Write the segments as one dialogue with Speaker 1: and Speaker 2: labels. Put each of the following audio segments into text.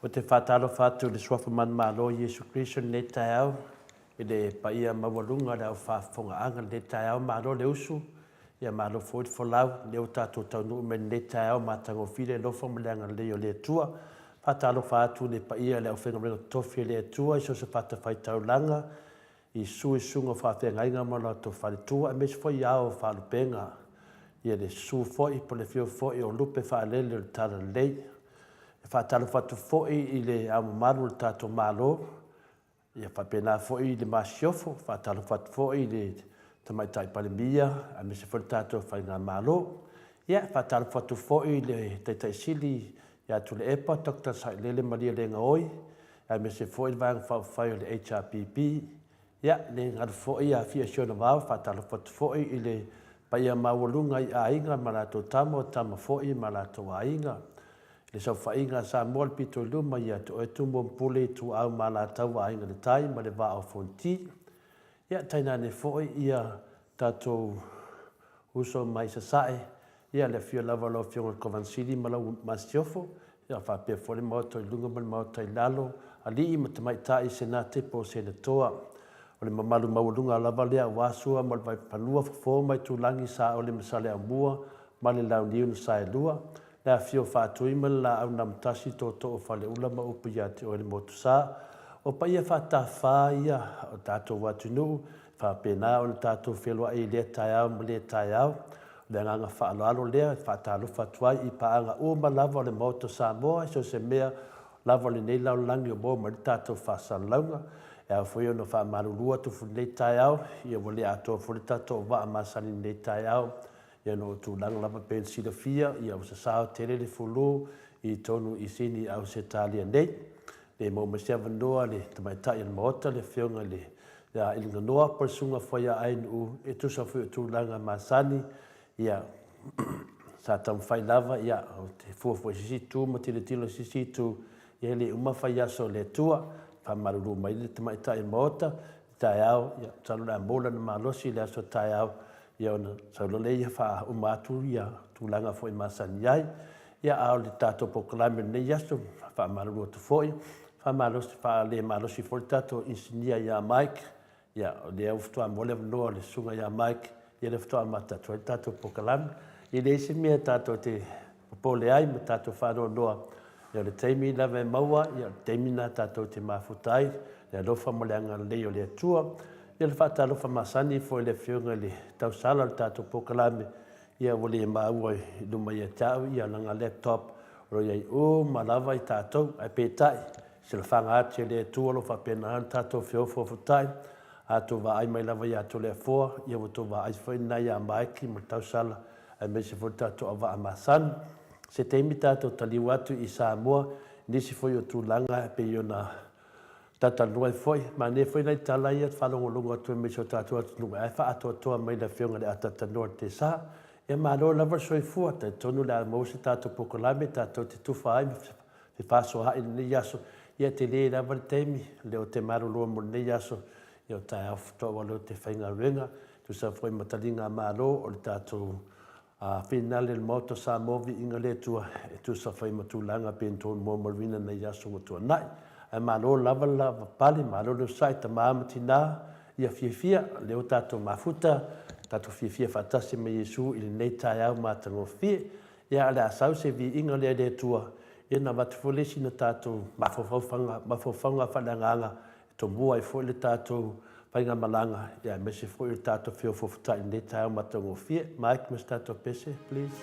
Speaker 1: O te whātalo whātu le suafu man malo Yesu Christo ne tai au. I le paia mawalunga le au whaafonga anga le tai au malo le usu. Ia malo fōit folau le o tātou taunu men le tai au mātango while lofo mleanga le o le tua. Whātalo whātu le paia le au whenga mrenga tofi le tua. Iso se whāta whaitaulanga. I sui sunga whāwhenga inga mala to whare tua. E mesi fwoi au whaalupenga. Ia le su fwoi po le fio fwoi o lupe whaalele le tala lei. E whātalo whatu fwoi i le amaru le tātou malo. Ia whapena fwoi i le masiofo. Whātalo whatu fwoi i le tamaitai palemia. A mesi fwoi tātou whainga malo. Ia whātalo whatu fwoi i le teitai sili. Ia tu le epa Dr. Sailele Maria Lenga Oi. A mesi fwoi i vang whai o le HRPP. Ia le ngadu fwoi a fia siona wau. Whātalo whatu fwoi i le paia mawalunga i a inga malato tamo tama fwoi malato a inga. Le sau whainga sa mol pito luma ia to e tumo mpule tu au malatau a inga le tai ma le wa au fonti. Ia taina ne fwoi ia tatou uso mai sasae, ia le fio lava lo fio ngol kovansili malau masiofo, ia whapea fole maoto I lunga man maoto I lalo, ali I matamaitai senate po senatoa, o le mamalu maulunga lava lea wasua, ma le vai panua fofo mai tulangi sa o le masale a mua, ma le lau niu na sae lua, lea fio whaatui ma la au namtasi to o whale ula ma upu ia te o le motu sa, o pa ia whaatawha ia o tātou watunu, whapena o le tātou whelua I lea tai au ma lea tai au, le nganga whaaloalo lea, whaatalo whatuai I paanga o ma lava o le motu Samoa, so se mea lava le nei lau langi o mo ma le tātou whaasalaunga, e au fweo no whaamarurua tu fu nei tai au, ia wale ato fu le tātou wa amasani nei tai au, ia no tu lang lava pen sida fia, ia usa sao tere le fulu, I tonu I sini au se talia nei, le mo masia vandoa le tamaitai le maota le whionga le ia ilinga noa persunga whaia ainu e tusa fweo tu langa masani, ia sa tam whai lava ia o te fuafua sisi tu ma tila tila sisi tu ia le uma whai aso le tua, whamaruru mai le tamaitai le maota, tai au, ia talo la mola na malosi le aso tai au, ia ona saulole ia wha umatu ia tūlanga fwoi masani ai, ia au le tātou pokalame nei aso, whamaruru atu fwoi, whamalosi wha le malosi fwoi tātou insinia ia Mike, ia le au ftua mole vanoa le sunga ia Mike, ia le ftua matatu ai tātou pokalame, I le isi mea tātou te popole ai ma tātou whanoa noa, ia le teimi lava e maua, ia le teimi nā tātou te mafutai, ia lofa mo le anga leo le atua, ia le whaatalofa masani fwoi le whiunga le tausala le tātou pokalame, ia wale e maua I luma ia tau, ia langa laptop, roi ai o malava I tātou, ai pētai, se le whanga ati le atua lo whapena han tātou whiofo futai, ato wa ai mai lava ia to le foa, ia wato wa ai whai nai a maiki mo tausala, ai me se fwoi tātou awa a masani, se teimi tātou taliu atu I Samoa, nisi fwoi o tūlanga pe I ona tatalua I fwoi, ma ne fwoi nei tala ia whalongolongo atu e me se o tātou atu nunga, ai wha ato atoa mai la whionga le atatanua te sa, e malo lava soifua, te tonu le mose tātou pokolame, tātou te tuwha ai, te whaso hai nei aso, ia te le lava le teimi, leo te marulua mo nei aso, ia o tai au ftoa walo te whainga renga, tu sa fwoi matalinga malo o le tātou finale le moto sa movi inga le tua e tu sa fai matulanga pento mo marina na yaso tua nai ai malo lava pali malo le sai ta mamatina ia fia le tato mafuta tato fia fatasi me Yesu il nei tai au matango fia ia ala sau se vi inga le tua e na vatfolesi na tato mafofanga falanga to mua I fo le tato painga malanga, ia me se fwoi tātou whio fofutai nei tai au matango fie. Mike, me tātou pese, please.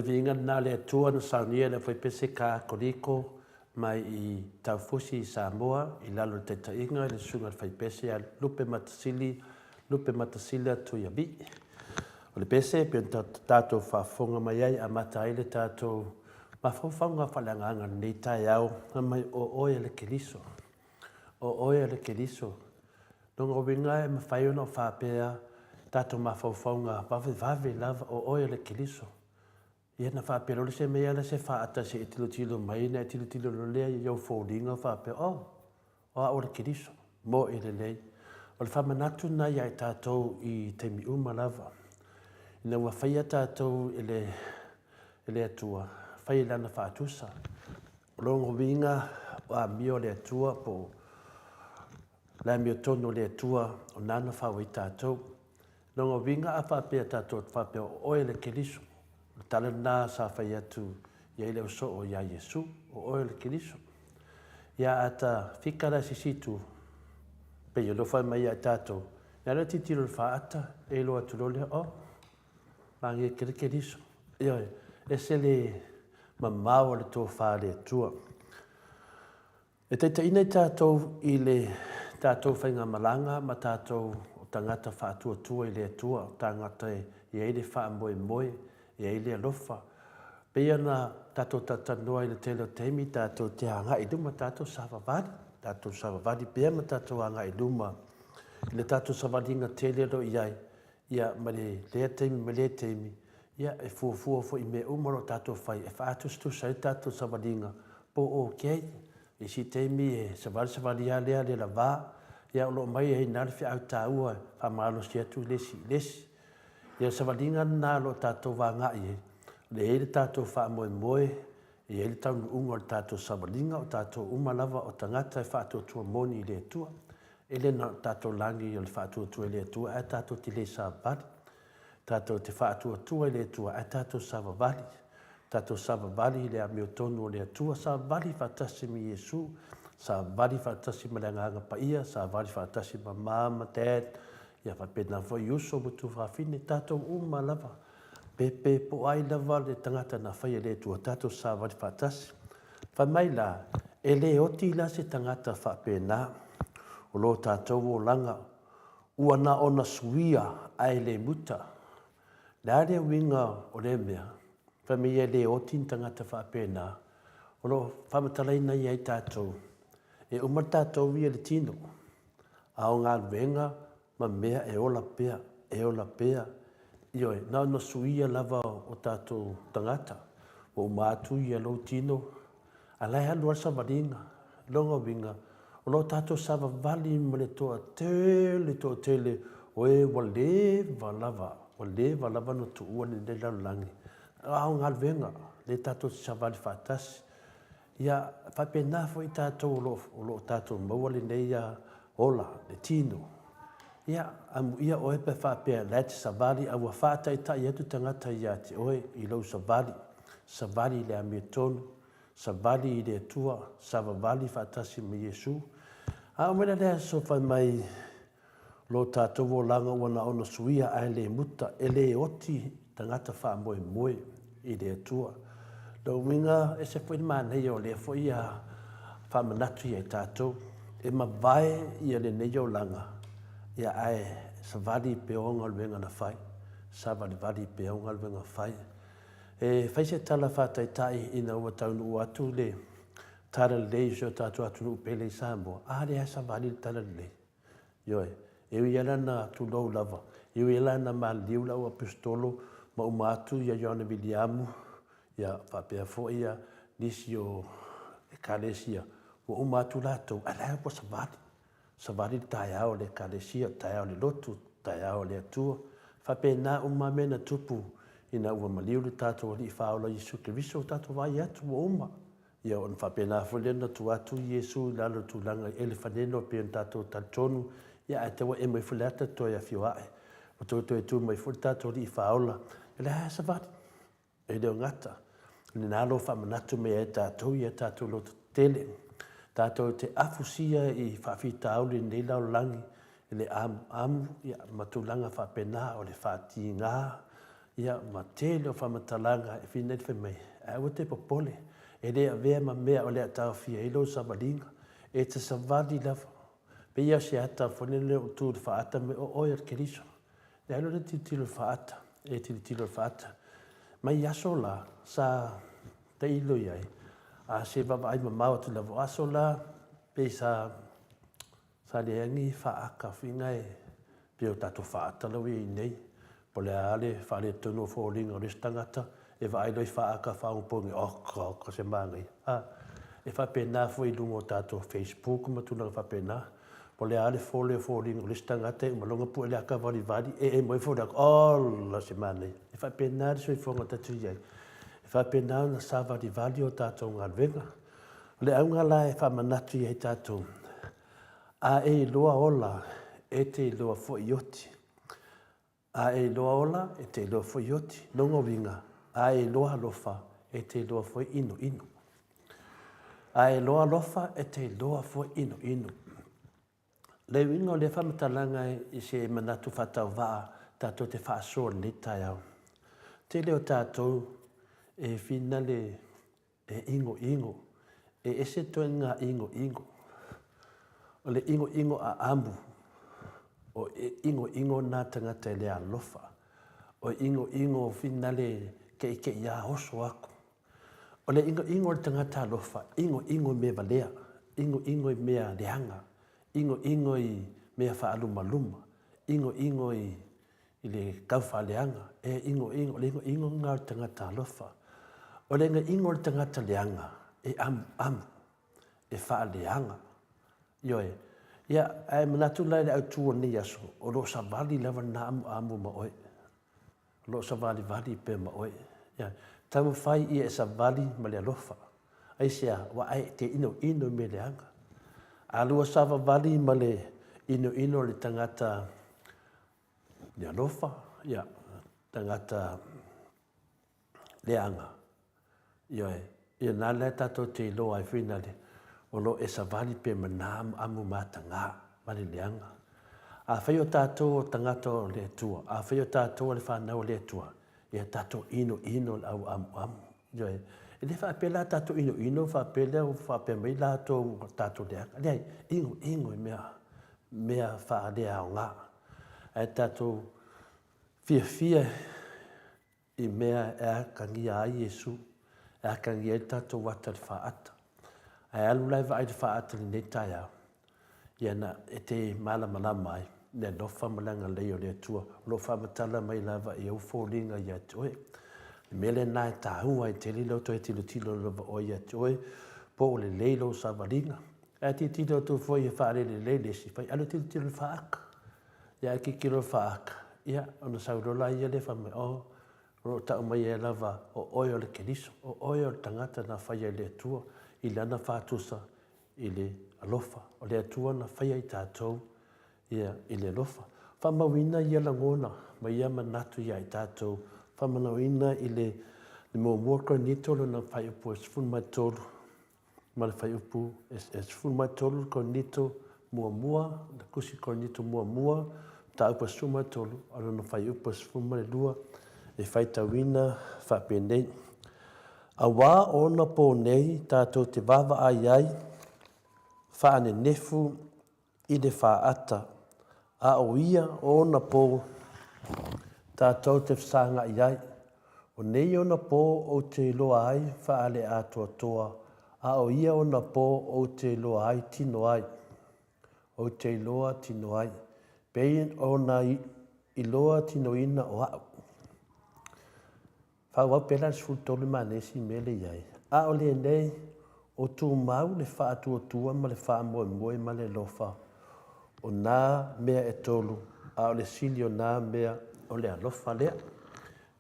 Speaker 1: le vinga na le tua na saunia le foi pese ka koliko mai I taufusi I Samoa I lalo te tainga le sunga fai pese a lupe matasili atu ya bi. O le pese pe tato whafonga mai ai a mata ai le tato mawhawhanga whalanganga nei tai au mai o oia le keliso. O oia le keliso. Nongo winga e mawhai ona whapea tato mawhawhanga vave lava o oia le keliso. Ia na whapea lole se mea la se whaata se tilo mai na tilo lolea iau fōringa whapea o a le keliso. Mo ele lei. O le whamanatu na iai tātou I te mi lava. Ina ua whaia tātou ele atua. Whaia lana whaatusa. Rongo winga o mio le atua po la mio tono le atua o nana whawai tātou. Rongo winga a whapea tātou whapea o oe le keliso. Tala nā sa whai atu ia le oso o ia Yesu o oe le keliso. Ia ata whikara sisitu pe yo lo fai mai a tātou. Ia le titilo le whaata e lo atu lole o mangi kere keliso. Ia e se le mamau le tō whare atua. E teita ina tātou I le tātou whainga malanga ma tātou o tangata whaatua tua I le atua. Tangata I eile wha moe. I eile alofa. Pea na tātou tatanua I le tele o teimi tātou te hanga I luma tātou savavali. Tātou savavali pea ma tātou hanga I luma. I le tātou savalinga tele lo iai. Ia ma le lea teimi. Ia e fuafua fo I me umaro tātou whai. E whaatustus sai tātou savalinga. Po o kei. I si teimi e savali lea le la vā. Ia o lo mai e nare whi au tāua. Whamalo si atu lesi. Ia savalinga nā lo tātou wāngai e. Le ele tātou wha moe. I ele taunu unga o tātou savalinga o tātou umalava o tangata e whaatua tua moni I le atua. Ele na tātou langi o le whaatua tua I le atua. E tātou ti le savali. Tātou te whaatua tua I le atua. E tātou savavali. Tātou savavali I le amio tonu o le atua. Savavali whaatasi mi Yesu. Savavali whaatasi ma le nganga paia. Savavali whaatasi ma mama, dad. Ia whapena fo Iuso mutu whawhine tātou umalava. Pepe po ai lava le tangata na whaia le tua tātou savali whaatasi. Whamai la, e le oti la se tangata whapena. O lo tātou o langa. Ua na ona suia ai le muta. La le winga o le mea. Whamai le oti tangata whapena. O lo whamatalaina i ai tātou. E umar tātou via le tino. Ao ngā venga. Ma mea e ola pea. Ioi, nā no suia lava o tātou tangata. O mātu I alo tino. Alai halu al savaringa. Longa winga. O lo tātou savavali ma le toa tele. O e waleva lava no tuua ni le laulangi. Ao ngā venga. Le tātou savali whaatasi. Ia, whapena fo I tātou o lo tātou mawale nei ola, le tino. Ia oe pe whapea lati savali a ua whaatai tai atu tangata I ati oe I lau savali. Savali le amia tonu. Savali I le atua. Savavali whaatasi me Yesu. A umena lea so whai mai lo tātou o langa wana ona suia ai le muta. E le oti tangata wha moe I le atua. Lo winga e se fwoi manei o le fwoi a whamanatu I tātou. E mawai I le nei o langa. Ia ai savali peonga luenga na whai. Savali peonga luenga whai. E whai se tala whātai tai ina ua taunu ua atu le tala lei so tātou atu nu pele I Samoa. Le hai savali tala lei. Ioi, ui ala na tu lou lava. Ui ala na maliu lau apostolo ma umatu ia Iona Miliamu. Ia whapea fo ia nisi o ekalesia. Ua umatu latou. Alai po savali. Savali taiao le kalesia, taiao le lotu, taiao le atua. Whapena umamena tupu ina ua maliu le tātou li whaola Yesu Keriso tātou vai atu o uma. Ia on whapena fulena tu atu Yesu lalo tu langa ele whaneno pian tātou taltonu. Ia e tewa e mai fulata toi a whiwae. O toi tu mai ful tātou li whaola. Ele hae savali. E leo ngata. Ni nalo whamanatu me e tātou ia tātou lotu tele. Tātou te afusia I whawhita auli nei lau langi. I le amu ia matulanga whapena o le whati ngā. ia ma tele o whamatalanga e whina te whamei. A ua te popole, e rea vea ma mea o lea tau fia ilo samalinga, e te savali lava. Pe ia se ata whanele o tūru whaata me o oia keriso. E alo le titilo whaata, e titilo whaata. Mai aso la, sa te ilo iai. A se vava ai ma maua tu lavo aso la, pe sa leangi whaaka whina e pio tatu whaata lawi i nei. Po le ale whare tunu fōringa o restangata, e wa ailoi whaaka whaunpongi oka se mangai. E whapena fwoi lungo tātou Facebook ma tuna whapena. Po le ale fōle fōringa o restangata, e malonga pu ele aka wari e moi fōrak ola se mangai. E whapena soi whonga tatu iai. E whapena na sa wari o tātou ngarwenga. Le aunga la e whamanatu iai tātou. A e loa ola, e te loa fwoi oti. A e loa ola, e te loa fwoi oti. Nongo winga, a e loa lofa, e te loa fwoi ino. A e loa lofa, e te loa fwoi ino. Le winga o le whamatalanga i se manatu whatau waa, tātou te whaasoa ni tai au. Te leo tātou e whina le e ingo. E ese toi ngā ingo. O le ingo a ambu. O ingo nā tangata le alofa. O ingo whina le ke ia oso aku. O le ingo le tangata alofa. Ingo me valea. Ingo i mea leanga. Ingo i mea whaaluma. Ingo i le kauwha leanga. E ingo ngā tangata alofa. O le ingo le tangata leanga. E amu. E whaaleanga. Ioe. Ia, ai manatu lai le au tua ni aso, o lo sa vali lava na amu ma oe. Lo sa vali pe ma oe. Ia, tamu whai ia e sa vali ma le alofa. Ai sea, wa ai te ino me le anga. Alua sa vali ma le ino le tangata le alofa. Ia, tangata le anga. Ia nā le tato te lo ai whina le. O lo e sa vali pe manam amu matanga mali leanga. A whai o tātou tangata o le tua. A whai o tātou le whanau le tua. Ia tātou ino au amu. Ioe. E le whaapela tātou ino whaapela o whaapemai lātou tātou leanga. Leai, ingo i mea whaalea o ngā. E tātou fia i mea e akangia ai Jesu. E akangia i tātou wata le whaata. Ai alu lai vai te whaatari nei tai au. Ia na e te malama mai. Ne nofa malanga leo le tua. Lo whamatala mai lava i au fōringa i atoe. Mele nai tā hua i te lilo to e tilo lava o i atoe. Po o le leilo sa valinga. E ti tilo tu fo i whaare le leile si. Fai alu tilo whaaka. Ia ki kilo whaaka. Ia ona saurola ia le whamai o. Ro tau mai e lava o oio le keriso. O oio le tangata na whaia le tua. I lana whātusa i le alofa. O le atua na whaia i tātou i le alofa. Whamawina i ala ngona, ma ia manatu ia i tātou. Whamawina i le mua koinito na whai upu e sifun mai tolu. Ma le whai upu e sifun mai tolu koinito mua, na kusi koinito mua, ta upu e sifun mai tolu, ala na whai upu e sifun mai lua, e whai tawina, whapenei. A wā ona pō nei tātou te wawa ai, whaane nefu i le whaata. A o ia ona pō tātou te whasanga ai. O nei ona pō o te loa ai whaale atoa. A o ia ona pō o te loa ai tino ai. O te loa tino ai. Pei ona i loa tino ina o au. Whawau pela sfultolu manesi mele iai. A o le nei, o tū mau le wha tua ma le wha moe ma le lofa. O nā mea e tolu, a o le sili o nā mea o le alofa lea.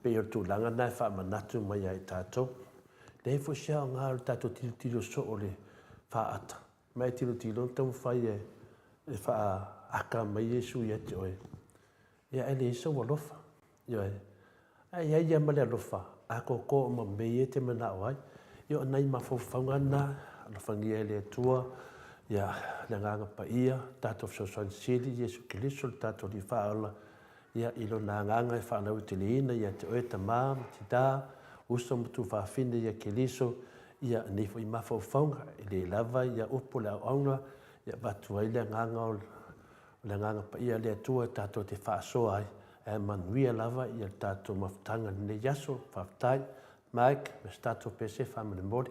Speaker 1: Pei o tū langa nai wha manatu mai ai tātou. Le hefo sia o ngā o tātou tilo so o le wha ata. Mai tilo tau whai e wha aka mai Jesu i ate oe. Ia ele isa o alofa. Ioe. Ai ai ma le alofa, a ko ma mei e te mana o ai. Io nai ma whawhaunga nā, ana whangia e le tua, ia le nganga pa ia, tātou fsoswan sili, Jesu Kiliso, tātou li whaola, ia i lona agaga e whanautiliina ia te oe tamā ma te tā uso mutu whawhine ia Keliso ia nifo i mawhauwhaunga i le lava ia upo le auaunga ia watu ai le nganga o le nganga pa ia le atua tātou te whaasoa ai e manuia lava ia tātou mawhtanga ne yaso whaftai Mike me tātou pese whamane mori.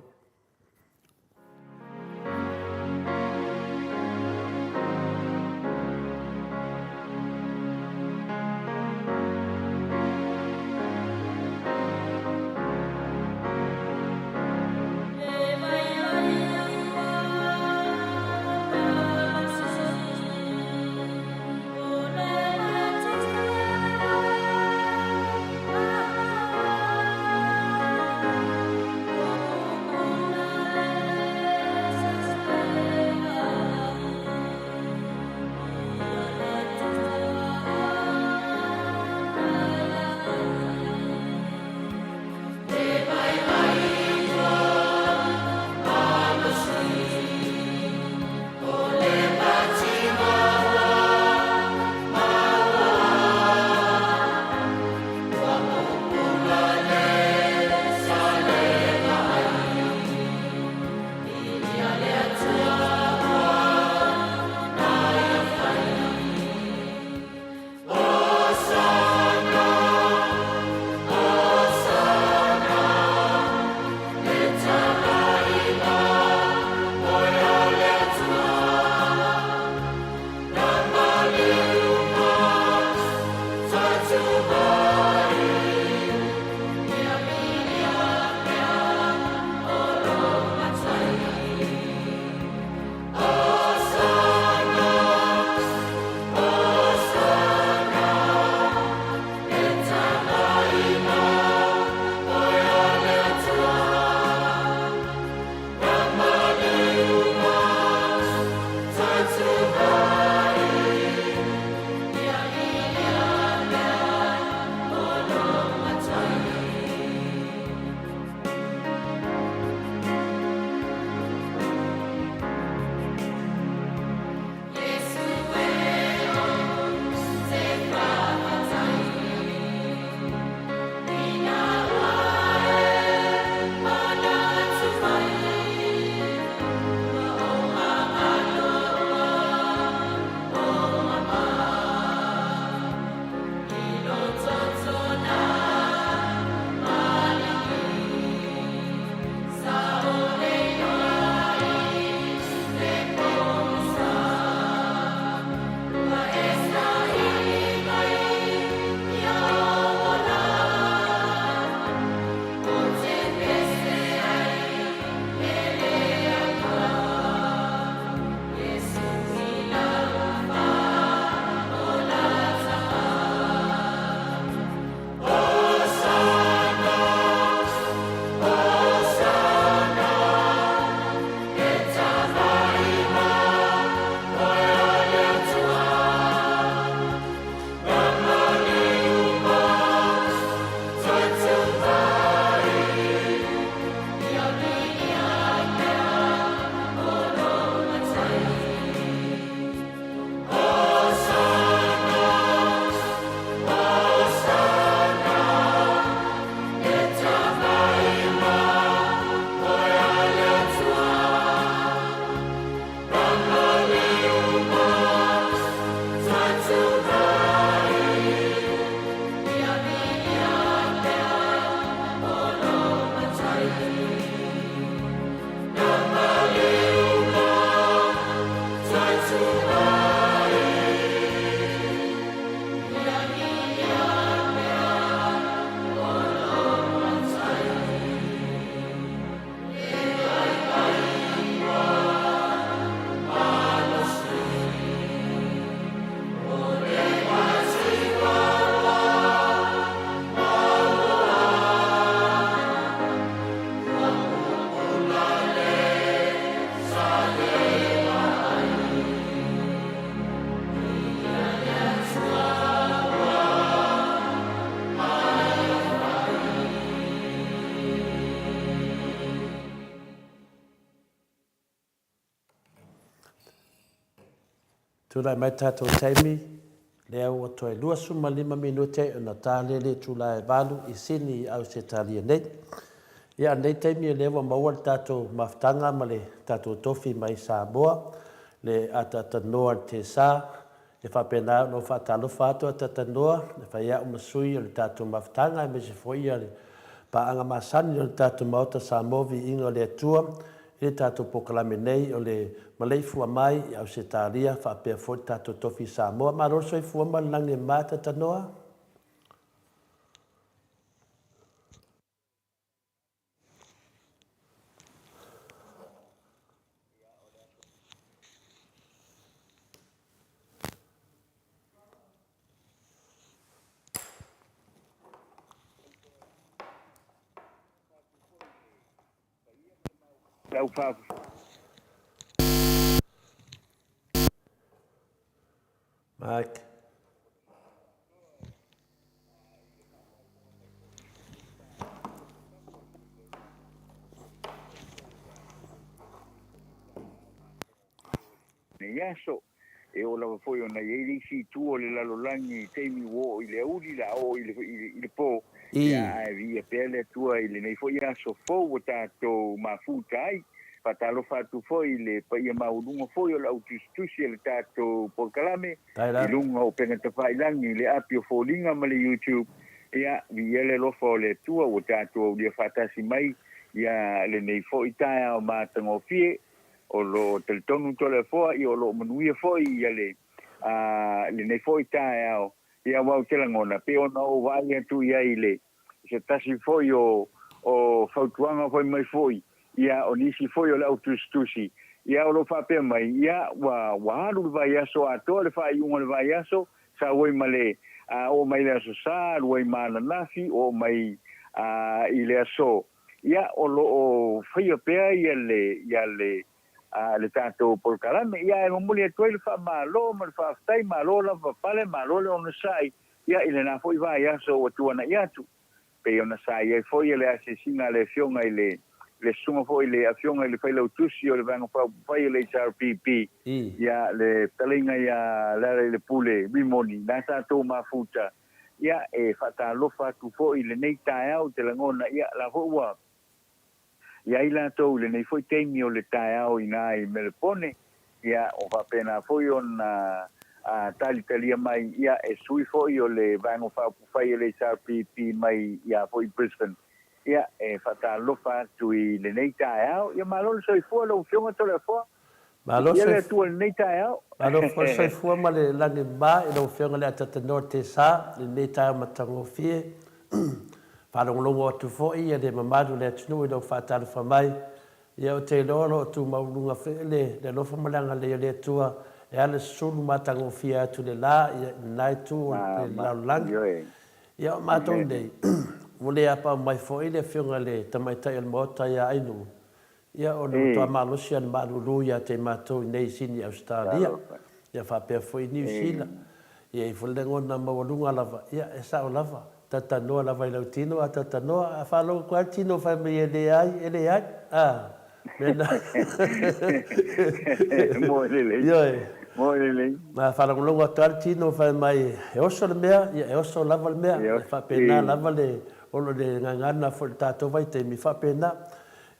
Speaker 1: Tūrai mai tātou taimi, lea ua toe 25 minute ona tālele tulae valu i sini i Ausitalia nei. Ia nei taimi e lewa maua le tātou mafutanga ma le tātou tofi mai Samoa, le atatanoa le te sā, e whapena no whatalofa atu atatanoa, e whaia umasui o le tātou mafutanga, e me se foia le paanga masani o le tātou mauta Samoa vi inga le atua, e tātou pokalame nei o le Maleifua-Mai i Ausitalia, whapea fo le tātou tofi Samoa, ma roso i fuama lange mā atatanoa. Mike.
Speaker 2: Yaso e o lava foi ona ye si tu o le lalolangi teimi wo i le uri la o i le po ya via pele tu i le nei foi yaso fo o tato mafutai patalo fatu foi le pa ia maudunga foi o la utustusi le tato por kalame i lunga o penata failangi le apio folinga ma le YouTube ya via le lo fo le tu o tato dia fatasi mai ya le nei foi taia o matango fie o lo teltonu tole foa i o lo manuia foi ia le nei foi tae au ia wau telangona pe ona o vai atu ia ile se tasi foi o fautuanga foi mai foi ia o nisi foi o le autustusi ia o lo fape mai ia wa haru vai aso ato le fai unga le vai aso sa oi male o mai le aso sa oi mana nafi o mai i le aso ia o lo o fai pea ia le le tātou por kalame ia e mamuli atu i le whamalo ma le whaftai malo la whapale malo le ona sai ia i le nā foi vai aso o tuana i atu pe ona sai e foi le asesinga le fionga i le sunga foi le afionga i le whaila utusi o le vanga whai le HRPP ia le talinga ia le pule bimoni nā tātou mafuta ia e whatalofa atu foi le nei tae au te langona ia la hoa ia ila tau le nei foi teimi o le tae au ina i melepone ia o whapena foi ona talitalia mai ia e sui foi o le vango whapufai le SRPP mai ia foi Brisbane ia e whatalofa atu i le nei tae au ia malolo soi fua lau fionga tole fua ia le tua le nei tae au
Speaker 1: malolo soi fua ma le lange mā i lau fionga le atatanoa te sā le nei tae matango fie Whalongolongo atu fo'i ia le mamadu le atunu i lau whātalofa mai. Ia o te loro atu maulunga while le lofa malanga le le atua e ale sulu matango fia atu le la ia nai tu o le laulangi. Ia o mātou nei. Wole apa mai fo'i le whiunga le tamaitai al mota ia ainu. Ia o le toa malosi an malulu ia te mātou nei sini Australia. Ia whapea fo'i New Zealand. Ia i whalengona mawalunga lava. Ia e sao lava. Tatanoa la vai lautino a tatanoa a falo qual tino fa me ele ai mena
Speaker 2: Moile
Speaker 1: ma falo longo tal tino fa mai e oso le mea e oso lava le mea fa pena lava le olo le ngana fo tato vai te mi fa pena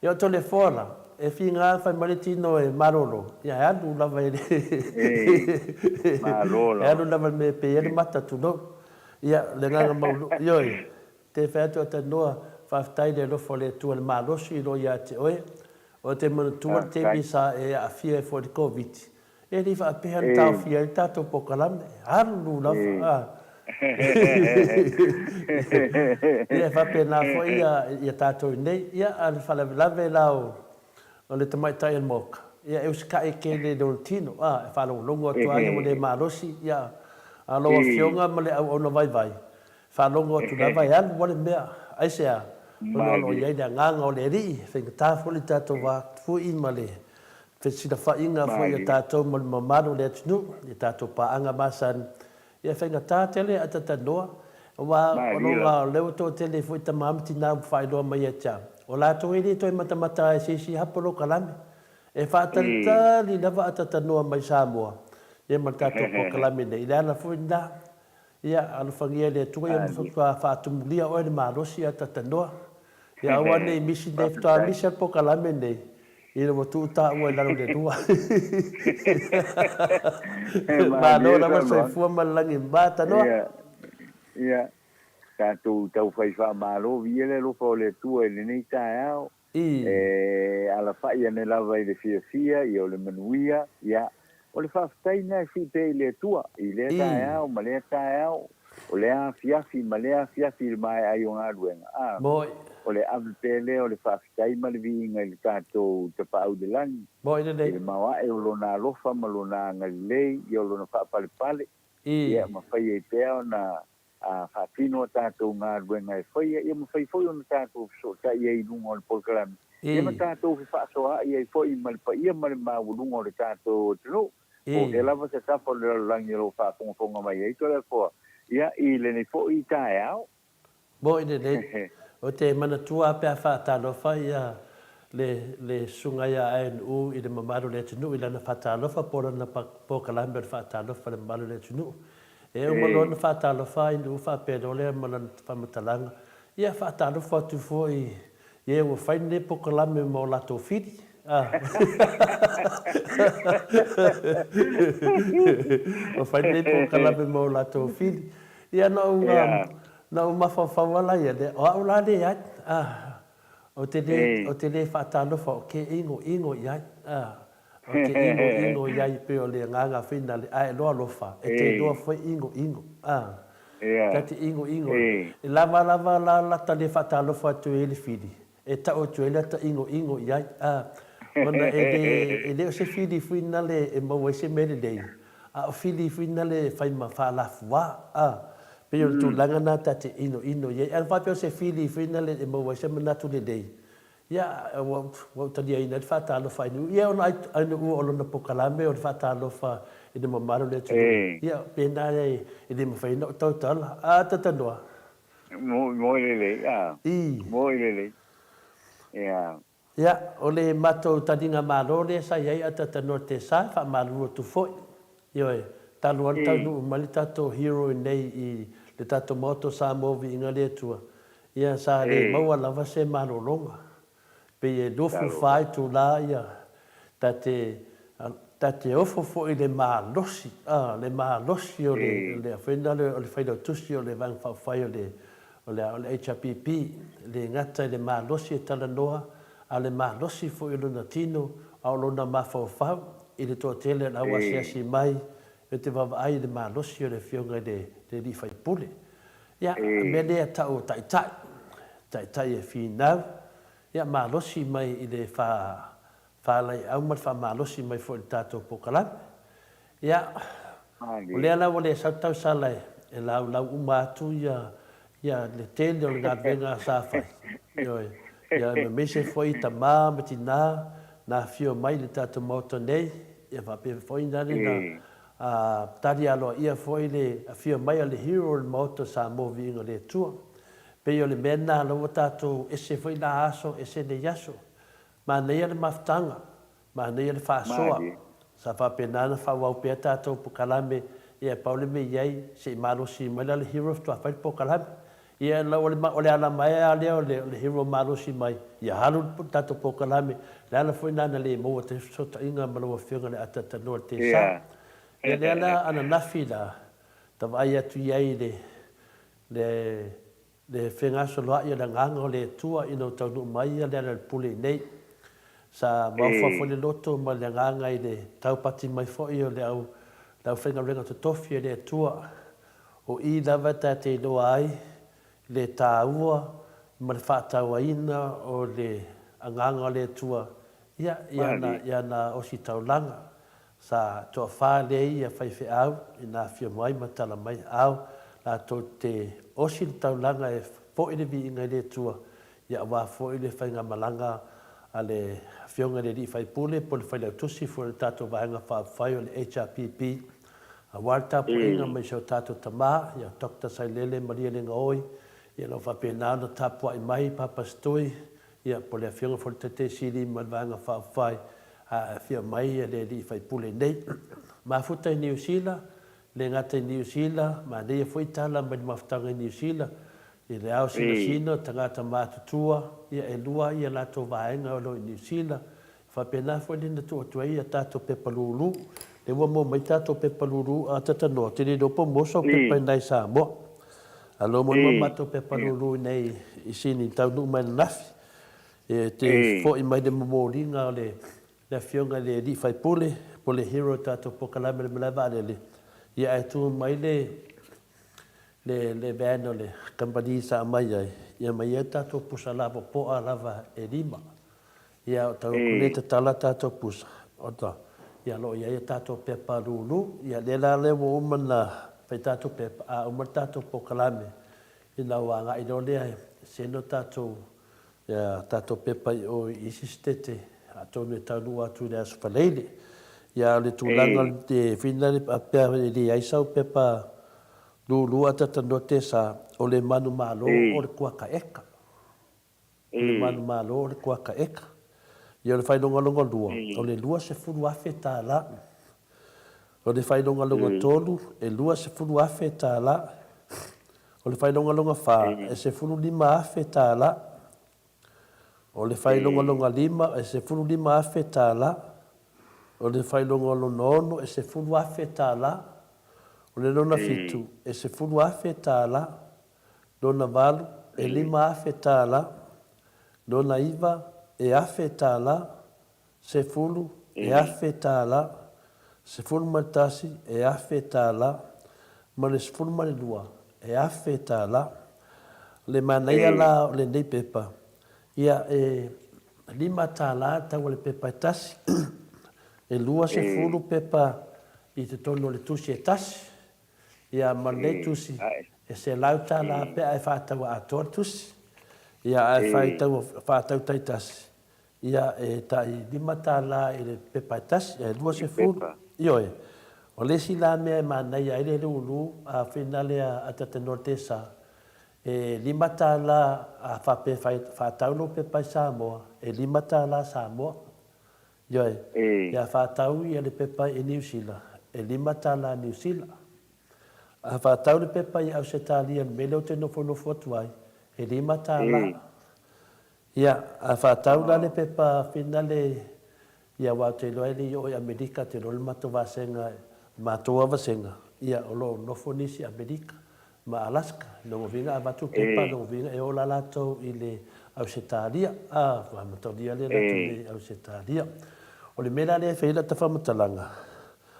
Speaker 1: io telefona e finga fa maletino e marolo ia adu lava ele
Speaker 2: marolo
Speaker 1: adu lava me pe ele mata tu no ia le nganga maulu ioi te whaetu ata noa whaftai le lofo le tua le malosi lo ia te oe o te manutua te misa e a fia e for COVID e li wha pehan tau fia i tato pokalame haru lafa ia whapena fo ia tato nei ia ale whalawelawe lao o le tamaitai an moka ia euska e ke le tino e whalongo atua ai o le malosi ia aloa fionga ma le au ona vai. Whanongo atu na vai anu wale mea. Aisea, ono alo iei le nganga o le rii. Whenga tāwho le tātou wā fui ma le. Whesina whainga fui a tātou ma le mamano le atinu. Le tātou paanga masan. Ia whenga tātele a tatanoa. Wā ono ngā leo tō tele fui ta mamti nā whailoa mai a tia. O lātou ili toi matamata e sisi hapolo kalame. E whātalitali nawa a tatanoa mai Samoa. ia ma tātou pokalame nei le ala foi nā ia ala fangia le tua ia whaatumulia o le mārosi a tatanoa ia aua nei misi nei whatoa misi al pokalame nei i le watu ta ua lalo le tua mālo rawa soifua malangi mbata noa
Speaker 2: ia tātou tau whaiwha mālo via le lofa o le tua i le nei tae au ala whai ane lava i le fia i o le manuia ia o le whaftaina i white i le tua i le tae au ma le tae au o le afiafi ma le afiafi mai ai o ngā ruenga o le avipele o le whaftai ma le viinga i le tātou te pāu de langi i le mawa e o lona alofa ma lona ngalilei i o lona whapale ia ma whai e pēo na whapino tātou ngā ruenga e whaia ia ma whai whai o na tātou so ta ia i lunga o le polkarami ia ma tātou whaasoa ia i whai ma le pa ia ma le mawulunga o le tātou tino o ke lava se tapa le langi lo whaponga mai e to le fo ia i le nei fo i tae au
Speaker 1: mo i le o te manatua pe a whaatalofa ia le sunga ia ANU i le mamaru le tunu i lana whaatalofa pora na pokalame le whaatalofa le mamaru le tunu e o malona whaatalofa i nu whapedole malana whamatalanga ia whaatalofa tu fo i ia ua whaine pokalame mo lato whiri o whaine pokalame mo lato whiri ia na o mawhawhawala ia le o au la le ai o te le whaatalofa o ke ingo iai o ke ingo iai pe o le nganga whina le ai loa lofa e te loa whai ingo kati ingo e lava la ta le whaatalofa tu e le whiri e ta o tu e le ta ingo iai ona e le o se whiri whina le e maua se mele lei o whiri whina le whai ma whalafua pe o tu langa na ta te ino ye al fa pe se fili fina le mo wa se na tu le dei ya wa ta dia ina fa ta lo fa nu ya ona anu o lo na pokalame o fa ta lo fa i de mo maro le tu ya pe na le i de mo fa no total ta ta no
Speaker 2: mo le mo le
Speaker 1: ya o le mato ta dinga maro le sa ya ta no te sa fa malu tu fo yo taluan tanu malita to hero nei i le tato moto Samoa vi inga le tua ia sa le maua lava se malolonga pe e dofu fai tu la ia tate ofo fo i le malosi o le afenda le faida tusi o le vang fa fai o le HPP le ngata le malosi e talanoa a le malosi fo i lo natino a lo na mafau i le totele la wasiasi mai e te vavai le malosi o le fionga le li fai pule. Ia, me lea tau tai e finau. Ia, malosi mai i le whalai au mal wha malosi mai fo i tātou pokalame. Ia, o lea lau o le sautau salai e lau umatu ia le tele o le ngā venga sa fai. Ia, me mese fo i ta maa me tina na fio mai le tātou moto nei. Ia, vape fo i nane na tari aloa ia foi le afia mai le hero le moto Samoa vinga le tua pe yo le mena lo tato ese foi la aso ese le yaso ma nei le maftanga ma nei le fasoa sa fa penana fa wa pe tato pokalame ia paule me yai se malo si mai le hero to fa pokalame ia la ole ala mai le hero malo si mai ia halu tato pokalame la foi nana le mo te so inga malo fianga le atata no te sa e le ala ana nafi la tawai atu iai le whengaso loa ia la nganga o le tua ino taunu mai ia le ala pule nei sa mawhafo le loto ma le nganga i le taupati mai fo i o le au whenga renga to tofi e le tua o i lava ta te loa ai le tāua ma le whaataua ina o le nganga o le tua ia na osi taulanga sa to fa le ia fai fe au ina fia mai matala mai au la to te osil taulanga e fo ile vi inga le tua ia wa fo ile fainga malanga ale fionga le di fai pule pole fai le tusi fo le tato vainga fa fai o le HRPP a walta po inga mai so tato tama ia Dr. Sailele Maria le ngoi ia lo fa pena no tapo ai mai papa stoi ia pole fionga fo le tete sili malvanga fa fai fia mai le li fai pule nei. Mafuta i New Zealand, le ngata i New Zealand, ma nei foi tala mai mafutanga i New Zealand. I le au sino tangata mātutua, ia e lua ia lato vaenga o lo i New Zealand. Whapena foi lina tua ia tato pepa lulu. Le ua mo mai tato pepa lulu a tata no. Tini dopo moso pepa nai Samoa. Alo mo mato pepa lulu nei i sini tau nu mai nafi. E te fo i mai de momoringa o le fionga le li fai pule, pule hero tato pokalame le mele vale. Ia e tu mai le bano le company sa mai ai. Ia mai e tato pusa lava po a lava e lima. Ia tau kuneta tala tato pusa. Ota. Ia lo ia e tato pepa lulu. Ia le la le wo umana pai tato pepa. A umana tato pokalame. Ina wanga i no lea seno tato. Ia tato pepa o isistete. A tonu e taunu atu le asu faleile. Ia le tūlanga te whina le apea le aisau pepa lulua tata note sa o le manu malo o le kuaka eka. O le manu malo o le kuaka eka. Ia le whainonga longa lua. O le lua se furu afe tā la. O le whainonga longa tolu e lua se furu afe tā la. O le whainonga longa wha e se furu lima afe tā la. O le whainonga longa lima e se furu lima afe tā la. O le whainonga longa ono e se furu afe tā la. O le lona fitu e se furu afe tā la. Lona valu e lima afe tā la. Lona iwa e afe tā la. Se furu e afe tā la. Se furu matasi e afe tā la. Ma le se furu mani lua e afe tā la. Le manaia la o le nei pepa. Ia e lima tā la tau le pepa e tasi. E lua se furu pepa i te tono le tusi e tasi. Ia manei tusi e se lau tā la pea e whātau a atua tusi. Ia e whātau tai tasi. Ia e tai lima tā la i le pepa e tasi. E lua se furu. Io e. O lesi la mea e manei a ele le ulu a whinale a tata norte sa. E lima tā la a whātau no pepa i Samoa. E lima tā la Samoa. Io e. Ia whātau i le pepa i New Zealand. E lima tā la New Zealand. A whātau le pepa i Ausetalia mele o te nofo atu ai. E lima tā la. Ia, a whātau la le pepa whinale ia wau te loa li o i Amerika te role mato vasenga, matoa vasenga. Ia o lo nofo nisi Amerika, ma Alaska. Nongo vinga a watu pepa, nongo vinga e o la lato i le Ausetalia. A, whamatoria le lato i Ausetalia. O le mera le whaila ta whamatalanga.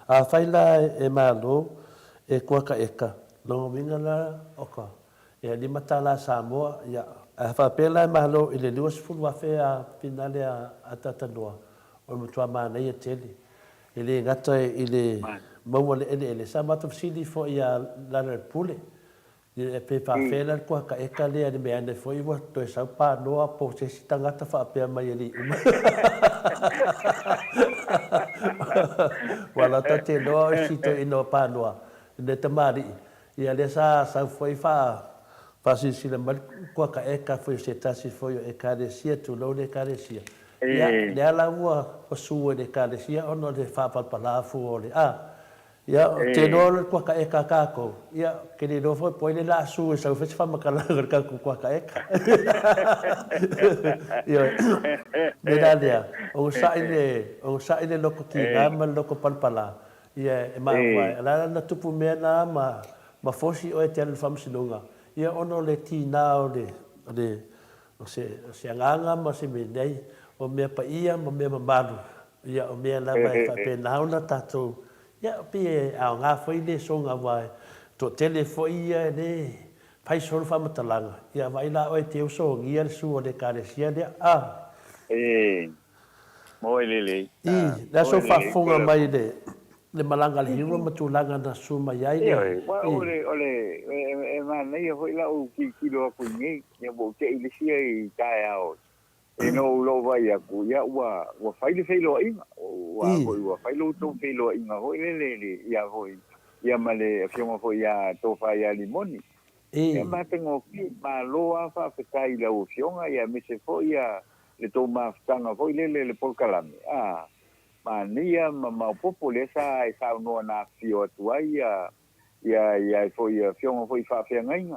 Speaker 1: A whaila e malo e kuaka eka. Nongo vinga la oka. E lima tā la Samoa. Ia, a whapela e malo i le luas fulu afe a pinale a tatanoa. O mutua mana i a tele. I le ngata i le maua le ele. Sa matofsili fo i a lana pule. E pe whawhela kuaka eka lea ni mea nei fo i wa toi sau pā noa po se si tangata whapea mai ali uma. Wala ta te noa o sito ino pā noa. Ne te mari. Ia le sa sau foi whasi sila mali kuaka eka foi se tasi foi o ekaresia tu lau le ekaresia. Ia le ala ua o sua le ekaresia ono le whapapalafu o le ia te noa kuaka eka kako. Ia kene no foi poi le la sua sau fesi whamakalanga kako kuaka eka. Ia le dalea. O sa ile loko ki ngama loko palpala. Ia e mawai. Ala na tupu mea na ma fosi o e te anu whamsinunga. Ia ono le tina o o se anganga ma se me nei. O mea pa ia ma mea mamaru. Ia o mea lava e whapena una tatou. Ia pi e ao ngā whai le songa wai. To tele fo ia e le pai soro whamatalanga. Ia vai la o e te uso ngia le su o le kāresia lea.
Speaker 2: Moi lele.
Speaker 1: La so whafunga mai le malanga le hiro matulanga na suma iai le.
Speaker 2: Ole e mana ia hoi lau ki loa kui ngi. Ia mo te ilisia i tae ao. E no lo vai aku ia ua whaile whailoa inga. Ua whailo tō whailoa inga hoi lele ia hoi. Ia male whionga hoi ia tō whai a limoni. Ia matengo ki ma loa whawhetai lau whionga ia mese hoi ia le tō mawhtanga hoi lele le polkalame. mania ma popo le sa no na fio tua ia foi fionga foi fa ngai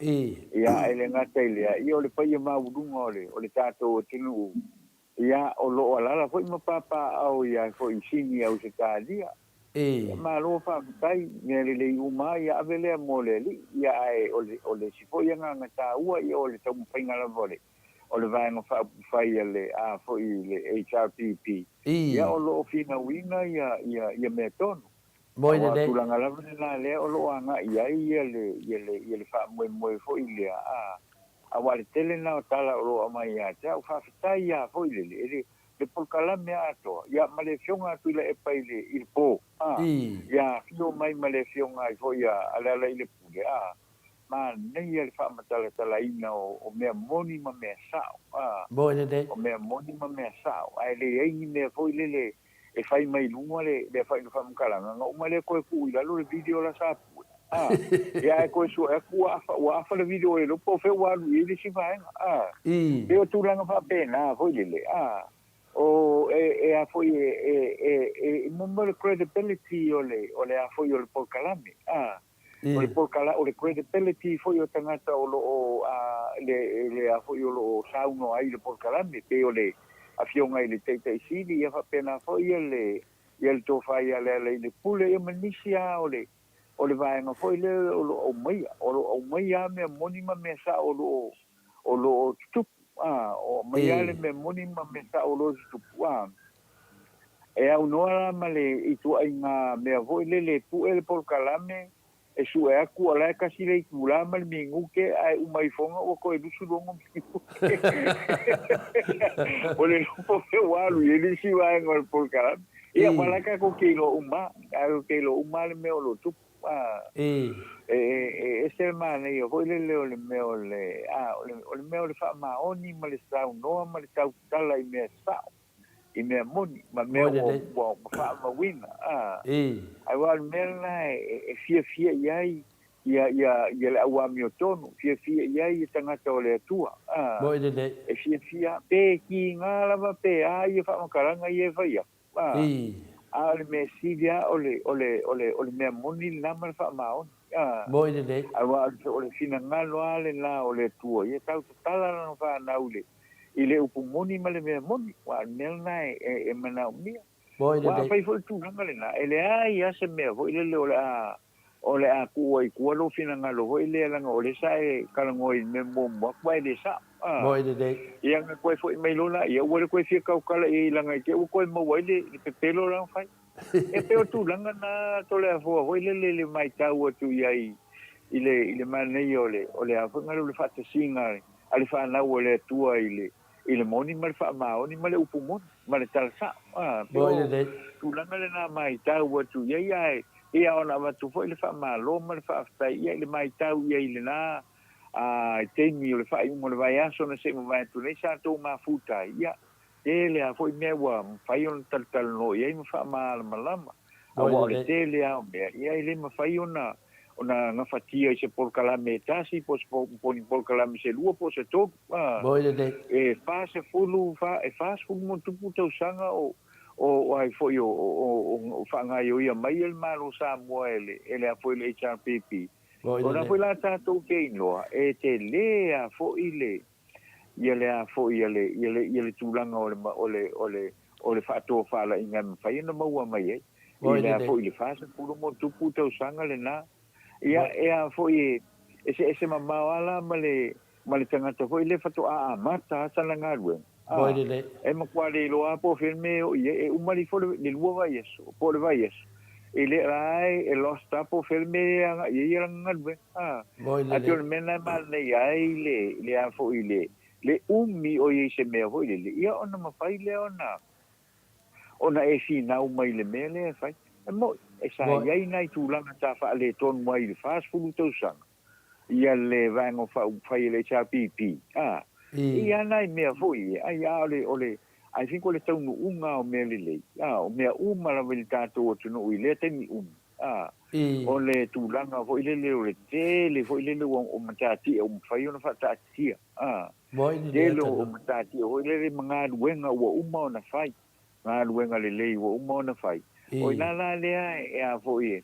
Speaker 2: ia ele ngata ile ia le pai ma udunga ole tato tinu ia o lo ala foi ma papa au ia foi sini au se talia ma lo fa tai nele le uma ia avele mole ia ole si foi nga ta ua ia ole tamu painga la vole ole vai no fa le foi le HRPP ia o lo fina winga ia me tono
Speaker 1: moi le
Speaker 2: tulanga la vena le o lo anga ia le fa mo foi le awale tele na tala o mai ya ta fa tai ya foi le por kala me ato ya malefionga tu le epaile il po ya fio mai malefionga foi ya ala ile pule ma nei el fa matala tala ina o me moni ma me sao
Speaker 1: moi le
Speaker 2: o me moni ma me sao ai le me foi le e fai mai lunga le fai no fa mkalanga nga uma le ko ku ila lo video la sa ya ko so e ku wa le video e lo po fe wa lu ile si vai e o tu langa fa pena foi le o a foi mo credibility ole a foi o por calame o por cala o credibility foi o tangata o le a foi o sa uno ai le por calame pe ole a fionga ile te sidi ia fa pena foi ele to fai ale le pule e manisia ole vai nga foi le o mai me monima me sa o tup o mai ale me monima me sa o tup e au noa male i tu ai nga me voi le pu el por calame e su e aku ala kasi le kula mal mingu ke ai umai fonga o ko e dusu longo ole no fe walu ele si vai ngol por calame ia malaka ko kilo uma le me lo tu ese mane yo foi le me ole fa ma oni male sa no male sa tala i me sa i me moni ma me o fa ma wina ai wa me na e fia ia la wa mi otono fia ia tanga tole tua e fia pe ki ngala va pe ai fa ma karanga ia fa ia ale me sidia ole me moni la ma fa ma on ai wa ole fina ngalo ale la ole tua ia tau tala no fa na ule ile upumoni male me moni wa melna e mana mia wa fai fo tu ngale na ele ai ase me vo ile ole a ku lo fina ngalo ile la ngole sai kala ngoi me mo kwa ile sa ia nga ko fo me lola ia wo ko fi ka kala i la ngai ke ko mo wo ile pe pelo la fai e pe tu langa na tole fo ile mai ta wo tu ia ile mane ole a fo ngalo le fa te singa ale fa na wo le tua ile moni mal fa ma oni male upumon male talsa tu langa le na mai ta wo tu ia ona va tu foi le fa ma lo mal fa sta ia le mai ta ile na te mi le fa un le vai aso na se mo vai tu le sa to ma futa ia ele a foi mewa fai on tal no ia mo fa ma malama awa le tele a ia ile mo fai ona nga fatia se por calame tasi por calame se lua por se to e fa se fulu fa mo tu puta usanga o ai foi o fa nga yo ia mai el malo Samoa ele a foi le HRPP ora foi la tato ke no e te le a foi ile a foi ile tulanga ole fa to fa la inga fa ina mau mai ile a foi le fa se fulu mo tu puta usanga le na ia foi ese mamawala male tangata foi le fatu mata salanga ruen e mo kwale lo apo filme e umali fo le lua vai eso por vai eso ele ai e lo sta po filme ia ngadwe atio mena mal nei ai le a foi le umi o ye se me foi le ia ona ma fai le ona e fina umai le mele fai mo esa ia nai tu langa ta fa le ton mai le fast food to sang ia le vango fa fai le HRPP ia nai me foi ai ole ai fin le tau unga o me le o me uma la velita to no ile te mi ole tu langa foi le tele foi le o matati o fai ona fa tatia le o matati o le manga wenga o uma ona fai ngā ruenga le lei wa umona fai. O ina la lea e a fo e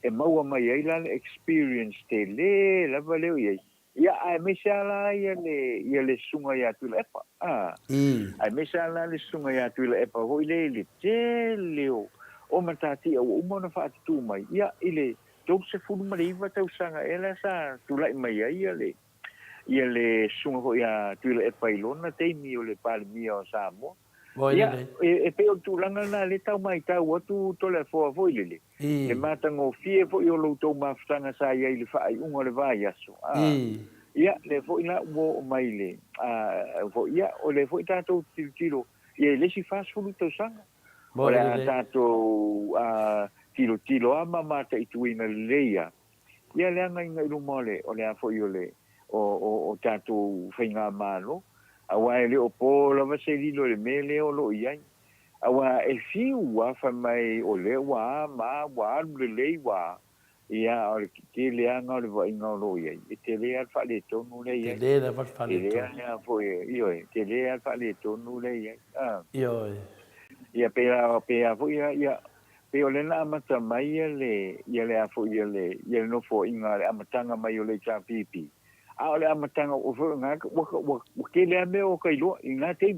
Speaker 2: maua mai ai la experience te le lava leo iei. Ia ai me sala ia le sunga ia tu le epa. Ai me sala le sunga ia tu le epa ho le te leo o matati o umona fa tu mai. Ia ile tau se fulu mai iwa tau sanga ela sa tu lai mai ia le sunga ho ia tu le epa ilona te mi o le palmi o Samoa. Ia e pe o tu langa na le tau mai tau atu to le fo ile. Le matango fie fo yo lo to mafutanga sa ia ile fa ai unga le vai aso. Ia le fo ina wo mai le fo ia o le fo tato tiro ia le si fast food to sanga o le tato tiro ama mata ituina leia ia le anga inga ilu mole o le fo yo le o tato fainga malo awa le o po la va se lilo le mele o lo ia awa e fiu wa fa mai o le wa ma wa le wa ia o ke le anga le va inga lo ia e te le al fa le tonu le ia
Speaker 1: te le va fa le tonu
Speaker 2: ia fo io te le al fa le tonu le ia
Speaker 1: io
Speaker 2: ia pe fo ia pe o le na mata mai ia le fo ia no fo inga le amatanga mai o le cha pipi a o le amatanga o fo nga o ke le me o kai lo ina te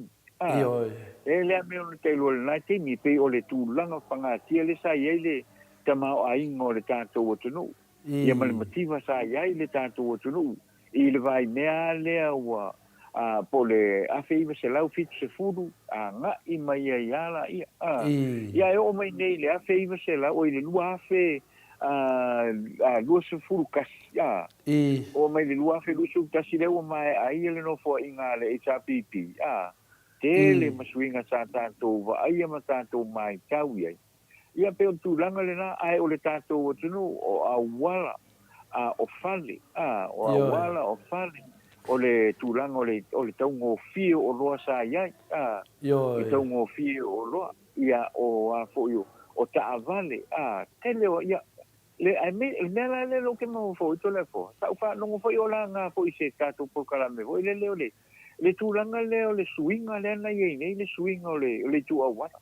Speaker 1: io
Speaker 2: le me o te lo na te mi pe o le tu langa panga ti le sa ia le tama o ai ngore tato o tunu ia male motiva sa ia le tato o tunu i le vai mea le wa po le afe iwa se lau fitu se furu nga i mai ia la ia e o mai nei le afe iwa se lau o i le lua afe lua se furu kasi o mai le lua afe lua se kasi le o mai ai le no fo inga le HRPP tele masuinga sa tato wa ai ma tato mai tau iai ia pe o tūlanga le nā ai o le tātou o tunu o awala o fale o awala o fale o le tūlanga o le taungo fio o loa sa iai le taungo fio o loa ia o fo yo o taavale tele o ia le ai me la le lo ke mo fo to le fo sa fa no fo yo la nga fo i se tātou po kala me o le tūlanga le o le suinga le na iei nei le suinga o le tu awala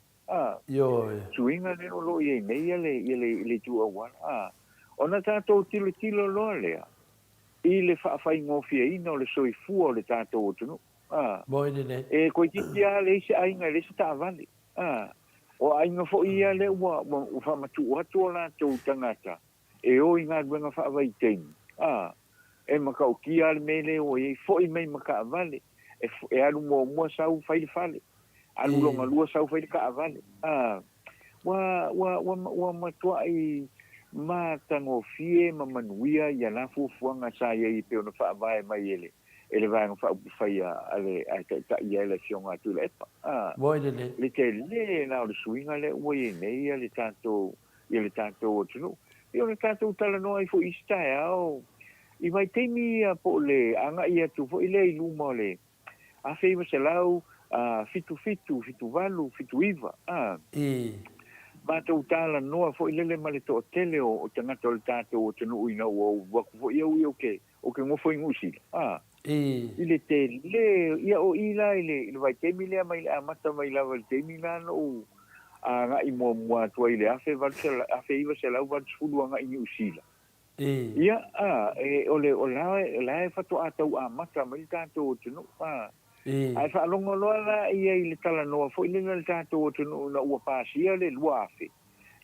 Speaker 2: suinga le lo ye nei le tu awa ona tato tilo lo le i le fa fai ngofia ino le soifua le tato o tunu e ko titia le se ainga le sta vale o ainga fo ia le wa fa matu atu la to tangata e o inga benga fa vai ten e makau kia le mele o e fo i mai maka vale e alu mo sau fai fale alu longa lua sau fai ka vale wa matua i matango fie mamanuia ia na fufuanga sa ia i pe ona fa vai mai ele vai fa fai ale ta ia le fionga tu le le te le na le swinga le o ye nei le tanto o tunu i ona tanto tala no ai fo istao i vai te mi po le anga ia tu fo ile i luma le a feiva se lau fitu valu fitu iva ma tau tala noa fo ilele male to tele o tangata o le tātou o tanu ina o waku fo ia ui o ke ngofo ingusi ile te le ia o ila ile vai temi lea mai amata mai lava le temi la no nga i mua tua ile afe iwa se lau vatu fulu nga i usila ia o la e fatu atau amata mai tātou o tanu ai fa longo loa ia i le tala noa fo ile le tātou o tunu na ua pasia le luafe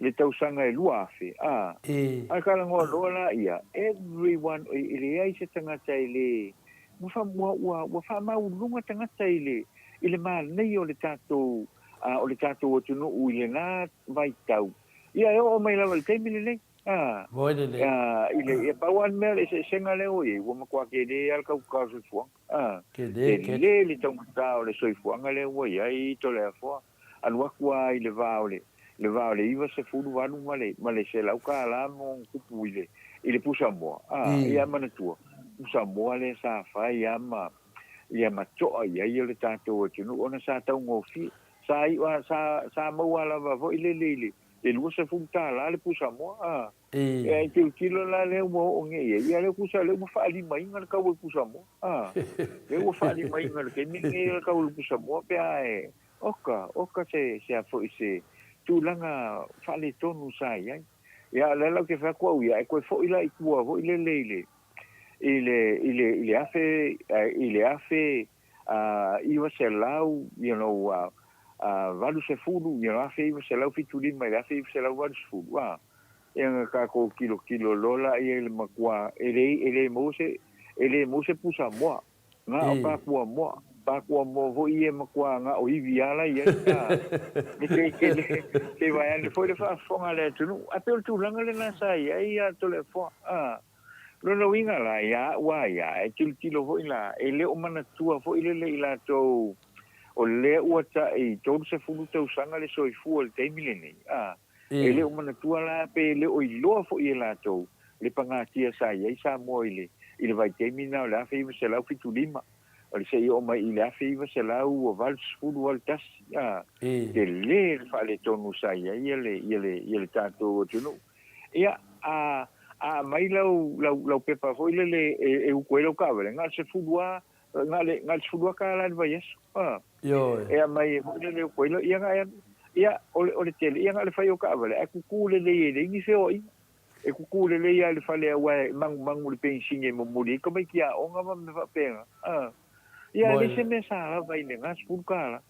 Speaker 2: le tausanga e luafe ai kala ngoa loa ia everyone ile ai se tangata ile wa fa maulunga tangata ile mal nei o le tātou o tunu ile na vai tau ia o mai lava le teimile le ile e pawan mel e senga le o e wo makwa ke de al ka so fo ke le tong ta le so fo ngale wo ai to le fo al wakwa ile va le iva se fu va nu male se la ka la mo ku ile pusa mo ia mana tu pusa mo le sa fa ia ma to ia le tato tunu ona sa ta ngo fi sa mo wala va vo ile e lua se funta la le pusa mo e te kilo la le mo nge ia le pusa le mo fa li mai ngal ka pusa mo le mo fa li mai ngal ke ni le ka pusa mo pe oka se a fo se tūlanga whale tonu sai ai. Ia le lau ke whakua ui ai koe fo ila i kua ho ile leile. Ile afe iwa se lau, valu se fulu, afe iwa se lau fitu lima, afe iwa se lau valu se fulu. Ia ka ko kilo lola ia ile makua, ele mo se pusa moa. Nga o pakua moa. Pakua mo vo ie makua nga o iwi ala ia. Ke vai ane foi le whaafonga le tunu. Ape o tūlanga le nasa ia to le fo. Lona winga la ia wa ia e kilo vo ila e le o mana tua vo ile le ila to o le ua ta e tolu se fulu tau sanga le soifu le teimile nei. E le o mana tua la pe le o iloa vo ila to le pangatia sa ia sa mo ile vai teimina o le afe ima se lau fitu lima. O le se o mai ile afe ima se lau o val sfulu wal tas. Te le whale tonu sa ia le tato o tunu. Ia mai lau pepa foi le e u koelo kabele nga se fudua nga se fudua ka la vai eso
Speaker 1: yo
Speaker 2: e mai le koelo ia ole tele ia nga le fai o kabele e kukule le ngi se oi e kukule le ia le fale wa mang le pensinge mo muri ko mai kia o nga me fa pena ia le se me sa vai le nga se fudua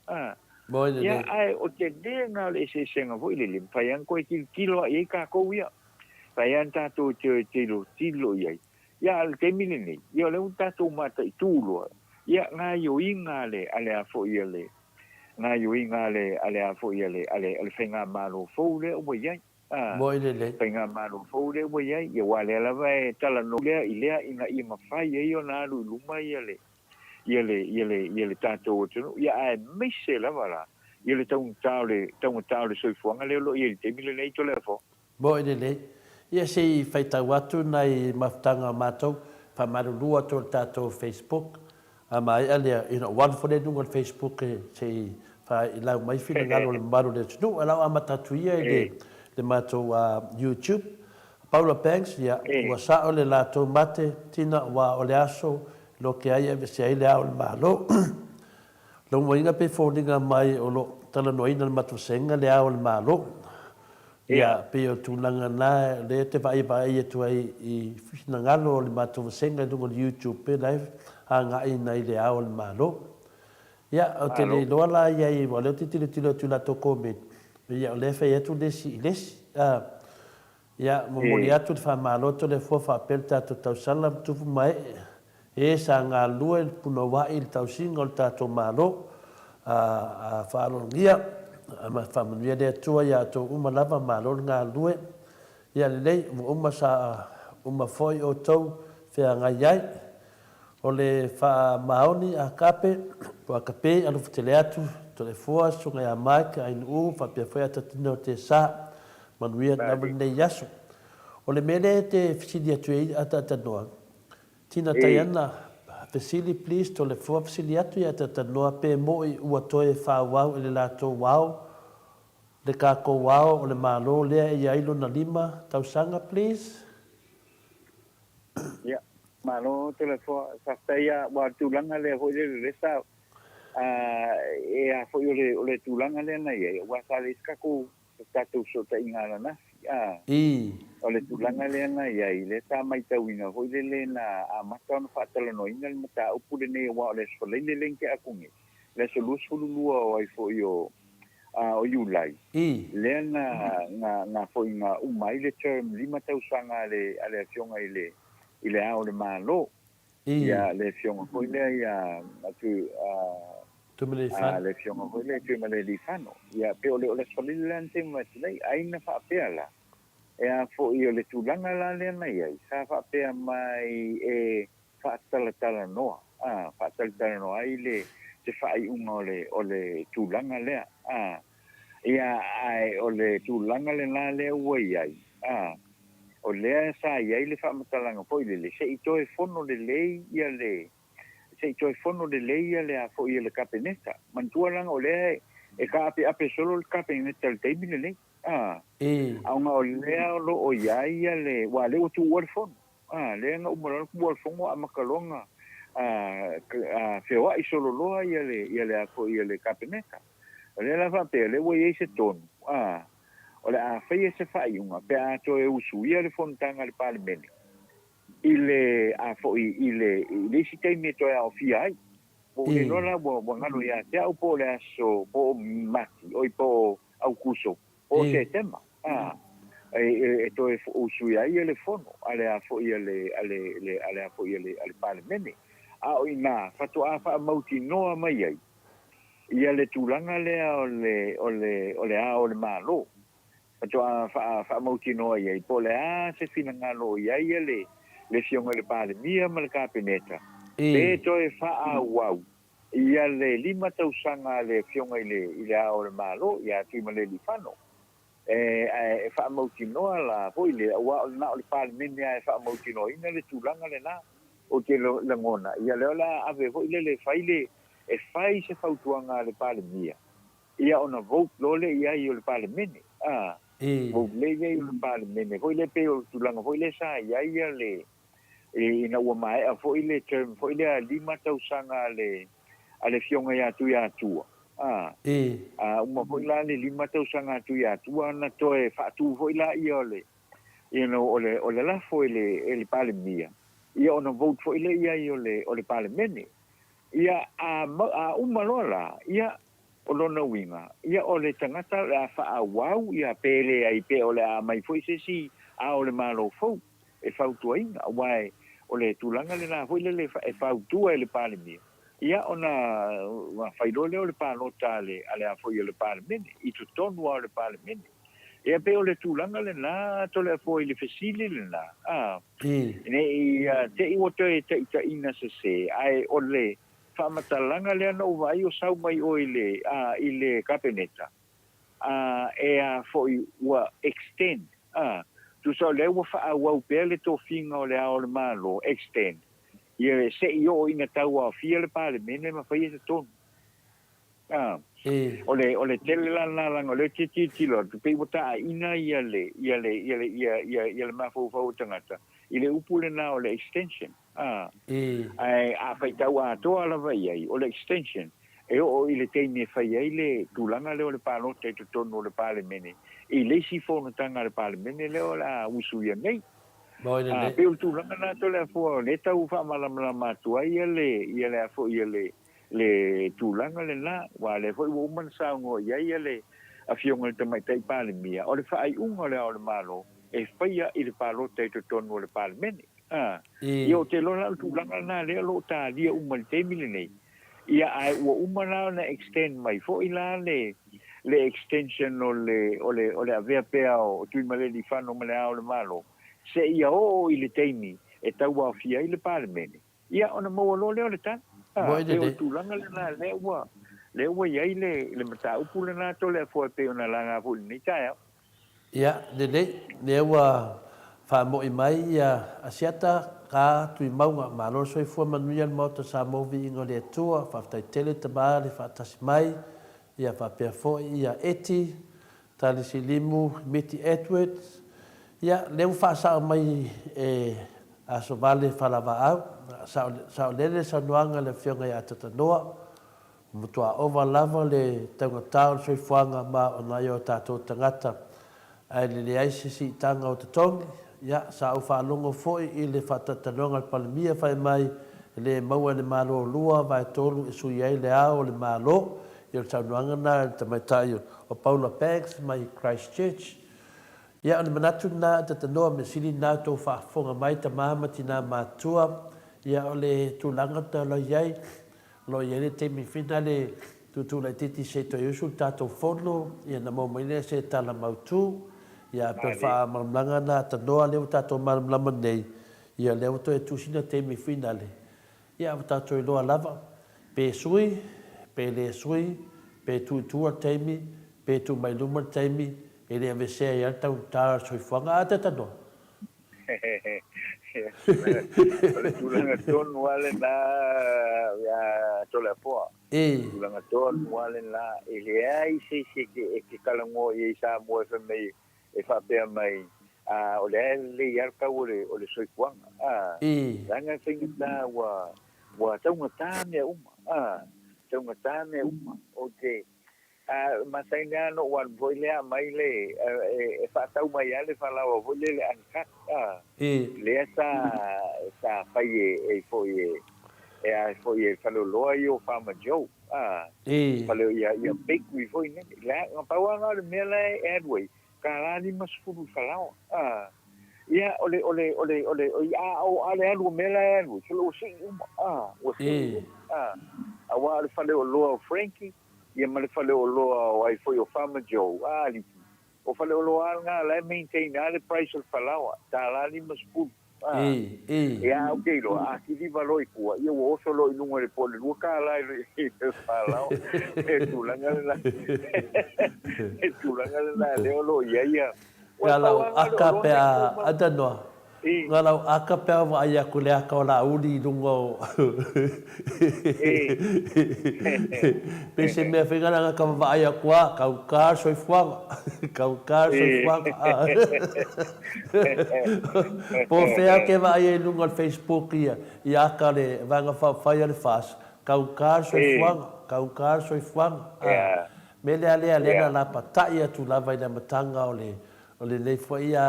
Speaker 2: ia ai o te de nga le se senga foi le fai an ko kilo e ka ko ia Payan tato tilo iai. Ia al temine nei. Ia le un tato mata i tūloa. Ia ngā yo inga le ale a fo ia le. Ngā yo inga le ale a fo ia le ale whenga maro fau le o iai. Whenga maro fau le o iai. Ia wale ala vai tala no lea i lea inga i mawhai e o nā ru luma ia le. Ia le tato o tunu. Ia ai meise lava la. Ia le taunga tau le soifuanga le lo ia le temine nei to le fo.
Speaker 1: Moi le. Ia se whaitau atu nei mawhtanga mātou, whamarurua tō tātou Facebook. Mai alea, one for the nunga Facebook se whai lau mai whina ngalo le maru le tunu. Alau amatatu ia le mātou YouTube. Paula Banks, ia ua sao le lātou mate, tina wa o le aso, lo ke aia se ai le ao le malo. Lo moinga pe fōringa mai o lo tala noina le matu senga le ao le malo. Ia pe o tūlanga nā, le te vai e tu ai i whina ngalo o le mātou senga dunga le YouTube pe live, a ngai nei le ao le malo. Ia, o te le loa la ia i wa leo te tilo tu la to comment. Ia, o le whai atu lesi. Ia, momoli atu te wha maloto le fua wha apel tātou tau salam tupu mai. E sa ngā lua il puna wai il tau singa o le tātou malo. Whaalongia. Ma familia de tua ya to uma lava malo nga lue ya lei uma sa uma foi o tau fe nga yai o le fa maoni a kape po kape alu fteleatu to le foa so nga mai ka in u fa pe foi ata tino te sa manuia na ne yasu o le mele te fisidia tu ata tanoa tina tayana Vasili please to le foa fasiliatu ya tata noa pe mo i ua toe fa wau le lato wau le kako wau o le malo lea i ailo na lima tausanga please
Speaker 2: ya malo te le foa sa taia wa tulanga le ho le sa e a fo o le tulanga le na ia wa sa le kako tatu so ta ingala na o le tulanga le na ia i le sa mai tauina ho le na a mata no fa tala no ina le mata upu le ne wa le so le lenke akungi le so lu lua o ai fo yo o Julai le na fo inga umai le term lima tau sanga le ale fionga ile ao le malo ia le fionga fo ile ia le fionga fo ile tu male di fano ia pe ole so le lante mai ai na fa pela e a fo io le tulanga la le na ia sa fa pe mai e fa tala noa fa tala noa ile se fa i o le tulanga le ia ai o le tulanga le na le ua ia o le sa ia le fa matalanga po ile se i toe fono le lei ia le se i toe fono le lei ia le a fo ia le kapeneta mantua langa o le e ka ape solo le kapeneta le teimile le aunga o lea lo o ia le wa le o tu o fono le nga umara ku o fono a makalonga feo i solo loa ia le a fo ia le kapeneta le la fa pe le we se ton o le a fai se fai unga pe a to e usu ia le fontanga le parlemene ile a fo ile si te me to e o fi ai o le no la bo ngalo ia te au po le aso po mati o po au kuso o te tema e to e usu ia le fono ale a fo ia ale a fo ia le parlemene a o ina fa to a fa mauti no mai ai ia le tulanga le o le malo fa to a fa mauti no ai po le a se fina ngalo ia le fionga le parlemia ma le kapeneta pe to e fa a wow ia le lima tau sanga le fionga ile a o le malo ia tu ma le lifano e fa mauti no la po ile wa na le parlemia e fa mauti no ina le tulanga le na o ke le ngona ia le la ave ho ile le faile e fai se fautuanga le parlemia ia ona vote lole ia i le parlemene vote le ia i le parlemene ho ile pe o tulanga ho ile sa ia le ina ua mai a fo ile term fo ile lima tau sanga ale fionga ya tu uma fo ile le lima tau sanga tu na toe fa tu fo ile i ole ole la fo ile parlemia ia ona vote fo ile ia i ole parlemene ia uma lola ia olona winga ia ole tangata la fa wow ia pele ai pe ole a mai fo si a ole malo fo e fautu ainga wai ole tulanga le na foi le e fautu le parlemia ia ona wa failo le palota ale a foi le parlemene i tu tonu le parlemene ia pe ole tulanga le na to le foi le fesili le na ne ia te i woto te ina se ai ole fa matalanga le no vai o sau mai o ile kapeneta e a foi wa extend tu so le wa fa wa pele to finga o le ao le malo extend ia se io ina taua fia le parlemene ma fai se ton ole tele la le titi lo tu pe bota ina ia le ma fo tangata ile upule na ole extension ai a fai taua to ala vai ai ole extension o ile te me fai ai le tulanga le palo te tono le parlemene e le si fono tanga le parlemene le ola usu ia nei pe o tulanga na to le fo le tau fa mala matua ia le fo ia le tulanga le la wa le fo o man sa ngo ia le a fionga le mai tai parlemia o le fa ai unga le o le malo e faia i le palo te tono le parlemene io te lo la tulanga na le lo ta dia un te milenei ia ai ua umana na extend mai fo ila le extension o le avea pea o tui male li fano male ao le malo se ia o ile teimi e tau a fia ile parlemene ia ona mo lo le tan e o tulanga le na le ua ia le mata upule na to le fo pe ona langa fo ni taia
Speaker 1: ia le ua fa mo i mai ia asiata ka tui maunga malo soi fua manuia le mauta Samoa ingo le atua whaftai tele te maa le whaatasi mai ia whapea foi ia eti tali si limu miti Edwards ia leu whaasao mai aso vale whalawa au sao lele sa nuanga le whionga ia tatanoa mutua ova lava le taunga tau soi fuanga ma o nai o tātou tangata ai le aisi si tanga o te tongi ia sa au whaalongo foi i le whatatanonga le palemia whai mai le maua le malo lua vai tolu e sui ai le ao le malo i o taunuanga na le tamaitai o Paula Banks mai Christchurch ia o le manatu na tatanoa me sili na tau whaafonga mai ta maamati na mātua ia o le tūlanga ta lo iai le teimi whina le tutu lai titi se to yusu tātou whono ia na maumaine se tala mautu ia pe fa malanga na ta noa le tato malama nei ia le to e tusina te mi finale ia ta to lo lava pe sui pe le sui pe tu te mi pe tu mai luma te mi e le ave se ia ta ta sui fanga ta no
Speaker 2: le tulanga ton wale na ya to le po tulanga ton wale la e le ai se ke kalango e sa mo fe mai e fa pe mai o le yar ka o le soi kuang langa finga wa taunga tane uma taunga tane uma okay Masainya no wan voile mai le e fa tau mai ale fa la voile le ankat le sa fa e foi e fa lo yo fa ma jo fa le ya big we foi ne la pa wa no me la edway ka ni mas fu fa la ya ole o ale algo me la algo solo si o si awa fa le lo Frankie ia male fale o loa o ai foi o fama Joe ali o fale o loa nga la maintain ale price o falawa ta la ni maspu ia o ke lo a ki di valoi ku ia o so lo inunga le pole lu ka la e falawa e tu la le o lo ia
Speaker 1: Kalau akape adano Ngalau akape wa ia kule aka ola uri lungo Pese mea whengana ngā kama wa ia kua kau kā soi fuanga Po whea ke wa ia lungo al Facebook ia I aka le vanga whai ale whas kau kā soi fuanga Me lea lena la patai atu lava ina matanga o le fo ia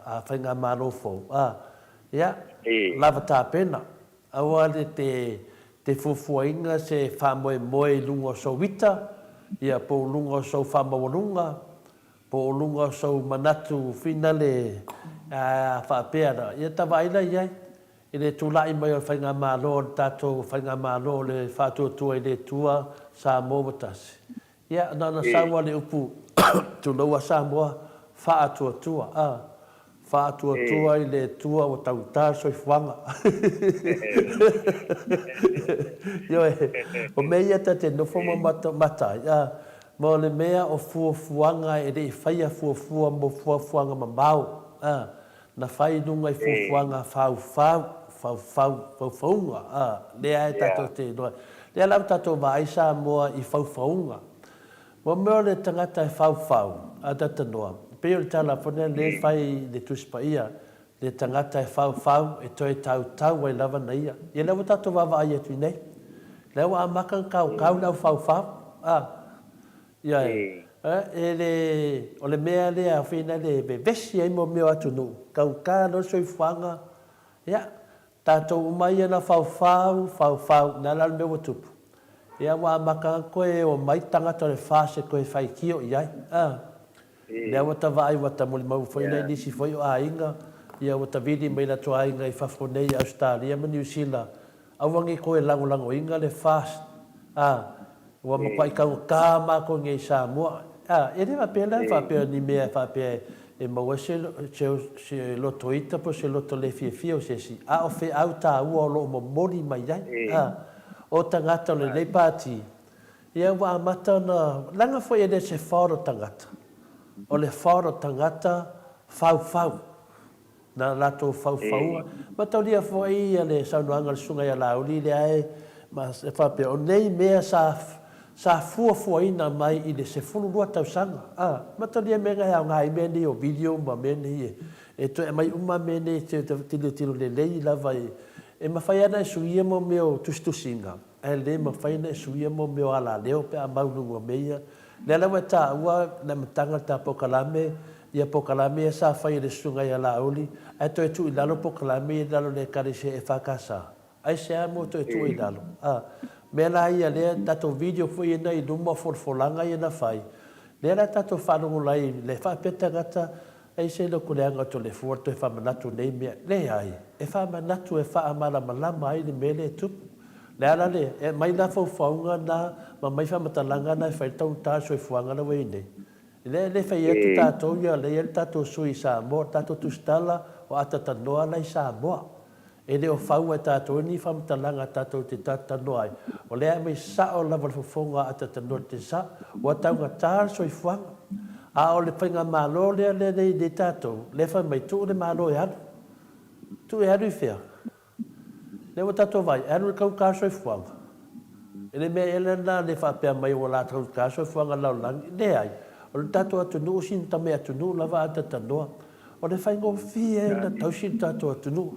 Speaker 1: a whainga marofo. Ia, lava tā pena. Awa le te fufuainga se whamoe lunga so wita, ia po lunga so whamawalunga, po lunga so manatu whina le whapeara. Ia tawaina iai, i le tūlai mai o whainga maro, tātou whainga maro le whātua i le tua Samoa tasi. Ia, nana sawa le upu tūloa Samoa, whātua i le tua o tautā soi whanga. O mea ta te nofoma mata, mo le mea o fuafuanga e rei whaia fuafua mo fuafuanga mamau. Na whai nunga i fuafuanga whaufaunga. Lea e tato te noa. Lea lau tato vai Samoa i whaufaunga. Mo mea le tangata e whaufau, a tata noa. Peo le tala pone le whai le tuspaia, le tangata e whau e toi tau wai lava na ia. Ia lewa tato wawa ai atu nei. Lewa a makan kau lau whau. Ia o le mea le a whina le vesi ai mo meo atu nu. Kau kā no soi whanga. Ia, tato umai ana whau, na lal meo tupu. Ia wa makan koe o mai tangata le whase koe whai kio iai. Lea wata vai wata muli mau foi nei nisi foi o ainga ia wata vidi mai na toa ainga I whafonei Australia ma New Zealand awangi koe lango inga le fast wa makwai kau kama ko ngai Samoa e rewa pela whapea ni mea whapea e maua se loto ita po se loto le fia o se si o fe au tā ua o lo mo mori mai ai o tangata le nei pāti ia wa amata na langa foi e se wharo tangata o le wharo tangata whau. Na lato whau. Ma tau lia fwoi a le saunoanga le sunga ia lauri le ai, ma se whapea o nei mea sa fuafuaina mai I le se funurua tausanga. Ma tau lia mea ngai au ngai mene o video ma mene e to e mai uma mene te tilo le lei lava e mawhai ana e suia mo meo tustusinga. E le mawhai ana e suia mo meo ala leo pe a maununga meia. Le lawa ta ua na matanga ta pokalame ia pokalame sa fai le sunga ia lauli ai to tu lalo pokalame lalo le karise e fakasa ai se amo to tu lalo me la ia le tato video foi na I duma forfolanga ia na fai le la tato falu lai le fa petagata ai se lo kulenga to le forto e fa manatu nei me le ai e fa manatu e fa amala malama ai le mele tu le ala le e mai na faufaunga na ma mai fa matalanga na fa tau ta so fuanga na wei le fa ia tato ia le tato sui Samoa tato tustala o atata noa lai Samoa e le o fau e tato ni fa matalanga tato te tata noa o le mai sa o la fonga atata noa te sa o tau ta so fuanga o le whainga malo le tato le fa mai tu le malo e anu tu e anu fea le wa tato vai anu kau ka so fuanga ele me ele na le fa pe mai o la tau ka so fuanga la lang le ai o le tato atu nu sin ta me atu nu la va ata noa o le whainga fie na tau sin tato atu nu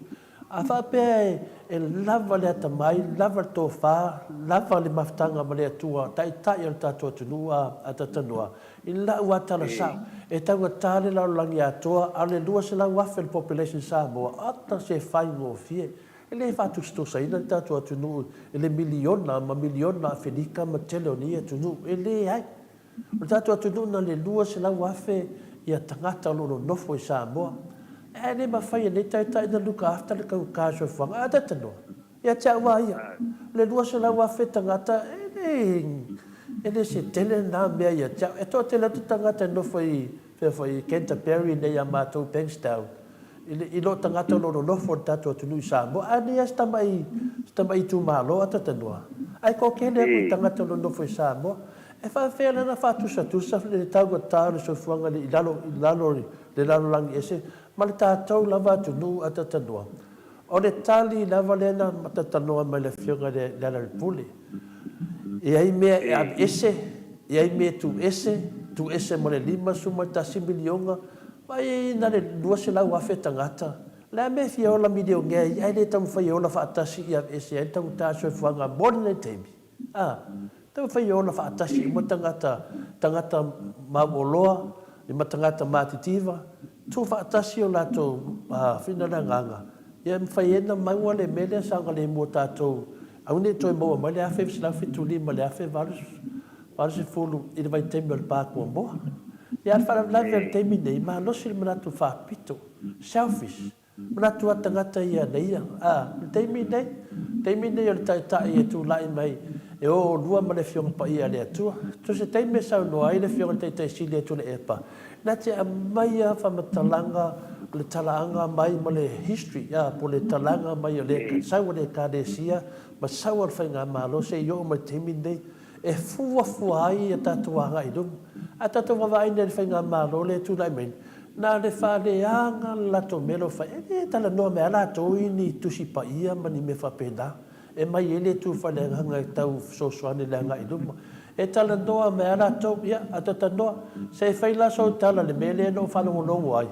Speaker 1: A whape e lava le atamai, lava le tofa, lava le maftanga ma le atua, tai o le tatua tunua a tatanua. I la ua tala sao, e tanga tale lau langi atua, ale lua se lau wafe le population Samoa, ata se whai ngō fie. E le whatu stosa ina le tatua tunu, e le miliona ma miliona a whinika ma teleonia tunu, e le ai. O tatua tunu na le lua se lau wafe ia tangata lolo nofo i Samoa. E ne mawhai nei tai na luka after le kau kāsua whanga. A tatano. Ia tia ua ia. Le lua se lau a whetangata. E ne se tele nā mea ia tia. E toa tele tu tangata no whai Canterbury nei a mātou Bankstown. I lo tangata loro nofo tatua tunu i Samoa. A ne as tamai tu mālo a tatanoa. Ai ko kene ku tangata loro nofo i Samoa. E whawhea na whatusa le tauga tāru so whanga le lalo langi ese. Ma le tātou lava tunu a tatanua. O le tali lava lena ma tatanoa mai le whiunga le pule. E ai mea e ab ese, e ai mea tu ese mo le 5 suma tasi milionga, mai na le lua se lau afe tangata. Le me fia ola milio ngei, ai le tamu whai ola whaatasi i ab ese, ai tamu tāsua whanga mori nei teimi. Tamu whai ola whaatasi i mo tangata maumoloa, i mo tangata mātitiva, tu whaatasi o lātou whina nganga. Ia mwhaiena maua le mele sanga le mua tātou. Au ne toi moa mai le awhi vislau whitu lima le awhi varus fulu i le vai teimi o le pākua moa. Ia whara lawe al teimi nei, maa losi le manatu whapito. Selfish. Manatu atangata ia neia. Teimi nei o le taitai e tu lai mai. E o lua ma le fionga pa ia le atua. Tu se teimi sau noa i le fionga taitai sili atu le epa. Nā te a maia whamatalanga, le talaanga mai ma le history, po le talanga mai o le saua le kādesia, ma saua le whainga mālo, se i o mai temi nei, e fua ai a tatuanga i lumu. A tatuanga ai nei le whainga mālo, le tūnai meni. Nā le whaleanga lato melo whai, e tala noa mea lato ini tusi pa ia ma ni me whapena. E mai ele tu whalenga hanga i tau sosuane le hanga i lumu. E tala noa me ala tau, ia, a tata noa, se whai la sau tala le mele no whanongo nongo ai.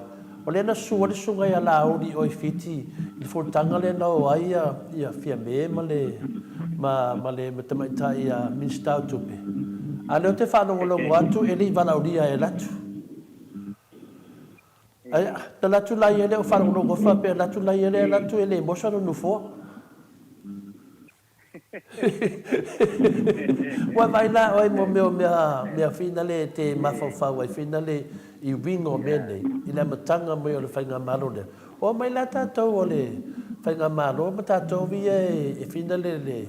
Speaker 1: O le na sua le sunga ia la auri oi fiti, i furtanga le na o ai ia fia me ma le matamaita ia minstau tupe. A leo te whanongo nongo atu, e li vanauria e latu. Aia, na latu lai ele o whanongo nongo whape, latu lai ele latu ele mosa no nufoa. Wa vai la oi mo mea finale te mafau ai finale I wingo mene I le matanga mo le whainga malo le. O mai la tātou o le whainga malo, ma tātou vi e finale le.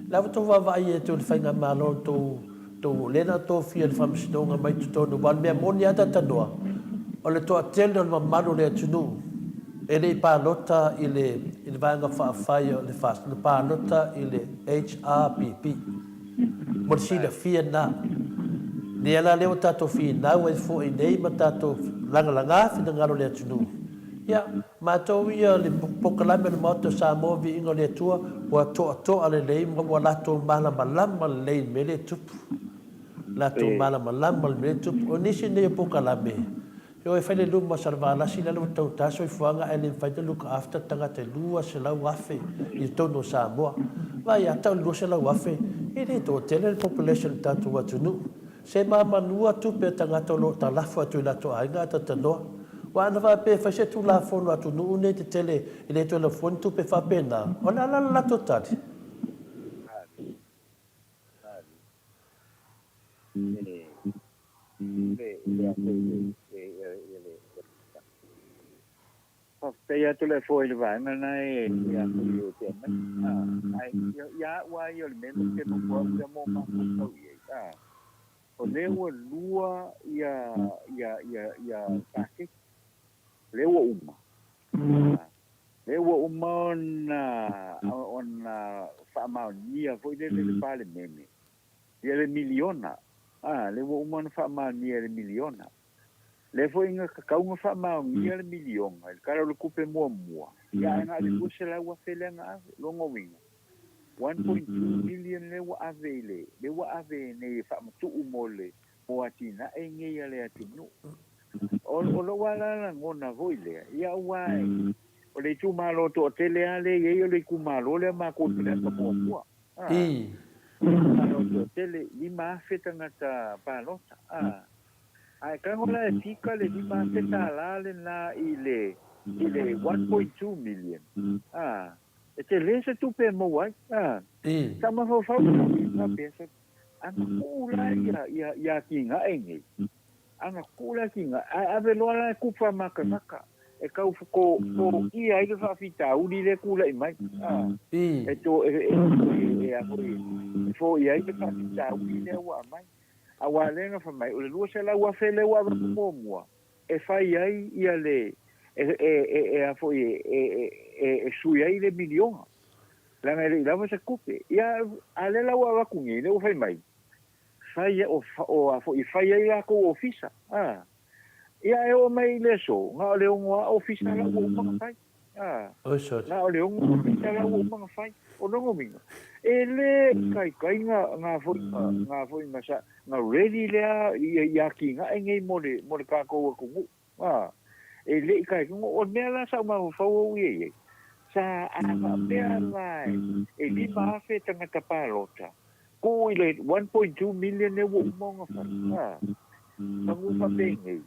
Speaker 1: La to va vai e tu le whainga malo to lena to fia le whamasinonga mai tu tonu wan mea moni ata tanoa. O le toa tele o le mamalo le atunu. E le pālota I le vanga whaafai o le fast. Le pālota I le HRPP. Mo le sina fia nā. Ni ala leo tātou fia nā wai fo I nei ma tātou langa fina ngaro le atunu. Ia, mātou ia le pokalame le maoto Samoa vi ingo le atua wa toa le lei ma wa lato malama le lei me le tupu. Lato malama le me tupu. O nisi nei pokalame. Yo e whaile luma sarvala si lalo tau taso I fuanga e le whaite luka after tanga te lua se lau wafe I tono Samoa. Vai a tau lua se lau wafe I le to tele le population tatu watunu. Se mamanua tupe tangata lo ta lafu atu I lato ainga ata tanoa. Wa ana wa pe whaise tu la fono atunu une te tele I le to la fono tupe whapena. O la lato tati.
Speaker 2: Pea tu le foi le vai mana e ia ku te ai ia wa ia le memo ke mo mo mo o le o lua ia take le o uma na fa ma nia foi le pale meme ia le miliona le o uma na fa ma nia le miliona le foi inga kaunga fa ma nia le miliona el cara lo kupe mo ia na le kusela wa felenga longo winga 1.2 million le wa ave ne fa tu umole o atina e ngia le atinu o lo wala ngona voile ia wai o le tu malo to tele ale ye o le ku malo le ma ko tele ka mo malo to tele li ma feta ngata palota ai ka ngola fika le li ma feta la le na ile 1.2 million e te lese tu pe mo wai sa ma fa na pesa ana kula ya kinga engi ana kula kinga ave lola kufa maka e kau ko ia i fa fita uli le kula i mai e to fo ia i fa fita uli le wa mai a wa le fa mai o le lu se la wa fele wa mo e fa ai ia le a fo e su ia i le milion la me la va se kupe ia ale la wa ku ni le fa mai fa ia o fo i fa ia ko ofisa ia e o mai le so nga le ngwa ofisa la o mga fai na o le ngwa ofisa la o mga fai o no mi e le kai nga foi masa nga ready le ya ki nga ngai mo le ka ko ku e le kai ngo o me la sa ma fo o ye sa ana pe mai e li ma fe tanga tapalota ko ile 1.2 million e wo mga fai Mangu fa pengi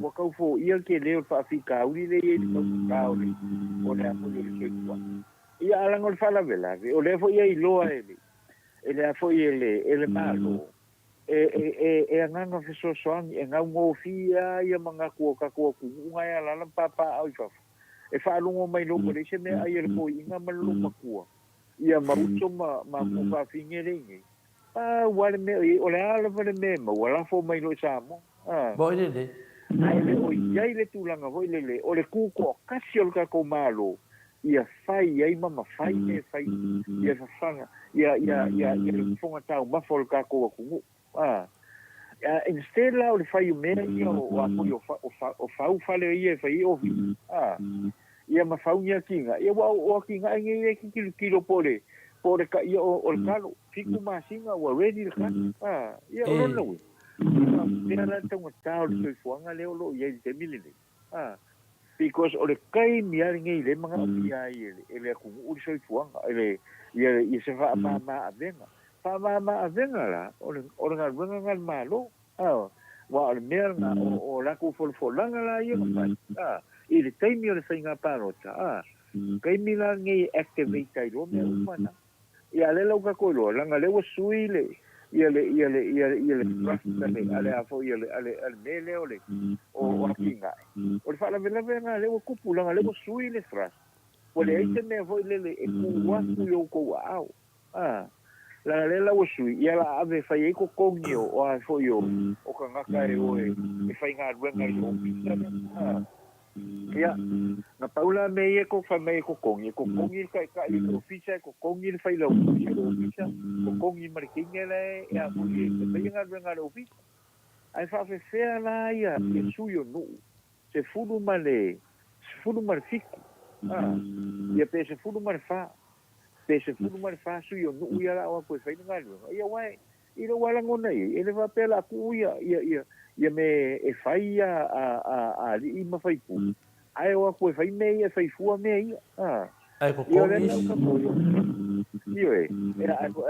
Speaker 2: wa kau fo ia ke leo fa fika uli le ye ka uli o le apo le kwa ia ala ngol fa la vela o le fo ia i loa ele fo ele malo e nganga fe so soang e nga ngo fia ia manga ko ka ko nga ia la papa au fa e fa lungo mai lo ko le se me ai le ko inga malu makua ia maruto ma ko fa fingerengi wale me o le ala vale me ma wala fo mai lo samo
Speaker 1: bo ile
Speaker 2: ai le o ia ile tulanga ho ile o le ku ko kasi o ka ko malo ia fai ai mama fai e fai ia fanga ia le fonga tau ma fo ka ko ku instead la o le fai me ia o fale ia fai o ia ma fau ia kinga ia o kinga ngai kilo pole ka ia o kalo fiku masinga wa ready ka ia o no ia la tong tao le fuanga le lo ia te milile because o le kai mi ari ngai le manga ia ele ku u so fuanga ele ia se fa ma avenga la o nga runga malo wa le merna o la ku fol langa la ia ile kai mi o le singa parota kai mi la ngai activate ai lo me umana ia le lau ka koilo langa le wa suile ia le ale afo ia le mele ole o kinga o le fala vela vela le wa kupu langa le wa suile fras o le ite me vo le e ku wa ku yo ko au la le la wa sui ia la ave fai ko kongio o afo yo o ka ngaka e o e fai nga ruenga yo ia na paula me e ko fa me ko kongi ka i ofisa ko kongi fai lo ofisa ko kongi markingele ya muli me nga nga ofisa ai fa fe la ia e suyo no se fudu male fiku ia pe se fudu mal fa suyo no ia la o ko fai nga ia wai ilo wala ngona ele va pela ku ia me e fai a li ma fai pu ai o ko fai me e fai fu me
Speaker 1: ai ko
Speaker 2: io le ka mo io era ko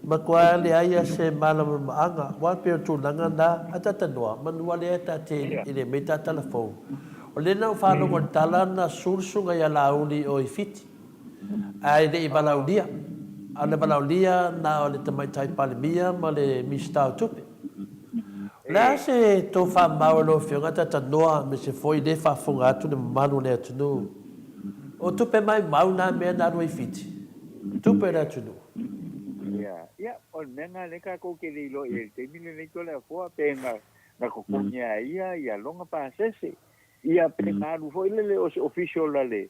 Speaker 1: makwale aya se malam anga wa pe tu langa da atata no manuale ta te ile meta telefone o le na fa no kon talana sursunga ya lauli o ifiti ai de balaudia ale balaudia na ole tamai tai palimia ma le mista tupe la se to fa maolo fionga tata noa me se foi de fa funga tu de manu le tu no o tupe mai mauna me na no ifiti tupe na tu no
Speaker 2: ia o menga le ka ko ke lo e te mine le ko la fo penga na ko kunya ia longa pa sese ia penga lu fo ile o official le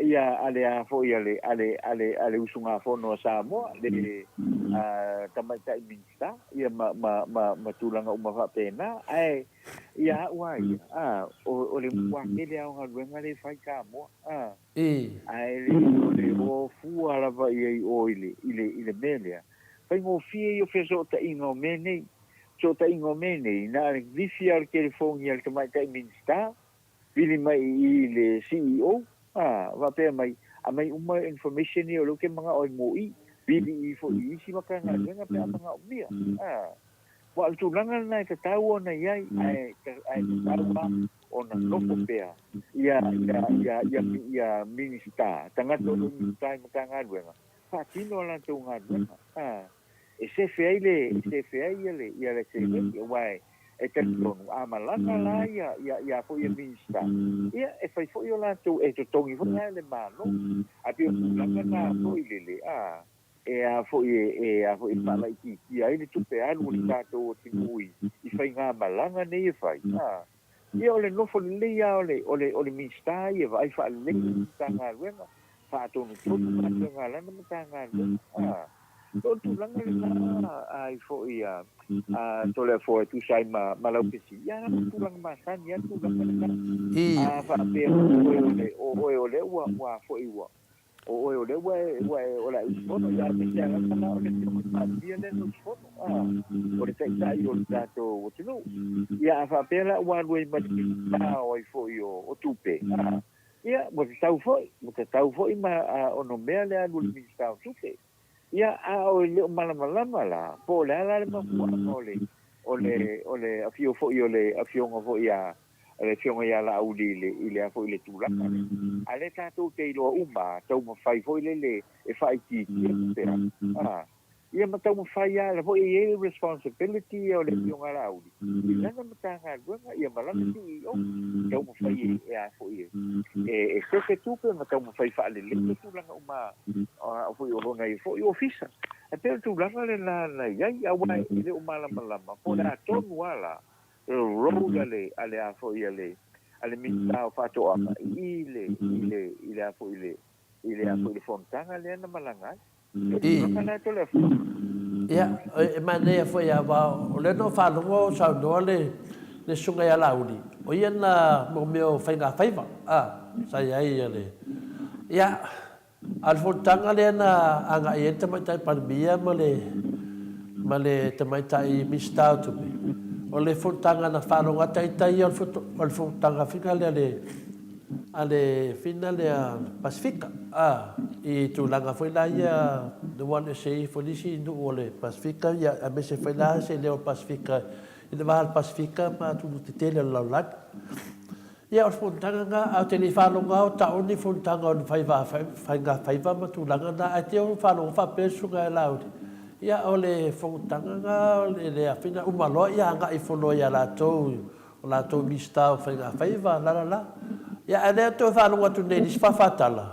Speaker 2: ia ale fo ia ale usunga fo no Samoa le tamata minsta ia ma tulanga uma fa pena ai ia wa o le wa ke le au nga le fai ka mo ai le o fu ala va ia o ile melia fai ngo fie io feso ta ingo mene so ta ingo mene na vifia ke phone ya ke mai tai minsta vili mai I le CEO va pe mai a mai uma information ni o lo ke mga o moi vili I fo I si maka nga nga pe mga umia wa tu langa na ka tau na yai ai tawa ona no pea ya minista tanga to minista maka nga wenga fa tino la tu nga e se feile ya le se wai e te tonu amalanga la ya fo ya minista ya e fai fo yo la tu e to tongi fo le malo a pi langa na fo ile a fo pala ki ai le tupe anu le tato ti mui I fai nga malanga nei fai ia ole no fo le ia ole minsta ia vai fa le tanga wenga fa tonu tonu ma nga la na tanga to tu langa na ai fo ia to le fo tu sai ma lau pesi ia tu langa ma san ia tu langa fa pe ole wa fo iwa o le ola usfono ya te ya na o le dia le usfono o le sai o dato o tino ya fa pela wa we ma o fo yo o tupe ya mo tau foi ma o no me le anu mi sta tupe ya o le malama la po la ma ole afio fo yo le afio ngo ya le fionga ya la uli ile fo ile tula ale tato te lo uma tau mo fai fo ile e fai ki ia ma tau mo fai ya la fo ile responsibility o le fionga la uli ila na matanga luenga ia malanga ti o tau mo fai e fo ile e se tu pe ma tau mo fai fa le tula uma fo yo nga fo yo ofisa e pe tula le na ya wa ile uma la malama po da tonu wala rogale ale afo ile ale minta fato ama ile afo ile fontanga le na malanga kana telefon
Speaker 1: ya mane foi ya ba ole no fa lo sa do le sunga ya laudi o ia na mo meu fainga faiva sa ya ile ya al fontanga le na anga ia te mai tai parbia male te mai tai mistau tu o le fontanga na whanonga taitai o le fontanga whika ale fina le Pasifika. I tūlanga whaila ia the one to say for this in o le Pasifika ia a me se whaila se leo Pasifika i le wahal Pasifika ma tūnu te tele laulat. Ia o le fontanga nga au te le whanonga o taoni fontanga o le whaiva ma tūlanga na ai te o whanonga whapesunga e lauri. Ia o le fontanga nga le afina umalo ia nga I fono ia latou mista o whaiva la ia ane to whanonga tu nei nis whawhatala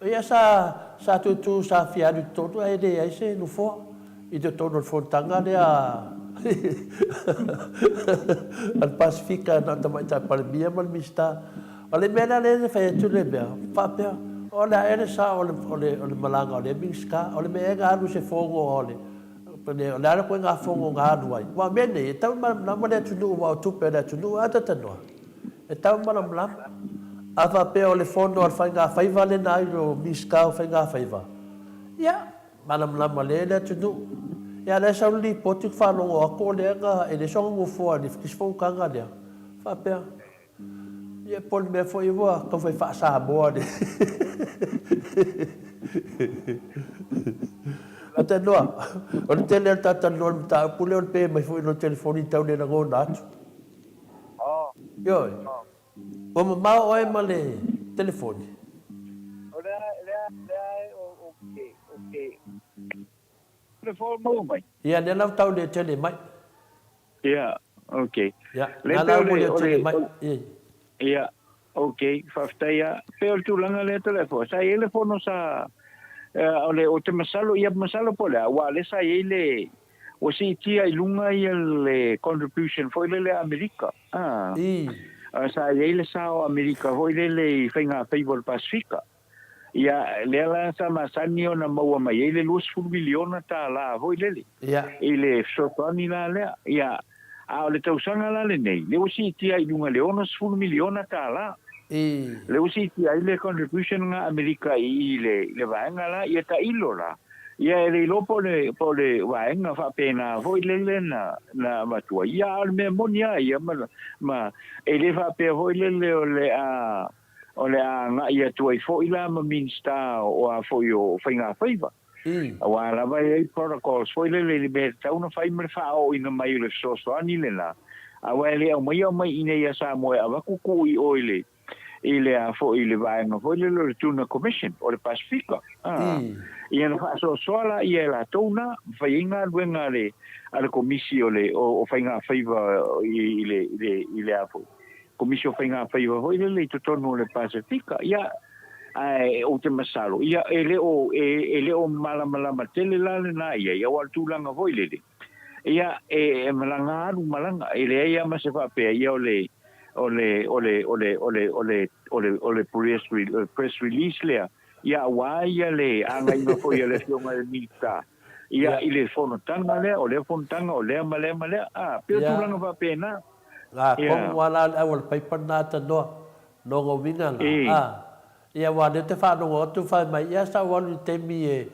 Speaker 1: ia sa tutu sa fiadu tonu ai le ai se nufo I te tonu fontanga lea al Pasifika na tamaita palmia mal mista o le mena le whaiatu le mea whapea o le aere sa o le malanga o le mingska o le mea nga anu se fongo o le le ala ko nga fongo nga duai wa mene e tau na mane tunu wa tupe na tunu ata tano e tau mana mlam ava pe o le fondo al fanga faiva le na ro miska o fanga faiva ya mana mlam le le tunu ya le sa li poti fa lo ko le nga e le so mo fo ni fis fo kanga le fa pe ye pol me fo i wa ko fa sa bo de ata noa o le tele tata no ta pule o pe mai foi no telefoni tau le ngo nat yo o ma o e male telefoni
Speaker 2: okay telefon mo mai
Speaker 1: ia ne lau tau le tele mai
Speaker 2: ia okay
Speaker 1: ia le lau le tele mai
Speaker 2: ia okay faftaia pe o tu langa le telefon sa telefono sa ole o te masalo ia masalo pole wa le sa ile o si tia ilunga ia le contribution foi le America sa ile sa o America foi le fenga favor Pacifica ia le la sa masani ona Maleifua-Mai ile lus fu miliona ta la foi le ile sotani la le ia a le tausanga la le nei le o si tia ilunga le ona fu miliona ta la le usi ti ai le contribution nga America I le vaenga la ia ta ilo la ia le lo po le waenga fa pena foi le na matua ia me monia ia ma ele fa pe foi le o le nga ia tu foi la ma minsta o a foi o fainga faiva wa la vai protocols foi le libertà una fai me fa o ina mai le so ani le la a wa le o mai ina ia Samoa wa ku i oile ile a fo ile vai no foi le tuna commission o le Pacifica ia no fa so sola ia la tona fainga luenga le al comissio le o fainga faiva ile a fo comissio fainga faiva foi le tonu le Pacifica ia ai o te masalo ia ele o mala tele la na ia wa tulanga foi le ia malanga ele ia ma se fa pe ia ole press release le ia waia le anga ino foi le fiona le milita ia ile fono tanga le ole fontanga ole male pe tulanga fa pena
Speaker 1: ko wala awal paper na ta no go vinga ia wa de te fa no tu fa mai ia sa wa te mi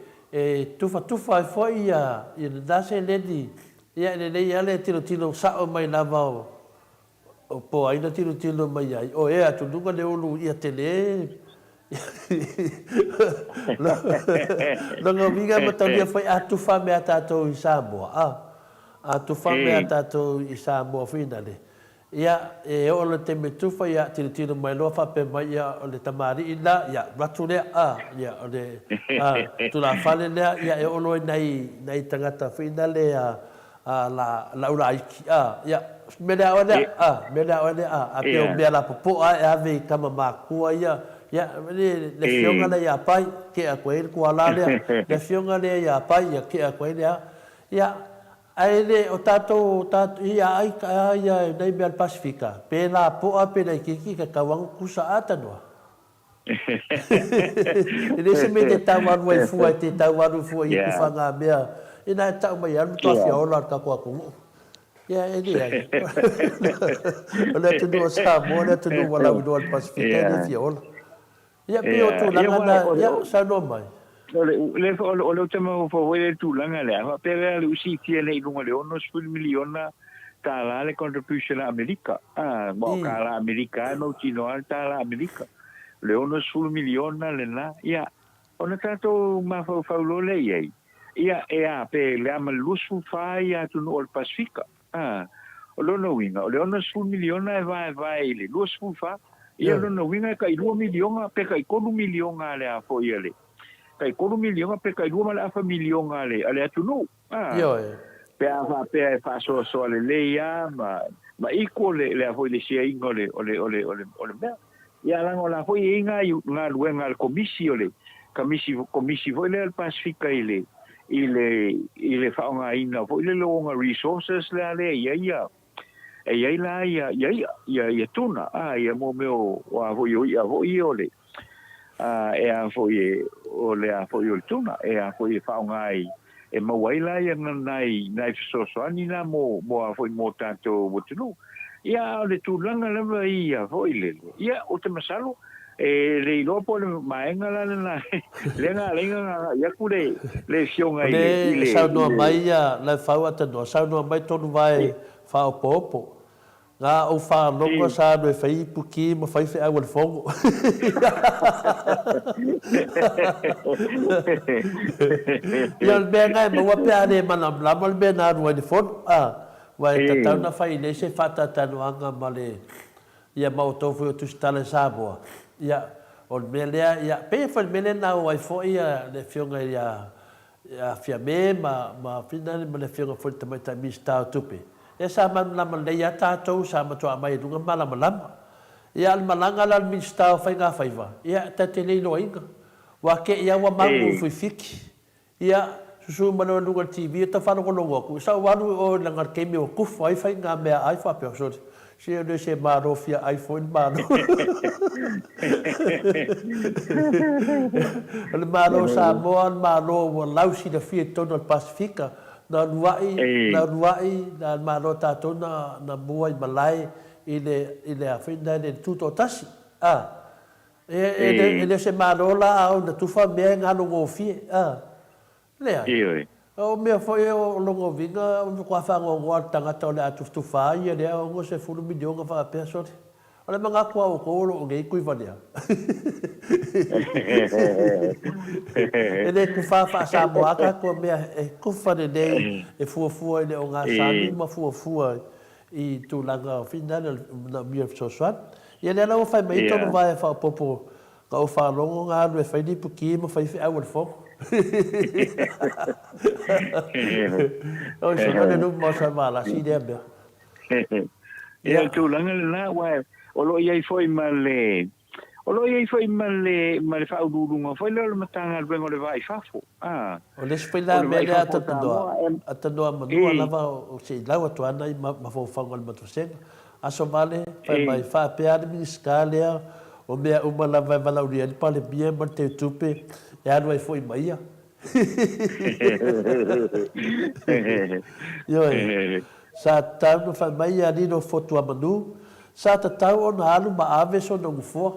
Speaker 1: tufa foi ia da se le di ia le tiro sa o mai na va o po ai na tiro mai ai o tu nunca le ulu ia tele no vinga matalia foi tufa me atato i Samoa tufa me atato i Samoa finale ia o le te me tufa ia tiro mai lo fa pe mai ia o le tamari ina ia ratule ia o le tu la fale le ia o lo nei tangata finale la ulaiki ia mele ole pe o mea la popo ave kama makua ia le fionga le ia pai ke a koe ku ala le fionga le ia pai ia ke a koe ia ai le o tato ia ai nei mea Pacifica pe la po pe nei kiki ka kawang kusa atanoa ele se me te tawaru e fua te tawaru fua i kufanga mea ina tau mai anu toa fiaola ka kua kungu ia ele ole tu no Samoa ole tu no wala udo al Pacifica ele fiaola ia pe o tu langa na ia sa no mai
Speaker 2: ole te mo fo ele tu langa le fa pe le usi ki le lunga le ono 1 miliona ta la le contribution a America mo ka la America no chino alta la America le ono 1 miliona le na ia ona tato ma fa lo le ia pe le ama lusu fai atu no al Pacifica o lono winga o le ono 1 miliona vai le lusu fa ia lono winga ka 2 miliona pe ka 1 miliona le a fo ia le ka 1 miliona pe ka 2 mala fa miliona le ale atu no pe fa so le ia ma equal le a fo le sia ingo le ole me ia lango la fo inga nga luenga al comissio le comissio foi le al Pacifica ile faunga ina fo ile longa resources le ia tuna ia mo meo wa fo io le a fo io tuna a fo faunga e mo waila ia nai so ani na mo fo mo tanto botulu ia le tulanga le ia fo ile ia o te masalo le lopo le maenga la lenga ya kule le sionga
Speaker 1: ile sa no mai ya la faua te no sa no mai tonu vai fa o popo nga o fa longo sa do fai puki mo fai fe agua fogo ya benga mo wa pe ane mana bla bena no de fon vai tata na fai le se fata tanu anga male ia mau tofu tu stale Samoa ia o melea ia pe fa mele na o ai foi ia le fionga ia fia me ma finale me le fionga foi tamai mi sta tupe e sa man la le ia tato sa ma to mai dunga malama ia al malanga la mi sta fa nga faiva ia tatele lo inga wa ke ia wa mangu foi fiki ia su mano lunga TV ta fa no ku sa wa o langa ke mi o ku fa nga me ai fa pe so se eu se marofia iPhone mano le mano Samoa mano o lausi da fie tono Pacifica na ruai na mano tato na mua i malai ile a finda de tuto tasi ele se mano la au na tufa me ngalo go fie Lea. O mea foi o longo vinga, o kwa whanga o ngā tangata o le atu whai, lea o ngā se furu milionga wha pēr sori. O le mga kua o kōro o ngei kui vanea. E le kuwha Samoa ko mea e kuwhane nei e fuafua i le o ngā sāmi ma fuafua i tūlanga o whina na mia fsoswan. Ia le lau whai mai tono vai e whapopo ka o whalongo ngā anu e whaini puki ma whaiwhi au al whoko. O so kone nuku mausa mala si dea mea.
Speaker 2: Ia tūlanga le nā wai o lo iai foi ma le whaururunga foi le matanga ruengo le vai fafo.
Speaker 1: O le spila me le atanoa manua lava o se ilau atuana i mawhauwhanga le matusenga. Aso vale, whai mai whapea le miniska o mea uma lava e walauria ni pale bia ma te tupe e anu ai foi maia. Ioe, sa tau no whai mai a nino fotua manu, sa ta tau o na alu ma ave so na ngufua.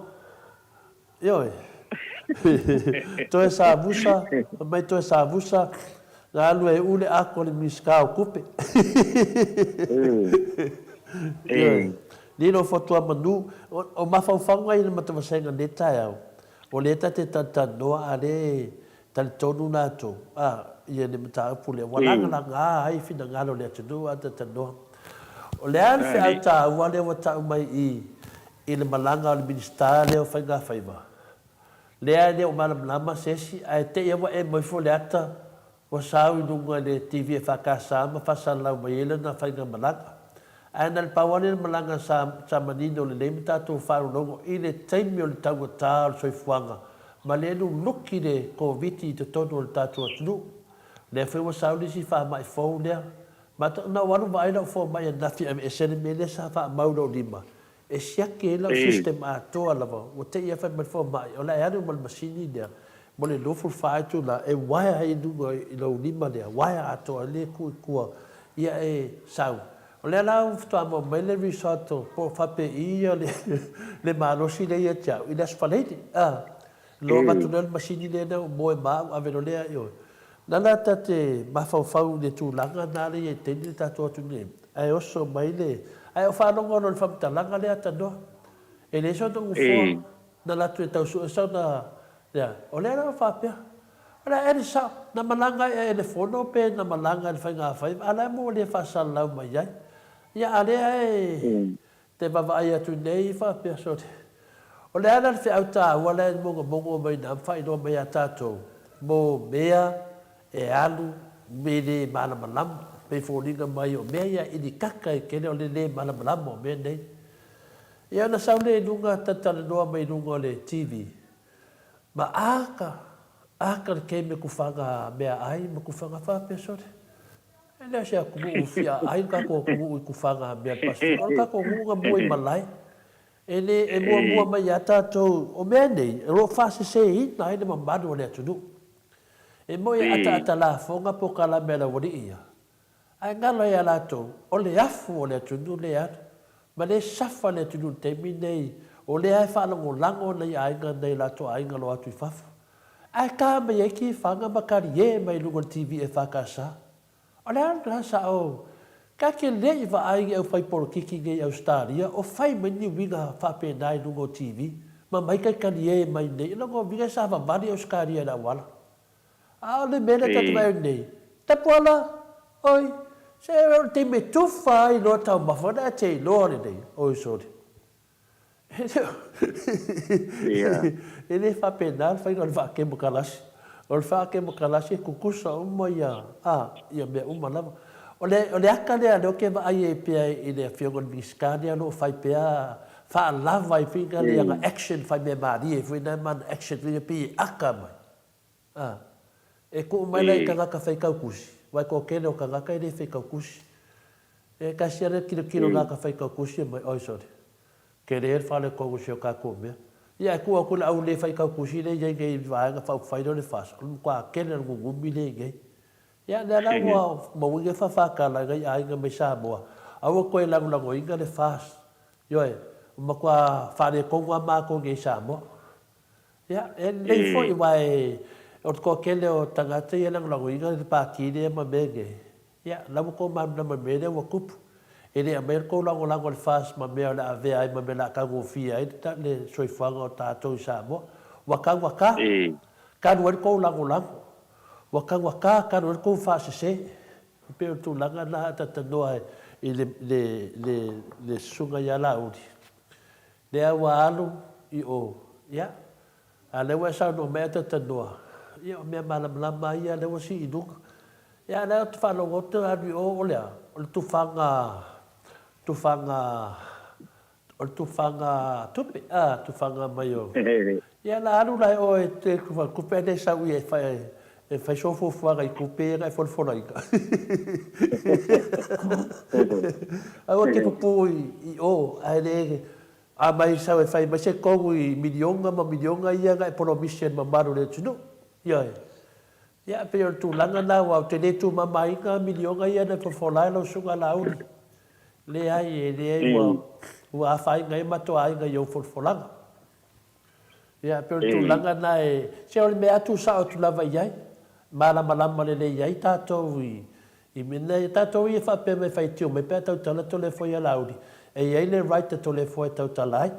Speaker 1: Ioe, toe sa avusa, mai toe sa avusa, na alu e ule ako le miniska o kupe. Ioe, nino fotua manu, o mawhauwhanga i na matawasenga neta au. O leta te tatanoa a le tali tonu nātou. Ia ne mata upu le walanga langa ai fina ngalo le atunu a tatanoa. O le alfe au ta ua le wa tau mai i le malanga o le minister leo whainga whaiva. Lea leo malamlama sesi, a te iawa e moifo le ata wa sau i nunga le TV e whakasama whasalau mai ele na whainga malanga. Ana le pawane le malanga sa manino le lemi tātou wharunongo i le taimi o le tangata o le soifuanga. Ma le enu luki le COVID i te tonu o le tātou atunu. Le whewa saulisi wha mai fau lea. Ma na wanu wa aina o fau mai a nafi a me e sene me le sa wha mauna o lima. E siake e lau sistem a toa lava. O te ia whai mai fau mai. O la e anu mal masini lea. Mo le loful whaetu la e waia hai nunga i lau lima lea. Waia a toa le kua. Ia e sau. O le lau ftoa mo mai le risoto po whape ia le malosi le ia tiau. I le asfaleiti. Loa matunel masini le na moe maa aveno lea io. Nana ta te mawhauwhau le tūlanga nāre e teni le tātou atu ne. Ai oso mai le. Ai o whanonga no le whamtalanga le atanoa. E le so tongu fua. Na latu e tausu e sau na. O le lau whapea. O le ere sa. Na malanga e elefono pe na malanga le whainga whaiva. Ala e mo le whasalau mai ai. Ia alea e te wawai atu nei whapea sore. O le ana le whiau tā ua le mongo mai na mwhai no mai a tātou. Mō mea e alu me le malamalam. Me fōringa mai o mea ia ini kaka e kene o le malamalam o mea nei. Ia na sau le nunga tatale noa mai nunga le TV. Ma aka le kei me kufanga mea ai me kufanga whapea sore. Ele se kumu fia ai ka ko kumu ku fanga mea pasifika ka ko ngunga moi malai ele e mua mai ata to o mene ro fase se i na ina mambado le tunu e moi ata la fonga po kala mela wori ia ai ngalo ia la to o le afu le tunu le at ma le safa le tunu te minei o le ai fa longo lango le ai nga nei la to ai ngalo atu fafu ai ka me ki fanga bakari e mai lugo TV e fa kasa. Olha lá sao, cá que lei vai aí eu fai por kiki gay Austrália, o fai mani winga fa penai no TV, mas mai que calie mai nei, logo vinga sa va vari Austrália na wala. Le mena tá vai nei. Tá pola, oi, se eu te me tu fai no tá uma foda te lore nei, oi sorry. Ele fa penal fai no va que bucalas. O le wha ke makalasi kukusa uma ia. Ia mea uma lava. O le aka lea leo ke wa ai e pia i le whiongon miskania no whai pia wha lava i whinga lea nga action whai mea maari e whina man action whina pi aka mai. E ku mai lai ka ngaka whai kaukusi. Wai ko kene o ka ngaka i le whai kaukusi. E ka siare kilo ngaka whai kaukusi mai oi sorry. Ke re whale kaukusi o ka kumea. Ia kua kula au le whai kaukusi le iei ngei vaenga whau whairo le whasa. Kua kene na ngungumi le ngei. Ia nea la ua mawinga whawhakala ngai ainga mai Samoa. Aua koe langulango inga le whasa. Ioe, ma kua whare kongua mako ngei Samoa. Ia, e nei fo i wai o ko kele o tangata ia lang lango inga le patine ma mege ya la ko ma na mele wa kup ele a mer ko lango lango le fas ma me la ave ai ma me la ka go fia ai ta le soi fanga o tato Samoa waka ka no ko lango lango waka ka no ko fa se pe tu langa na ta noa i le sunga ya la udi le awa alu i o ya a le wa sa no me ta noa ia me malama ia le wa si idu ya le tu fa lo goto a di o le tu fanga tu fanga mayo ya la alu la o te ku pe de sa ui e fai sofo fuaga i kupera e folfola i ka. Awa te pupu i o, a ele, a mai sau e fai, mai se kongu i milionga ia ga e pono mission ma maru le tunu. Ia e. Ia pe o tu langa na wa te le tu mamai ka milionga ia na folfola e lau sunga la uri. Le ai wa fai ngai mato ai ngai o folfolanga. Ia pe o tu langa na e, se o le mea tu sa o tu lava iai. Malama le iai tātou i mena tātou i fa pe me fai tio me pe tau tala tole foi ala uri e iai le right tole foi tau tala ai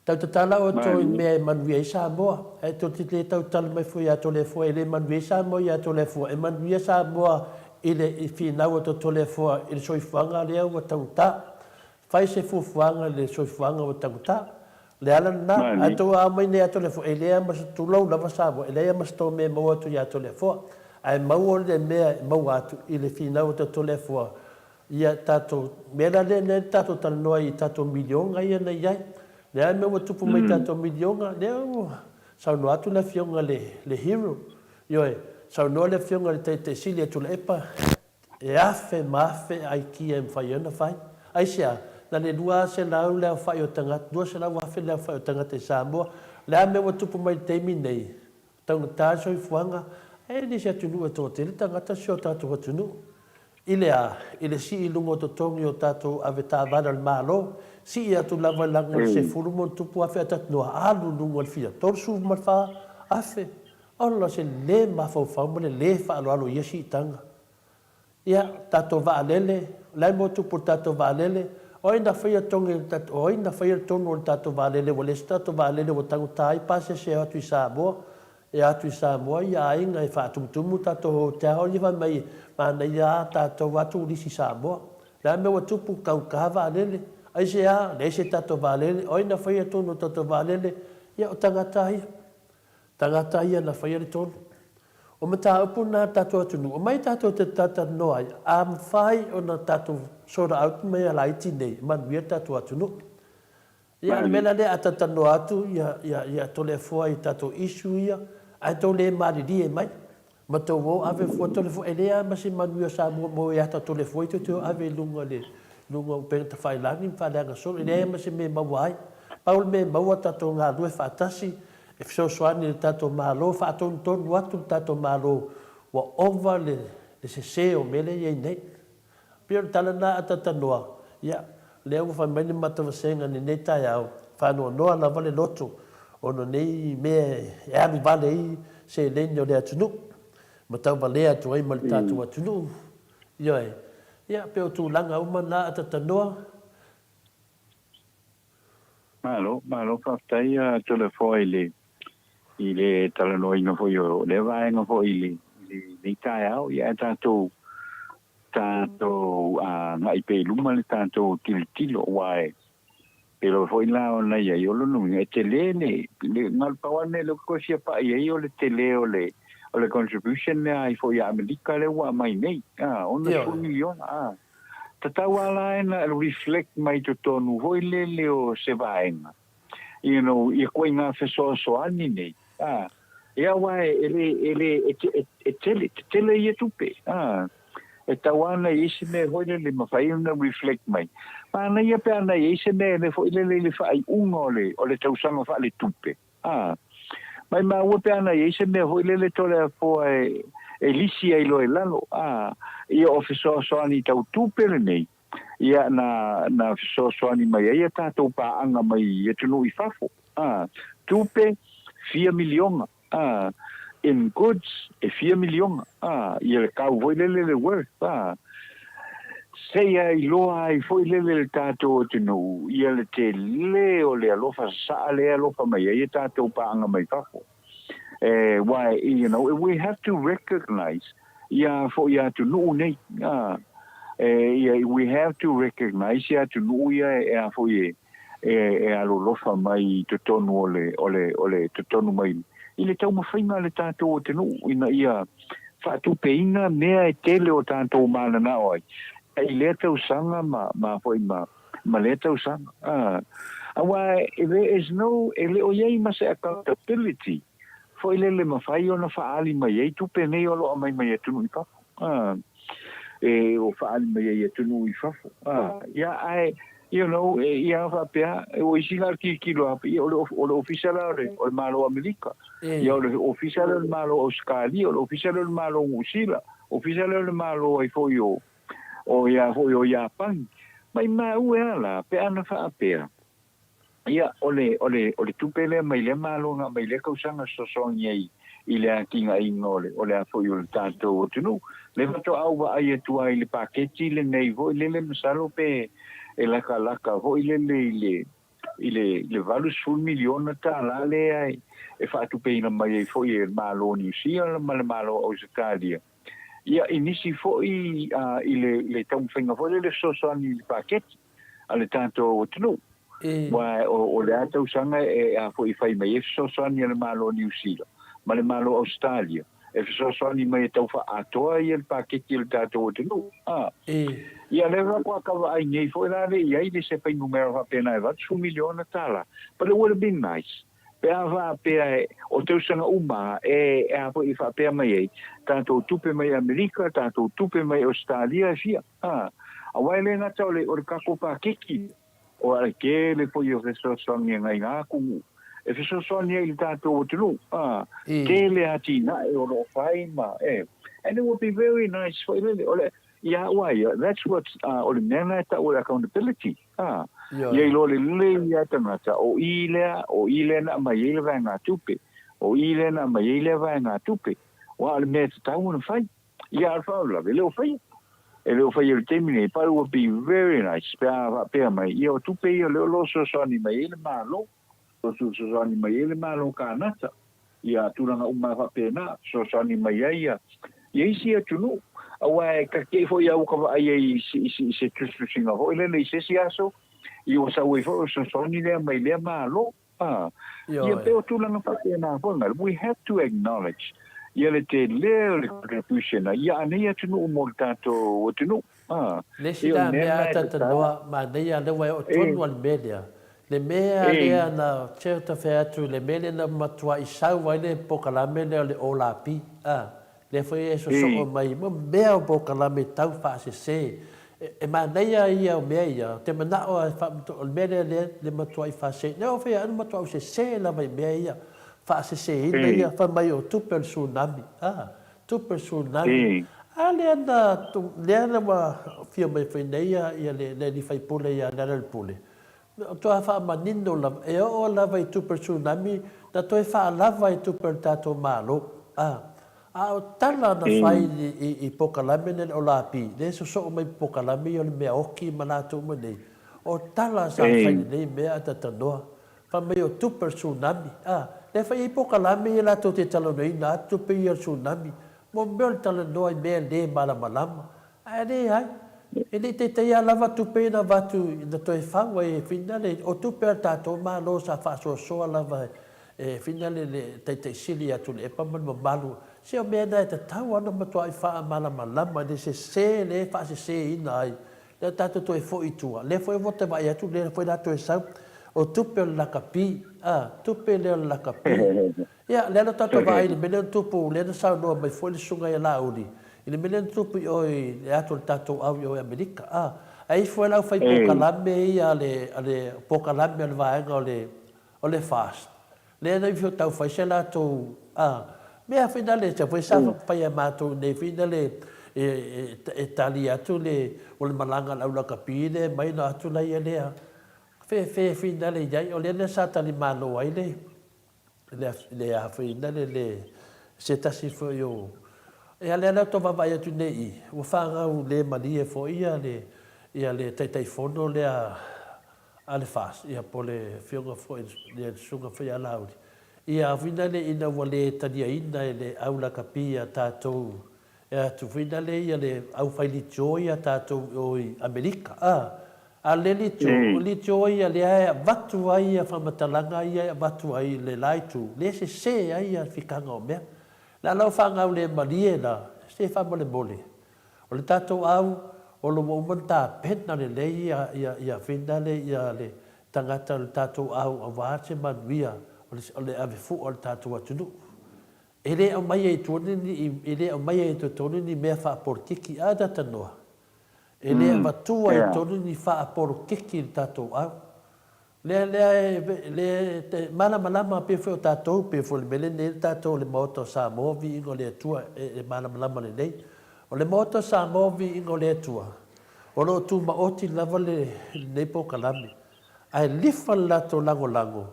Speaker 1: tau tala o to me manui Samoa e to tite tau tala me foi a tole foi le manui Samoa ia tole foi e manui Samoa ile i fina o to tole foi il soifanga le o tau ta fai se fufuanga le soifanga o tau ta le ala na ato a mai ne ato le fo ele a mas tu lo lava sabo ele a mas to me mo atu ya to le fo ai mau le me mau atu ile fina o to le fo ia tato me la le tato tal no i tato milion ai na ia le me o tu pu mai tato milion le sa no atu le fionga le hero yo sa no le fionga le te silia tu le epa e afe mafe ai ki em fai na fai ai sia na le dua se lau le fai o tanga dua se lau afe le fai o tanga te Samoa le me o tupu mai te minei tanga ta so i fuanga e ni se tunu e to te tanga ta so ta to tunu ile si i lungo to tongi o tato ave ta vana al malo si ia tu lava lango se fulu mon tupu afe atat no alu lungo al fia torsu malfa afe Allah se le ma fa fa le fa alo yesi tanga ia tato va lele le mo tupu tato va lele oina fai tongi tato oina fai tongo tato valele o le tato valele o tango tai pase se atu Samoa e atu Samoa ia inga e fa tumtumu tato te holi va mai mana ia tato watu lisi Samoa la me o tupu kau valele ai se a le se tato valele oina fai tongo tato valele ia o tangata ia na fai tongo o mata upu na tato atunu o mai tato te tata noa am fai o na tato sora out me ala iti nei man wia tato atunu ia mena le atata noa atu ia tole foi tato isu ia ai tole mari die mai mato wo ave fo tole fo elea masi man wia sa mo ia tato le foi to ave lunga pe ta fai lani fa la so elea masi me mawai paul me mawa tato nga due fatasi e so soani tato malo fa ton watu tato malo wa over le se o mele ye nei pio talana atata noa ya le o fa meni mata senga ni neta ya fa no na vale loto ono nei me ya mi vale se lenyo le atunu mata vale atu ai mal tato atunu yo ya pio tu langa uma na atata noa
Speaker 2: malo fa tai telefone ile talano ina fo yo le vai no fo ile ni tai au ya tato ngai pe luma le tato tilo wai pero fo ila ona ya yo lo no e tele ne ngal pawane lo ko sia pa ye yo le tele o le contribution ne ai fo ya amerika le wa mai nei ona fu milion tatawala na reflect mai to tonu ho ile o se vaenga you know e ko inga fe so ani nei ia wai ele tele ye tupe e tawana isine hoile le mafai na reflect mai pana ia pe ana isine le fo ile fai ungo o le tausanga fa le tupe mai ma wo pe ana isine hoile le tole fo lisi ai lo lalo ia officer so ani tau tupe le nei ia na so ani mai ia tatou pa anga mai e tunu I fafo tupe 4 miliona in goods e 4 miliona ia le kau foi le worth sei ai loa ai foi le tātou tunu ia le te le o le alofa sa le alofa mai ia tātou paanga mai kako why we have to recognize ia fo ia tunu nei we have to recognize ia tunu ia fo alo lofa mai te tonu ole te tonu mai ile tau mawhainga le tātou tunu ina ia whatu peinga mea tele o tātou mana na oi ai le tau sanga ma foi ma le tau sanga why there is no ele o yei ma se accountability foi le mawhai o na whaali mai ei tupe nei o lo mai mai tunu i papo o whaali mai ei tunu i fafo ai ia whapea o isinga kilo api o le officiala o malo Amerika ia o le officiala o malo Australia o le officiala o malo Usila officiala o malo ai foi o ia Japan mai ala pe ana whapea ia ole tupele mai le malo nga mai le kausanga sosonye i le kinga ingole ole a foi o tanto tunu le mato au ai tua i le paketi le nei vo le masalo pe e laka ho ile valu sul miliona ta la le ai e fatu peina mai foi e malo ni sia malo Australia ia inisi foi ile tau finga foi le sosoni le paket ale tanto tunu wa o le atu sanga a foi fai mai sosoni le malo ni sia le malo Australia e sosoni mai tau fa atoa i le paket il tanto tunu ia leva kwa kawa ai nei foi la le ia ile se pe numero va pena e va su miliona tala but it would have been nice pe ava pe o teu sanga uma a foi fa pe mai tanto tupe mai Amerika tanto tupe mai Australia fia a wai na tole o ka ko pa kiki o ke le foi o reso songi ngai nga ku e reso songi il tanto tulu ke le atina e o lo fai ma and it would be very nice for ole yeah, why? That's what ordinary or accountability. Ye lo le ya tamata o ile na mai le vai na tupe. O ile na mai le vai na tupe. Wa le met ta un fai. Ya fa la le fai. E le fai il termine, but it would be very nice. Per mai io tupe io lo so ni mai le malo. Lo so ni mai le malo kanata. Ya tu na uma fa pena so ni mai ya. Ye si tunu awai ka ke fo ia ka ai se tusinga ho le se aso i o sa we fo so ni le mai le malo ia pe o tu langa pa na fo we have to acknowledge ia le te le contribution ia ne ia tunu mo tato o tunu
Speaker 1: le sila mea tata noa ma neia le wai o tonu al media le mea lea na certa featu le mele na matua i sau wai le pokalame le o la pi le foi eso so mai mo mea bo kalame tau fa se e ma neia ia o mea te mana o fa o mele le matua i fa se no fe an matua se la mai mea fa se ia fa mai o tu personami ale anda tu le ana wa fio mai foi neia ia le di fai pule ia le pule to fa manino la e o la vai tu personami da to fa la vai tu per tato malo o tala na fai i pokalame ne o lapi. Le so mai pokalame o le mea oki manatu mene. O tala sa fai nei mea tatanoa. Fa mai o tuper tsunami. Le fai i pokalame i lato te talo nei na tupe i tsunami. Mo mea talanoa i mea le malamalama. Ne ai. E ne te teia lava tupe na vatu na toi whaua e finale. O tupe tato malo sa whaasoa lava finale le te sili atu le paman malu. Se o mea nai te tau ana matua i wha malama de se le wha se ina ai. Le tatu to e fo i tua. Le fo e vote vai atu le fo i nato e sau. O tupe o lakapi. Tupe le o lakapi. Ia, le ano tatu vai le mele tupu le na sau noa mai fo le sunga i la uli. I le mele tupu i oi le atu le tatu au i oi Amerika. Ai fo e lau fai pokalame i a le pokalame al vaenga o le fast. Le ana i fio tau fai se la tau mea finale te foi sa fai a matou nei finale tali atu le o le malanga lau la kapine mai na atu la ia lea fe finale iai o le sa tali malo ai le a finale Se tasi fo yo. E ale ala to vava ia tu nei. Ua whangau le mani e fo ia le taifono le a le fas. Ia po le whionga fo le sunga fo ia lauri. Ia awhina le ina ua le tania ina e le aula kapia tātou. Ia tu whina le ia le au whaili joia tātou oi Amerika. A le li joia le ae vatu ai a whamatalanga ia vatu ai le laitu. Le se ai a whikanga o mea. La lau whangau le marie la, se whamole mole. O le tātou au, o lo umanta pena le lei ia whina le ia le tangata le tātou au a wāse manuia o le awewhu o le tātou atunu. E le au mai e tonu ni mea whaaporkiki a data noa. E le matua e tonu ni whaaporkiki le tātou au. Le malama pe fo tātou pe fo le mele ne tātou le moto Samoa vi ingo le tua e malama le nei. O le moto Samoa vi ingo le tua. O lo tu maoti lava le nei po kalami. Ai lifa lato lango.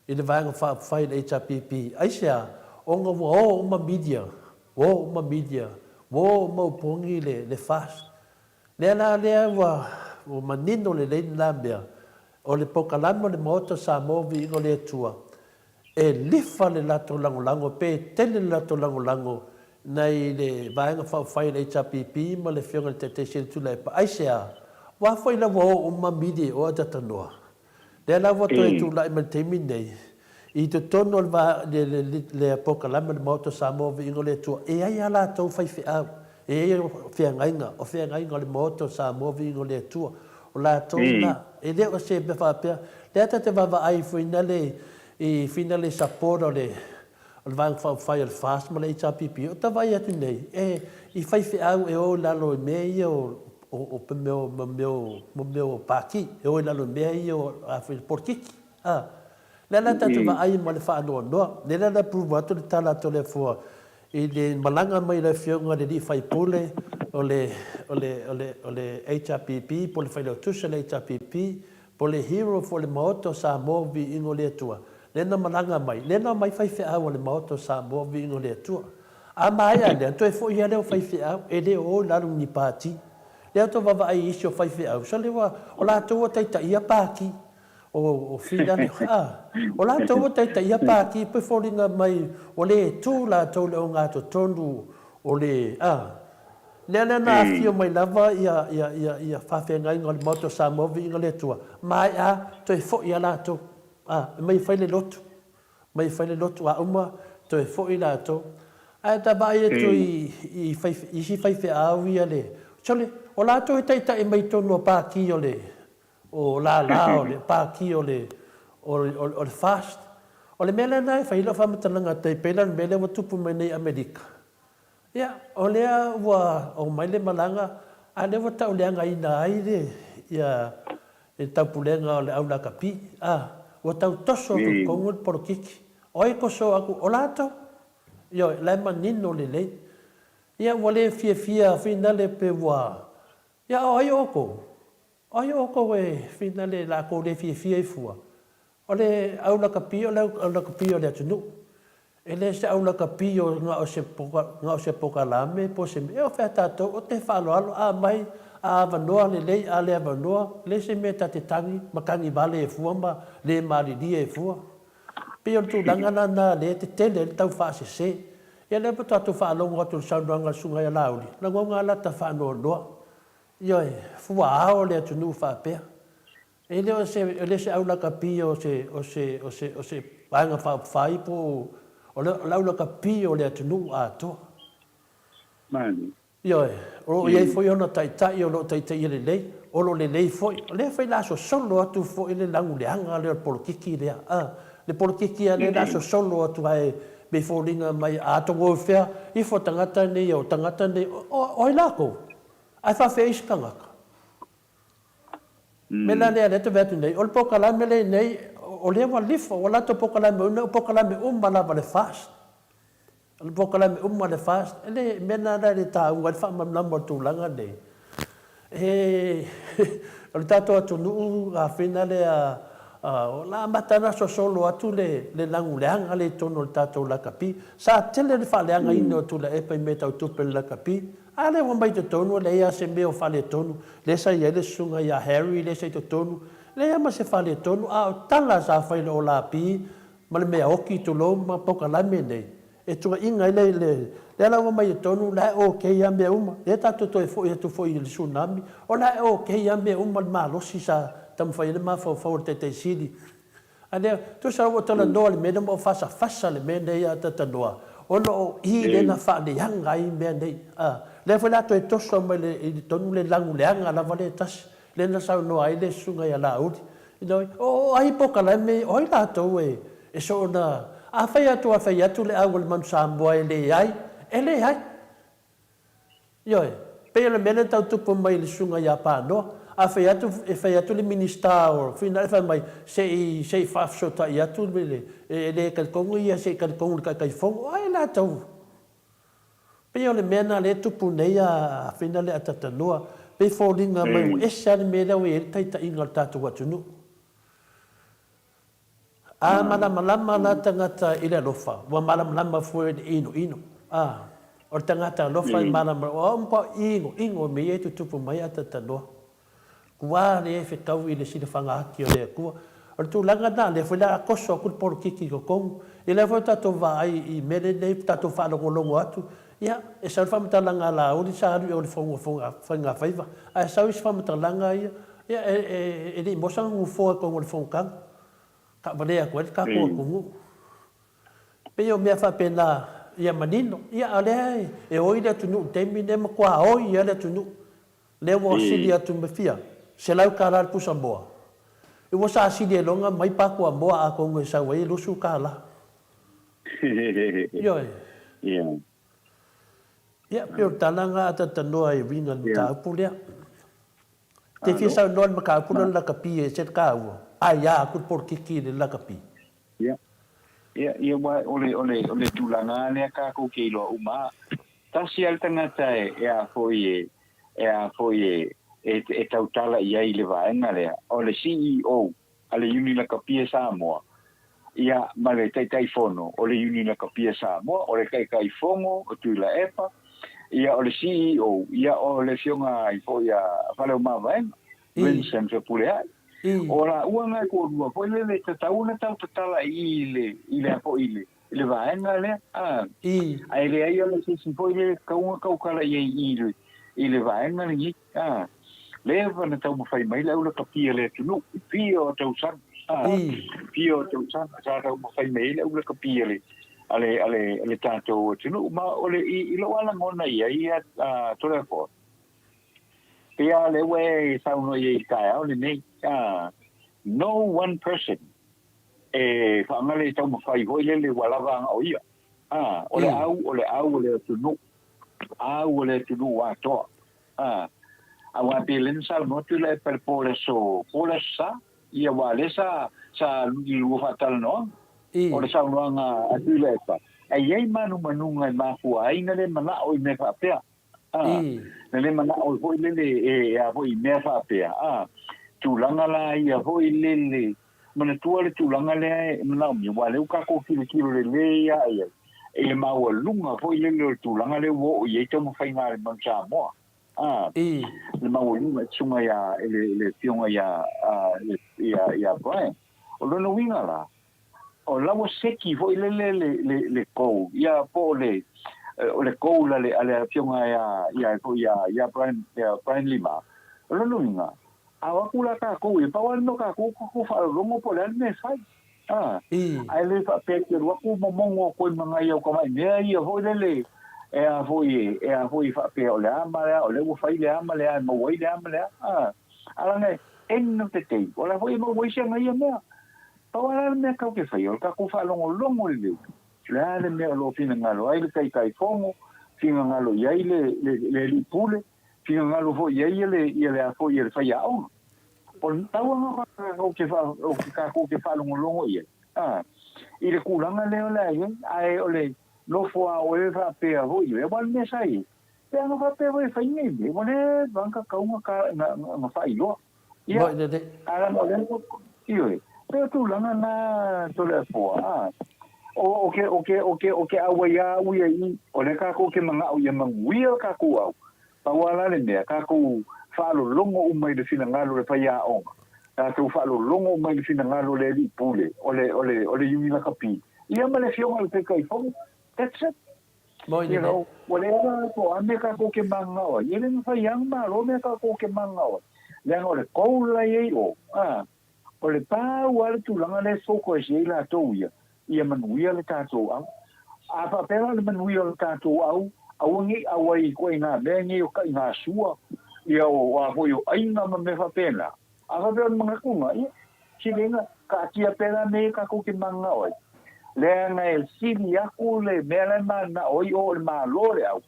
Speaker 1: I le vanga whai le HRPP. Ai sea, onga o uma media. O uma upongi le fast. Lea wa o manino le leini la mea. O le pokalama le moto Samoa vi ingo le tua. E lifa le lato lango pe tele le lato lango nei le vaenga whai le HRPP ma le whionga le te siri tu le pa. Ai sea, wafoi la wo uma midi o atanoa. Le la wo toi tu la ima teimi nei. I te tono le pokalama le moto Samoa vi ingo le tua. E ai ala tau whai whiau. E ai whiangainga le moto Samoa vi ingo le tua. O la tau na. E leo se me whapea. Lea te wawa ai whina le sapora le vang whai al fast ma le HRPP. O ta vai atu nei. I whai whiau e o lalo e mea ia o meo paki. E o lalo e mea ia o awhi porkiki. Lea la tatu wa ai ma le whaanoa noa. Lea la pruva atu le tala to le fua. I le malanga mai le whionga le di whai pule o le HRPP, po le whai leo tusa le HRPP, po le hero fo le maoto Samoa vi ingo le atua. Lena malanga mai, lena mai whai whiau o le maoto Samoa vi ingo le atua. A mai a lea, toi fo ia leo whai whiau, e leo o laru ni pāti. Lea to wawa ai isi o whai whiau, so lewa o la toa taita ia pāki. O whina o la toa taita ia pāki, pe whoringa mai o le tū la tau leo ngāto tonu o le Lea na afio mai lava ia whawhenga inga le moto Samoa vi inga le tua. Mai toi fo ia lato. Mai whaile lotu. Mai whaile lotu a uma, toi fo i lato. Ta bai e tu i si whaiwhe au ia le. Chole, o lato e taita e mai tonu o pāki o le. O la o le pāki o le fast. O le mele nai whaila whamatalanga tei peilan mele wa tupu mai nei Amerika. Ia, o lea ua o mai le malanga, a le wa tau leanga ina ai le, ia, e tau pulenga o le aula kapi, ua tau toso ku kongu le porokiki. Oi koso aku, o lato, io, lai manino le lei. Ia, ua le fia fina le pe ua, ia, oi oko e fina le la ko le fia i fua. O le aula kapi, o le atunu. E le se aula kapio nga o se poka lame po se me o fea tātou o te whaloalo a mai a avanoa le lei a le avanoa le se me ta te tangi makangi vale e fua ma le maridi e fua. Pio tu langana na le te tele le tau whaase se. Ia le pato atu whaalongo atu saunuanga sunga ia lauri. Lango ngā lata whaanoa noa. Ia e fua ao le atu nu whaapea. E le se aula kapio o se vanga whaapai po o laula kapi o le atunu a toa.
Speaker 2: Mani.
Speaker 1: Ioe, o iei foi ona taitai o lo taitai le lei, o lo le lei foi, o le fai laso solo atu foi le langu le anga le polokiki lea. Le polokiki a le laso solo atu ai me fōringa mai ato ngōwhea, i fo tangata nei o tangata nei, o i lako, ai whawhea iskangaka. Me la lea leta vetu nei, o le pokalame le nei, o le wa lifa, o lato pokalame lava le fast. Le pokalame le fast, ele mena la le ta unga le whamamnamo tūlanga nei. O le tato atu nuu a whina le o la matana so solo atu le languleanga le tono le tatou lakapi. Sa tele le whaleanga ino tu la epa I me tau tupe le lakapi. A le wamai te tonu, le ea se meo whale tonu. Le sa ia le sunga ia Harry, le sa te tonu. Le ea ma se whale tonu, a o tala sa whaile o la pi, ma le mea oki tu lo, ma poka lame nei. E tunga inga le ala wamai te tonu, la o ke ia mea uma. Le tatou toi fo ia tu fo I le tsunami. O la o ke ia mea uma le malosi sa tam whaile ma fo te sili. Ane, tu sa o tala noa le mena mo fasa le mena ia tata noa. Ono o I le na wha le hanga I mea nei. Le whai lato e toso mai le tonu le langu le anga la wale tas. Le na sao noa I le sunga ia la uri. O ai poka la me, oi lato e so na, a whai atu le au le manu Samoa e le ai. E le ai. Ioi, pe le mena tau tupu mai le sunga ia pānoa. A whai atu le minista o whina e whai mai sei whafsota I atu le kalkongu ia sei kalkongu le kai whongu. Ai la tau. Pe o le mena le tupu nei a whina le atatanua. Pe whoringa mai o esa le mena o e taita inga tātou atunu. A malamalama la tangata I le alofa. Wa malamalama fue le ino. O tangata alofa I malamalama. O mpa ingo me e tupu mai atatanua. Kua le e whetau I le sina whangahaki o lea kua. O le tūlanga nā, le whai la koso a kul poro kiki ko kongu. I le whai tato vai I mele nei, tato whanongo atu. Ia, e sau whamatalanga la uri sa aru o le whanga whaiva. A e sau isi whamatalanga ia. Ia, e li mosanga ngufoa kongo le whongkang. Ka walea koe, ka koa kongu. Pe o mea whapena ia manino. Ia, alea e oi le tunu, teimi ne makua oi ia le tunu. Le wa sili atu me fia. Se lau kāra pusa moa. I wa sa sili e longa mai pakua moa a kongo e sawa I lusu kāla. Ioi. Ia, peo tananga ata tanoa e winga ni tā upu lea. Te fia sa noa ma ka upu la kapi e set ka ua. Ai ia, akut por kiki le la kapi.
Speaker 2: Ia wa ole tūlanga lea ka kou ke ilo uma. Tasi al tangata e a foi e tautala ia I le vaenga lea. O le CEO, a le uni la kapia Samoa. Ia ma le taitai fono, o le uni la kapia Samoa, o le kai fongo, o tui la epa. Ia o le CEO, ia o le fionga I po ia whaleo ma vaenga. Vincent Fepule ai. O la uanga e kōrua, po le tatauna tau tatala I le apo I le vaenga lea. Ai le ai o le sisi po I le kaunga kaukala I le vaenga ni leva na tau mawhai mai lau la kapia le tunu pio tau san pio tau san sa tau mawhai mai lau la kapia le ale tātou tunu ma ole I lo ala ngona ia tole po pia le we sa uno ia kai au le nei no one person whaangale tau mawhai hoi le walawanga o ia ole tunu watoa awa pelen sal motu le per pola sa ia wale sa lu fatal no o le sa nga atule pa ai manu ngai Maleifua-Mai le mana o me fa pea le mana o foi le a foi me fa pea tu langa la ia foi le mana tu le tu langa le mana mi wale ka ko kilo le ia e ma o lunga foi le tu langa le wo ia to mo fai nga le man Samoa le mawalunga tsunga ya le fionga ya Brian o lono winga la o lawa seki fo le kou ya po le kou la le fionga ya Brian Lima o lono winga awa kula ka kou e pawa no ka kou fa longo po le ne fai ai le fa pe ke ro ku momongo ko manga ia ko mai ne ia ho le e a foi fa pe o le ama o le fai le ama le mo wai le ama le ala ne en no te te o la foi mo wai se ngai me pa wala me ka ke fai o ka ku fa longo le le me lo fina ngalo ai le kai fomo fina ngalo ia le pule fina ngalo fo ia le a foi le fai au por tau nga o ke fa longo ia i le kulanga le ai o le no fua o e fa pe ho i e wal me sai pe no fa pe voi fai ni mo le banka ka una ka na fa i lo ia ala no le io
Speaker 3: Pe tu langa na to le po o ke awa ya uia I o le ka ko ke manga o ia manguia ka ku au pa wala le me ka ku fa lo longo mai de fina ngalo le pa ya o ta tu fa lo longo mai de fina ngalo le li pule ole yumi la kapi ia ma le fio al pe kai fo that's it you know whatever po ame ka ko ke manga o ia le fa yang ma lo me ka ko ke manga o le o le ko la ye o o le pa wala tu langa le soko e la to ia manuia le tātou au. A whapera le manuia le tātou au, awangi awai koe ngā mengi o kai ngā sua, ia o hoi o ainga ma me whapena. A whapera le mga kunga, ia, si renga, ka tia pera me ka koke manga oi. Le nga e sili aku le mele mana oi o le maa lore au.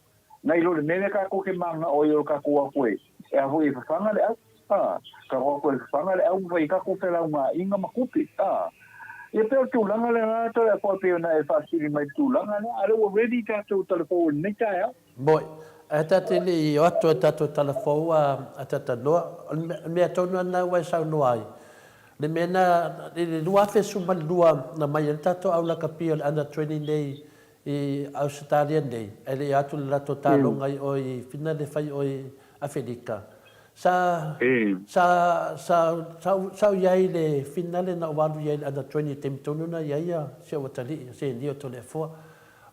Speaker 3: Nai lo le mele ka koke manga oi o ka kua koe. E a hoi e whawhanga le au, ka kua koe whawhanga le au, vai ka koke lau ngā inga makupi, e pe tu langa le na to e po pe na e fasili mai tu langa ne are already ta tu telefone ne ta ya
Speaker 1: boy ata te li o to ta to telefone ata ta no me to no na wa sa no ai le mena le lua fe su mal lua na mai ta to au la kapia ana training day e Australian day ele atu la to ta longa o i fina de fai o Afrika sa yai le finale na walu yai ana 20 tem tonu na yai se watali se ndio to le fo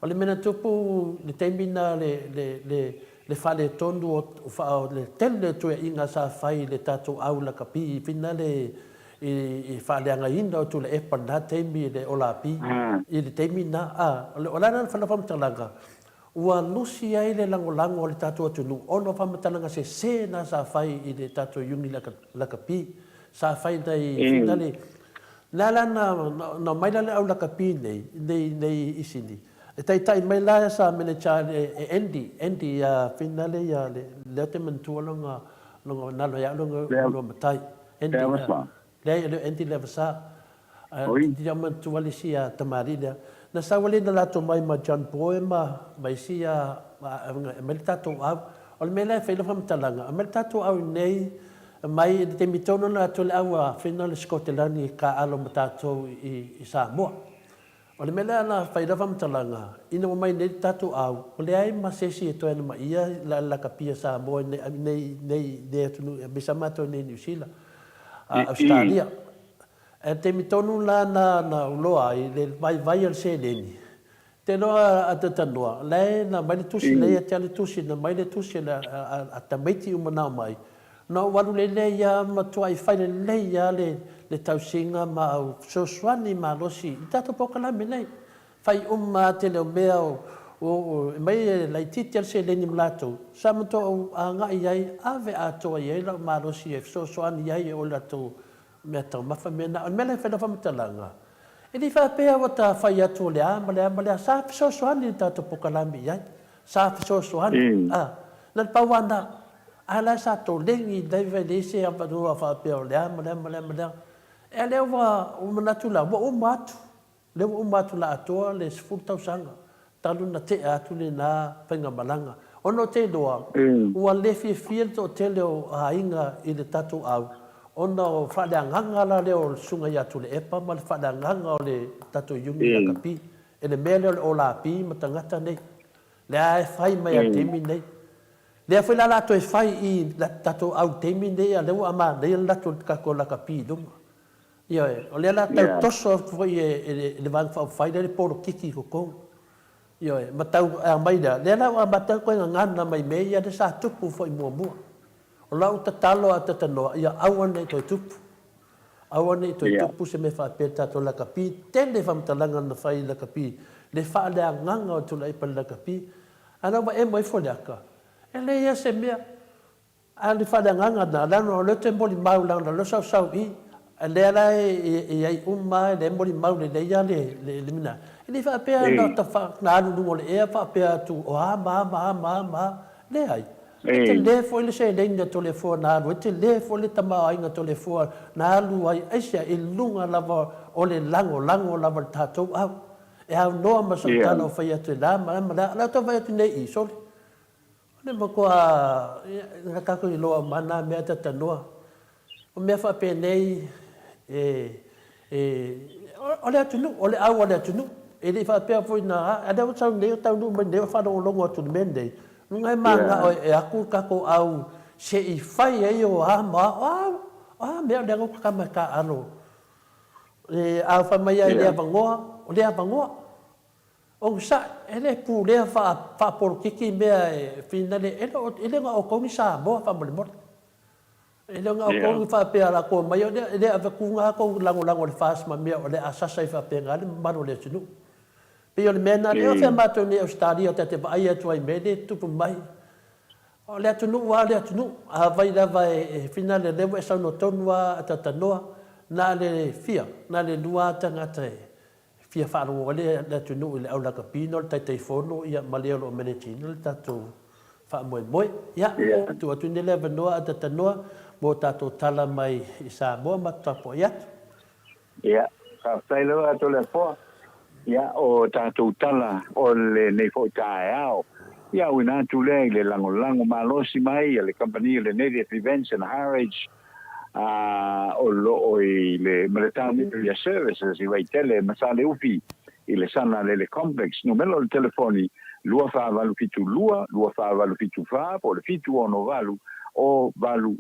Speaker 1: o le mena tupu le temina le fale tonu o fa le tele to inga sa fai le tatu au la kapi finale i fale anga inda to le epanda temi le olapi i le temina le olana fa fam talanga ua lusi ai le langolango o le tatou atunu ono faamatalaga sesē na sa fai i le tatou iugi lakapi sa fai nai finale la lana na mai la le au lakapi nei isini e taitai mai la sa menecha e Andy finale ia le te mantua longa nalo ia longa matai Andy le vasa dia mantua le sia tamarida na sawale na lato mai ma John Poema mai sia mai tatou au o le mela fe le famtalanga mai tatou au nei mai te mitono na to le au final Scotland ka alo tatou i Samoa o le mela na fe le famtalanga ina mai nei tatou au o le ai ma sesi to ena mai ia la kapia Samoa nei tunu bisamato nei New Zealand Australia e te mitonu la na uloa i le vai al se leni. Te loa a te tanua. Le na mai le tusi le te ale tusi na mai le tusi a tamaiti umanao mai. Na walu le ia matua i whaile le ia le tausinga ma au soswani ma losi. I tato pokalami nei. Whai te leo mea o mai lai titi al se leni mlato. Sa mato a ngai ai ave a toa iei la ma losi e soswani iei o lato me tau mafa mena on mele fela famtalanga e di fa pe o ta fa ya to le male sa so soani ta to pokalami ya sa so soani na pa wanda ala sa to lengi deve de se apa do fa pe o le male e le wa o manatula o matu la to le sfurta sanga talu na te atu le na penga malanga ono te doa o le fi to te le o ainga i le tatu au ona o whaadanganga la leo sunga ia tule epa ma le whaadanganga o le tato yungi la kapi e le mele o la pi ma tangata nei le a e whai mai a temi nei le a whai la lato e whai i tato au temi nei a leo ama nei lato kako la kapi dunga ia e o le la tau toso fwoi e le vang whai le poro kiki ko kong ia e ma tau a mai da le la a matau koe ngana mai mei ia le sa tupu fwoi mua o lau tatalo a tatanoa ia awane toi tupu awane toi tupu se me whaapeta to la kapi tele whamtalanga na whai la kapi le whaalea nganga o tula ipa la kapi ana wa e moi foliaka e le ia se mea a le whaalea nganga na lano o le te moli mau langa lo sau i a le ala e ai umma le moli mau le ia le mina e le whaapea na ta na anu nungo le ea whaapea tu o ma le ai te le fo le se le na telefona alu te le fo le tama ai na telefona na alu ai asia i lunga lava o le lango lava tatou au e au noa ma sa tano fai atu la la to vai atu nei i soli le mo ko na ka ko lo mana me ata tanoa o me fa pe nei ole atunu ole au ole atunu ele fa pe foi na ada o sau ne tau no me fa no longo tu mende ngai manga o e aku ka ko au se I fai e o a me de ko ka ma ka alo a fa mai ele avangoa o le avangoa o sa ele pu le fa por kiki me finale ele nga o ko ni sa bo fa mo ele nga ko fa pe ala ko mai ele ava ku nga ko lango le fas ma me o le asasa fa pe nga le mano le tunu pe o le mena le fa ma to ni o stadio te vai e toi me de tu mai o le tunu wa le tunu a vai la vai finale le mo sa no tonwa tata noa na le fia na le lua tanga te fia fa no le tunu le au la capino te telefono ia maleo menetino tatu fa moi ya tu ni le noa tata noa mo tato tala mai I Samoa ma tapo ya
Speaker 3: ka sai lo ato le po ya o tato tala o le nei fo tae ia wina tu le lango malosi mai le company le Native Events and Heritage o lo le military media services I vai tele masale ufi I le sana le complex numero il telefoni lua fa valu fitu fa po le fitu ono valu o valu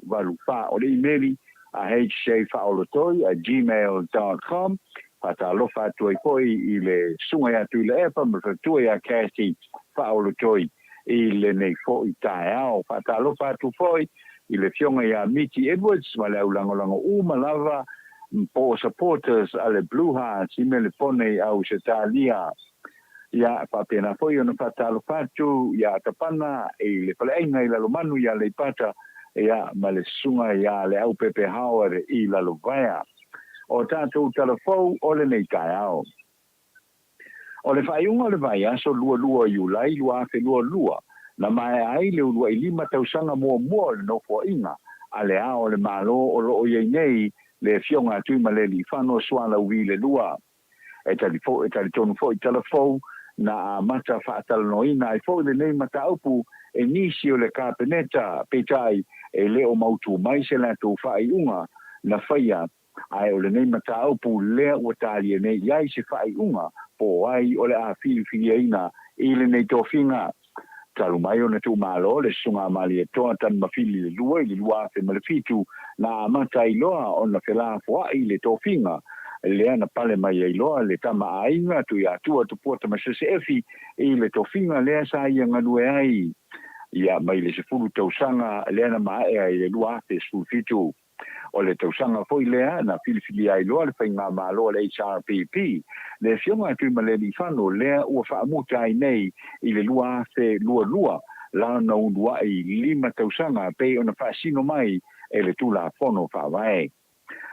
Speaker 3: fa o le emaili a hshafaolotoi@gmail.com pata lo fa tu poi I le sunga ya tu le epa ma tu ya kasi faolotoi I le nei fo I taeao pata lo fa tu foi I le fionga ya Mitty Edwards ma le lango malava po supporters ale Blue Hearts I me le pone au Setalia ya papena foi ona patalo fatu ya tapana le palainga I la lomanu ya le pata ya malesunga ya le au pepe haware I la lovaya o tato telefou o le nei taeao o le faiunga le vai aso lua Iulai lua fe lua na mai ai le lua I 5 tausanga mua le no fo inga ale a o le malo o lo ye nei le fionga tu maleli fano swala wi le lua e tonu fo I telefou na mata faataloina I fo le nei mata upu e nisi o le kapeneta petai e le o mautu mai se la tu faiunga na faia ai o le nei mata upu le o tali nei ai se faiunga po ai o le a filiina I le nei tofinga talu mai ona tu malo le sunga mali e toa tan mafili le lua fe malefitu na mata iloa ona fela fo ai le tofinga le ana pale mai iloa le tama ainga tu ya tu pota masese efi I le tofinga le sa ia ngalue ai ia mai le sefulu tausanga le ana mai le lua fe fitu o le tausanga foi lea na filifili ai loa le whainga malo le HRPP le fionga tu maleli whano lea ua whaamuta ai nei I le lua fe lua la na undua I 5 tausanga pe ona whaasino mai e le tula fono whawae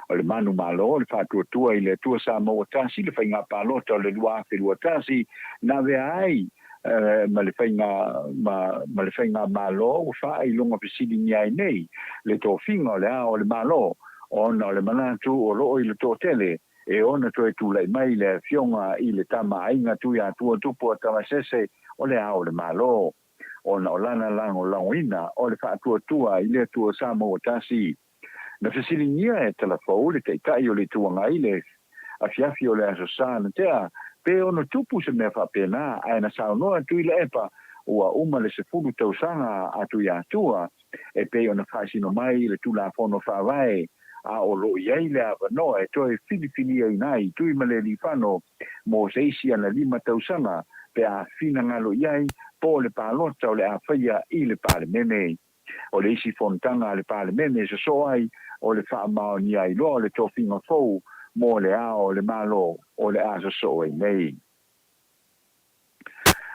Speaker 3: o le manu malo le whatuatua I le tua Samoa tasi le whainga palota o le lua fe lua tasi na vea ai ma le whainga malo o wha I longa pesidi ni ai nei le tofinga o le a o le malo ona o le manatu o loo I le tōtele e ona toe tūlai mai le fionga I le tama ainga tu ya tua tupu a tamasese o le a o le malo ona o lana langoina o le whaatuatua I le tua Samoa tasi na fesili nia e telefou le teitai o le tuanga I le afiafi o le asosana tea pe ono tupu se mea whapena ai na saunoa tu I le epa ua uma le sefulu tausanga atu ya tua e pe ona whaasino mai le tula fono whawae a o lo iai le avanoa e toe filifili ai nai tui maleli whano mo seisi ana 5 tausanga pe a fina ngalo iai po le palota o le a whaia I le pale mene o le isi fontanga le pale mene so ai o le whaamao ni ai loa le tofinga fou mo le a o le malo o le a so ai nei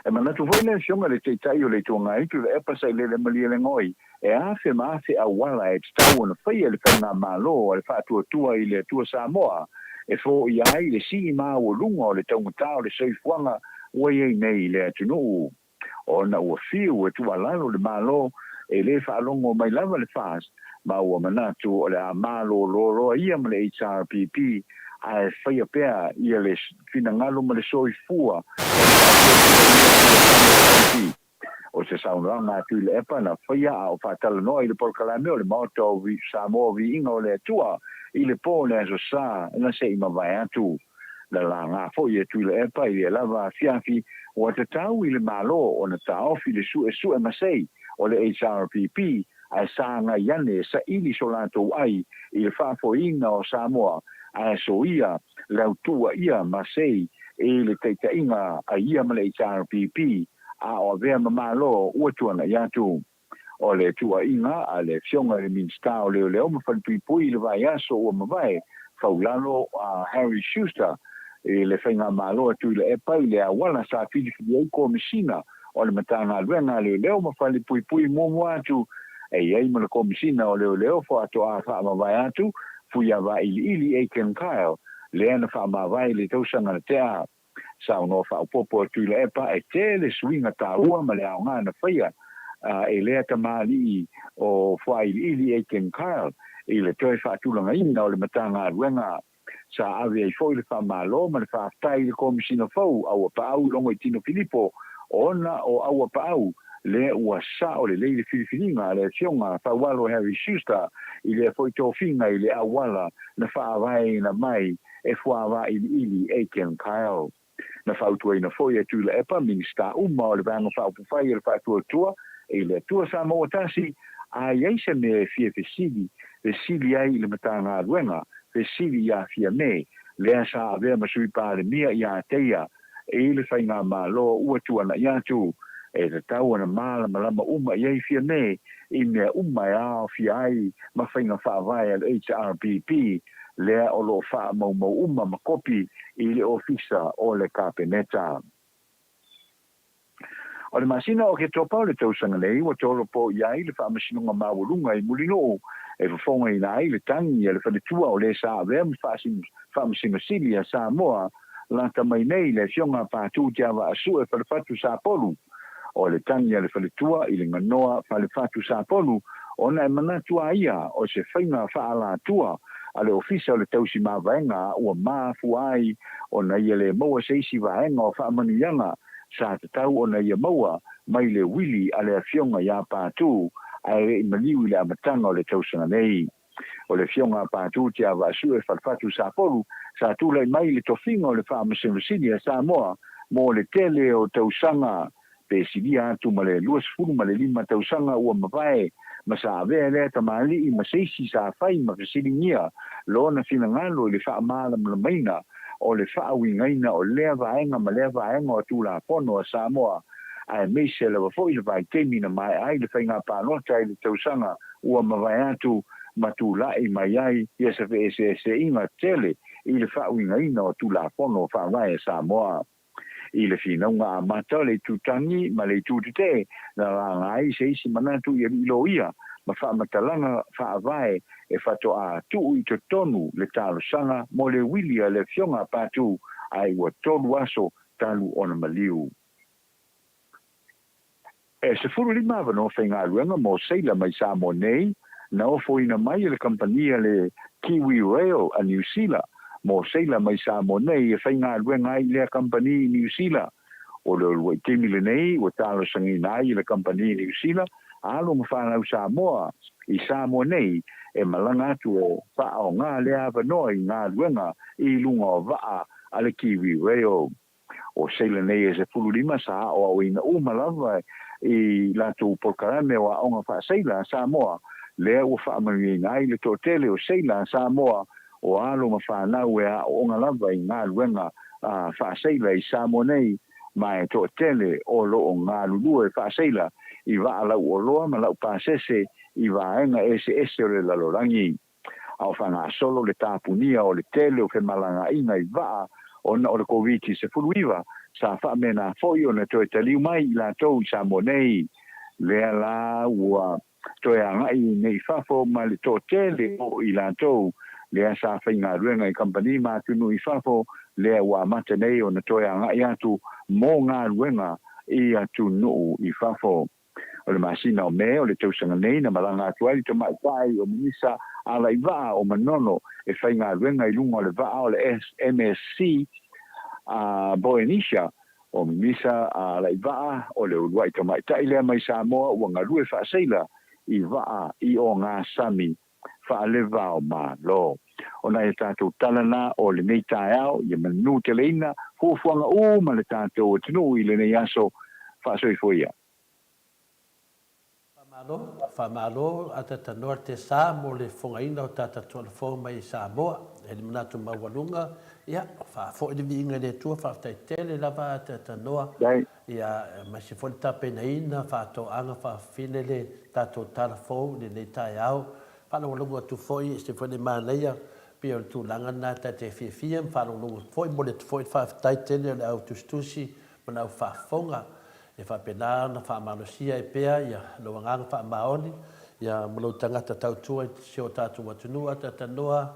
Speaker 3: e manatu foi le fionga le teitai o le tuanga I tu le epa sai le malia le ngoi e a fe a wala e tau na fai le whainga malo le whaatua I le tua Samoa e fo I ai le si ma o lunga o le taungatao le soifuanga wai nei le atunu o na ua fiu e tua lalo le malo e le whaalongo mai lava le fast ma ua manatu o le a malo loro ia ma le HRPP a e whaia pea ia le fina ngalo ma le soifua o se saunanga tu le epa na fia o fatala no i le porkalame o le moto vi Samoa vi inga o le tua i le po le so sa na se ima vai atu la nga fo ye tu le epa i le lava fiafi o te tau i le malo o na tau fi le su e masei o le HRPP ai sa nga yane sa ili solato ai i le fafo inga o Samoa ai so ia le tua ia masei e le teita inga a ia ma le HRPP a o vea mamalo ua tuana iatu o le tua inga a le fionga le minsta o leo ma whalipui le vai aso ua mawai faulalo a Harry Schuster e le whainga malo atu le epa i le awala sa whiwhi au komisina o le matanga luenga leo ma whalipui momo atu e iei ma le komisina o leo fo ato a wha mawai atu fuia wa ili e Ken Kyle le ana wha mawai le tausanga na tea sa no fa popo tu le epa e tele swinga ta ua ma le aunga na faia e le ta mali o fai ili e Ken Kyle e le toi fa tu langa ina o le matanga ruenga sa ave e foi le fa malo ma le fa tai le komisina fou au pa au longo i tino Filipo ona o au pa au le ua sa o le leile filifininga le fionga fa walo Harry Schuster i le foi to finga i le awala na fa vai na mai e fua va ili e Ken Kyle na fautua ina foi tu le epa minsta uma o le vanga fa upufai le fa tua e le tua Samoa tasi a yeise me fie fesili le sili ai le matanga ruenga fesili ya fia me le sa ave masui pa le mia ya teia e le fainga malo ua tua na ya tu e le tau na mala malama uma ye fia me i me uma ya fia ai ma fainga fa vai al HRPP le o lo fa mo uma makopi i le ofisa o le kapeneta. O le masina o ke topa o le tausanga nei, wa tolo po iai le fa masina nga mawulunga i mulino e fafonga i nai le tangi e le whanetua o le sa avea fa masina sili a Samoa lanta mai nei le fionga pātū tiawa asu e whalefatu sa polu. O le tangi e le whanetua i le nganoa whalefatu sa polu ona e manatua ia o se whainga whaala tua ale ofisa o le tausi mawaenga ua Maleifua-Mai o na ia le maua seisi vaenga o whaamanuianga sa te tau o na ia maua mai le wili ale a fionga ia pātū ai i maliu i le amatanga o le tausanga nei. O le fionga pātū tia vasu e whalfatu sa polu sa tūlai mai le tofinga o le whaamasenusini a Samoa mo le tele o tausanga pe sidia atu ma le luas furu ma le lima tausanga ua mawai ma sa avea lea tamali i ma seisi sa fai ma kasiringia lo na fina ngalo le wha amala mlamaina o le wha awingaina o lea vaenga ma lea vaenga o tūla pono a Samoa ai meise le wafo i le vai teimi na mai ai le whainga pānota i le tausanga ua mawai atu ma tūlai mai ai i asa VSS inga tele i le wha awingaina o tūla pono wha vai a Samoa i le finaunga a mata le tutangi ma le tutite na ngai se isi manatu i lo ia ma fa matalanga fa vai e fato a tu i te tonu le talo sanga mo le wilia le fionga patu ai wa tonu aso talu ona maliu e se furu lima vano whainga ruenga mo seila mai Samoa nei na ofo ina mai le kampania le Kiwi Rail a New Zealand mo seila mai Samoa nei e whainga ruenga i le company New Zealand o le temi le nei o talo sangi nai le company New Zealand alo mawhanau Samoa i Samoa nei e malanga atu o whao ngā lea vanoi ngā ruenga i lunga o waa ale Kiwi Rail o seila nei e se fulu lima sa o au ina umalawa i latu polkarame o aonga wha seila Samoa lea o whaamari ngai le totele o seila Samoa o alo ma whanau e a o ngā lava i ngā ruenga whaaseila i Samoa nei mai to tele o lo o ngā lulua e whaaseila i waa lau o loa ma lau pāsese i waenga ese o le lalorangi. Au whanga solo le tāpunia o le tele o whemalanga inga i waa o na o le COVID se furuiva sa whaamena foi o na toe taliu mai i la tau i Samoa nei lea la ua toe angai nei whafo ma le to tele o i la tau lea sa whainga ruenga i company ma tunu i whafo lea ua mata nei o na toe angai atu mō ngā ruenga i atu nuu i whafo. O le masina o me o le tausanga nei na malanga atu ai to mai pai o minisa ala i waa o manono e whainga ruenga i lunga o le waa o le MSC Boenisha o misa a la iva o le uai ka mai tai le mai Samoa ua ngalue fa seila I va I o ngā sami fa le va o malo ona e tātou talana o le nei tāiao I manu te leina fuafuanga o ma le tātou tinu I le nei aso fa soifoia
Speaker 1: Whamalo a te tanoa te sā mo le whongaina o tata tualafo mai Samoa e le manatu mawalunga ia whafo I vi inga le tua whaftai tele lava a te tanoa ia ma se foli tapena ina whato anga whawhine le tātou talafo le nei tai au whanawalunga tu foi se foli māleia pia o tūlanga nā te whiawhia whanawalunga foi mo le tu foi whaftai tele le au tustusi mana au whafonga e whapena na whamalosia e pea ia loa nganga whamaoni ia molo tangata tautua I se o tātou watunua tatanoa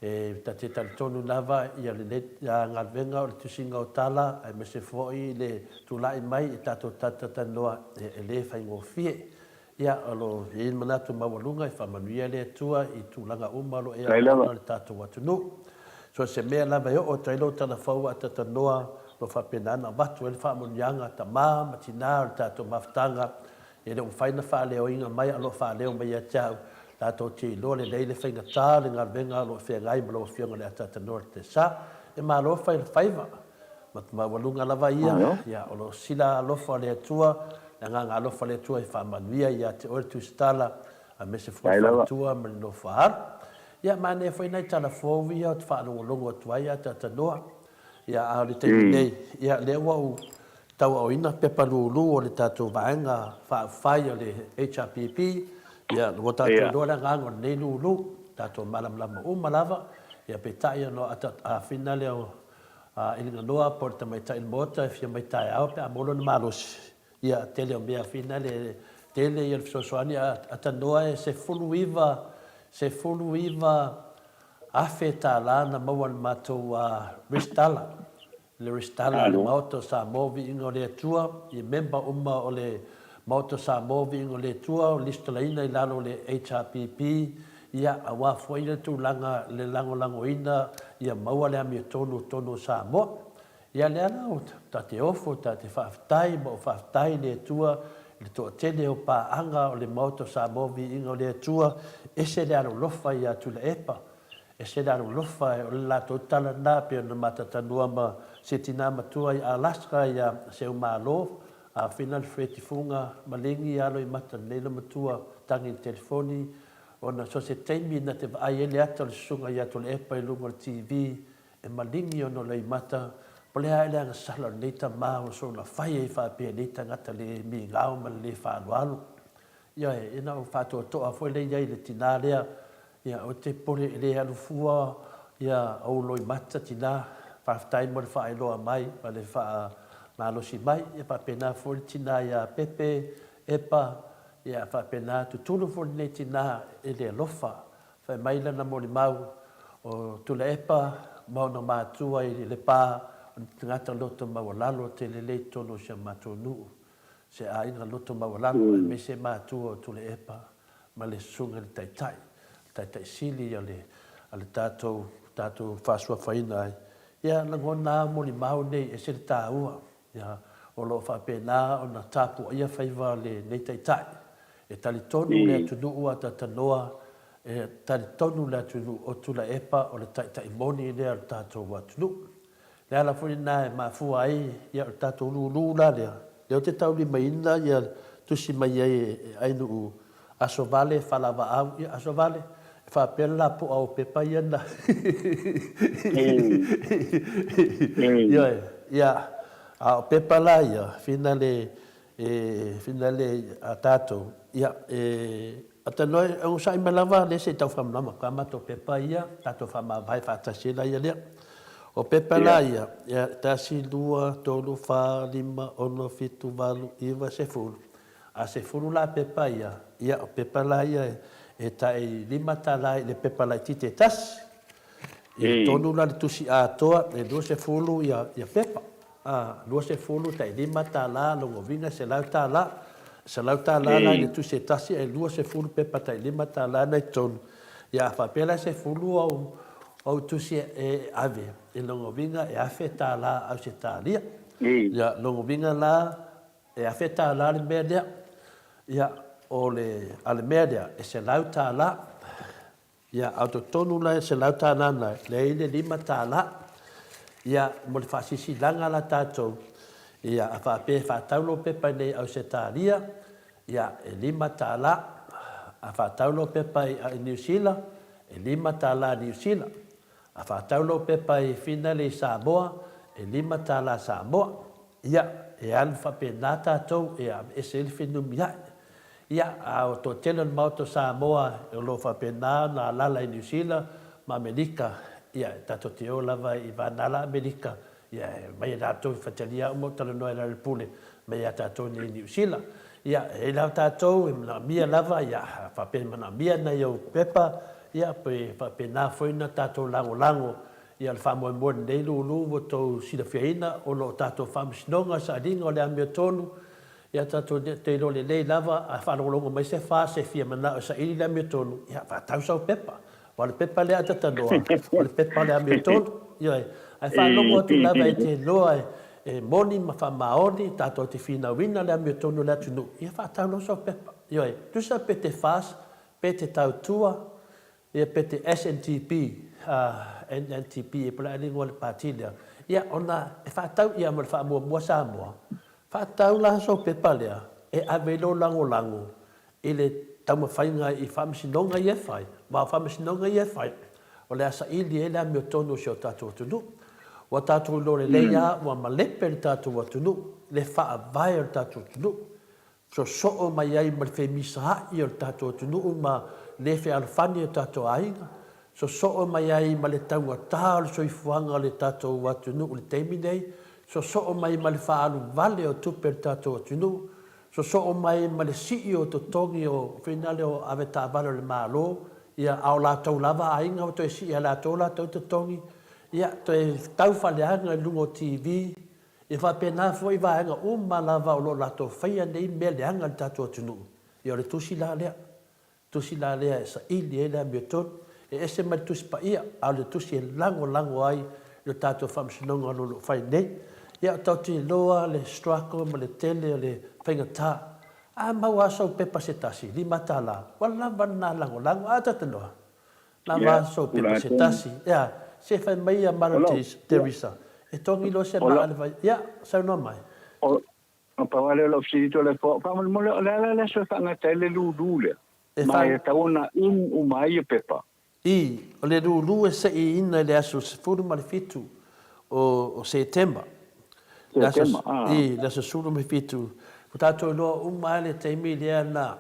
Speaker 1: e te talitonu lava ia le net ia ngalvenga o le tusinga o tala e me se foi le tūlai mai I tātou tatanoa e le whaingofie ia alo e manatu mawalunga I whamanuia le atua I tūlanga umalo e a le tātou watunu so se mea lava e o tailo tana whau a tatanoa lo whapenana watu e le whaamonianga ta ma tina o tātou maftanga e le umwhaina whaaleo inga mai alo whaaleo mai a tau tātou ti lo le leile whainga tā le ngarvenga lo whengai ma lo whionga le a tātanoa te sa e ma lo whaina whaiva ma walunga lava ia o lo sila alofa le atua le nganga alofa le atua I whaamanuia ia te ore tu stala a mese whaatua ma le no whaar ia ma ne whaina I tala fōwi ia o te whaanongolongo atuai a tātanoa ia a le te nei ia le wau tau o ina pepa lulu o le tātou vaenga whai o le HRPP ia o tātou lora ngang o nei lulu tātou malamlama malava ia pe tai no a fina le o ilinga noa por te mai tai mota fia mai tai au pe a molo na malos ia tele o mea fina le tele ia fisosoani a tanoa e se fulu iva afe tāla na mawan mātou ristala. Le ristala le mauto sa movi ingo le tua, I memba uma o le mauto sa movi ingo le tua, o listolaina I lalo le HRPP, ia a wafoi le tūlanga le lango ina, ia maua le ami tonu Samoa. Ia le ana o ta te ofo, ta te whaftai, ma o whaftai le tua, le toa tele o paanga o le mauto sa movi ingo le tua, ese le aro lofa ia tula epa. E se daro lofa o le lato tala nā pia na matatanua ma se tina matua I Alaska ia se umalo a final fretifunga malengi alo I mata nela matua tangi telefoni ona so se teimi na te vai ele ata le sunga ia to le epa I lunga le TV e malingi ono le mata polea ele anga sala neita maa o so na whai e whapea neita ngata le mi ngao ma le whaalualu ia e ina o whatua toa foi le iai le tina lea ia o te pore le alufua ia au loi mata tina whaftai mo le whaeloa mai ma le wha malosi mai ia whapena fori tina ia pepe epa ia whapena tutulu fori nei tina e le alofa whai maila na mo le mau o tula epa mauna mātua I le pā o ngata loto mawalalo te le le tono sia matonu se a ina loto mawalalo me se mātua o tula epa ma le sunga le taitai tai sili ale tātou whasua whaina ai. Ia langona mo li mau nei e se tāua. Ia o lo whapena o na tāpu ia whaiva le nei tai. E tali tonu le atunu ua tatanoa, e tali tonu le atunu o tula epa o le tai moni le al tātou atunu. Le ala furi nā e mafua ai, ia o tātou lula lea. Le o te tau li maina, ia tusi mai ai ainu aso vale, falava au, ia aso vale. Whapela po au pepa iana. Ia, au pepa la ia, finale a tātou. Ia, a tanoi, au sai malava, le se tau whamlama, ka mato pepa ia, tātou whamavai whatasila ia lea. O pepa la ia, tasi lua, tolu, wha, lima, ono, fitu, walu, iwa, se fulu. A se fulu la pepa ia, o pepa la ia, e tai lima tala le pepa lai tite tas e tonu la le tusi atoa e lua se fulu ia pepa lua se fulu tai lima tala longo vinga se lau tala la le tusi tasi e lua se fulu pepa tai lima tala na tonu ia whapela se fulu au tusi e ave e longo vinga e afe tala au se talia Ia longo vinga la e afeta la le mea lea. Ia o le ale mea lea e se lau tā la. Ia autotonu la e se lau tā nana le ile 5 tā la. Ia mo le whaasisi langa la tātou. Ia a whaape whaataulo pepa nei au se tālia. Ia e 5 tā la. A whaataulo pepa i New Zealand. E 5 tā la New Zealand. A whaataulo pepa i whina le Samoa. E 5 tā la Samoa. Ia e alfa pe nā tātou e a ese ili whinumi ai. Ia a o tō tēnā mauto Samoa e lo whape nā lala i New Zealand ma Amerika. Ia tātou te o lava i wānala Amerika. Ia mai e tātou i whatalia umo tala noa e rare pule. Mai a tātou ni New Zealand. Ia e lau tātou e mana mia lava. Ia whape mana mia nei au pepa. Ia pe whape nā whaina tātou lango. Ia le whamoe mōne nei lulu o tō sila whiaina o lo tātou whamisinonga sa ringa o le amia tonu. Ia tātou te ilo le nei lava a whanongolongo mai se wha se whia mana o sa iri le amia tonu. Ia whatau sau pepa. Wa le pepa le atatanoa. Wa le pepa le amia tonu. Ia ai whanongo atu lava e te loa e moni ma whamaoni tātou te whina wina le amia tonu le atunu. Ia whatau no sau pepa. Ia tusa pe te whas, pe te tautua, ia pe te SNTP. NNTP e pula ringo le patilia. Ia ona e whaatau ia mo le whaamua Samoa. Whaatau la so pepa lea e avelo lango. E le tauma whainga i whamisinonga i e whai. Ma whamisinonga i e whai. O le asa ili e le amio tonu si o tātou atunu. Wa tātou lo le leia wa malepe le tātou atunu. Le whaavai o tātou atunu. So o mai ai ma le whemisa i o tātou atunu ma le whi alfani o tātou ainga. So mai ai ma le taunga tā le soifuanga le tātou atunu le teimi nei. So mai ma le whaalu vale o tupe le tātou atunu. So mai ma le sii o to tongi o whinale o ave tā valo le mālo. Ia ao lātou lava ainga o to e sii a lātou lātou to tongi. Ia to e tau whaleanga lungo TV. E whapena fwoi vaenga ma lava o lo lātou whaia nei mea leanga le tātou atunu. Ia o le tusi la lea. Tusi la lea e sa ili e lea mea tonu. E ese mai tusi pa ia, au le tusi e lango ai, le tātou whamsinonga lolo whai nei. Ia tau te loa, le strako, ma le tele, le whaingatā. A mau asau pepa se tasi, 5 tā la. Wala wana lango, a tatanoa. Na asau pepa se tasi. Ia, se whai mai a mara Teresa. E tongi lo se maa le vai. Ia, sau noa mai.
Speaker 3: O pawale lo fsirito le fo, pamal mole o le so whangata le lulu le. Mai e tauna umai e pepa.
Speaker 1: O le lulu e se i ina le aso se furu ma le fitu o September.
Speaker 3: September,
Speaker 1: le aso suru me fitu. O tātou loa umai le teimi lea na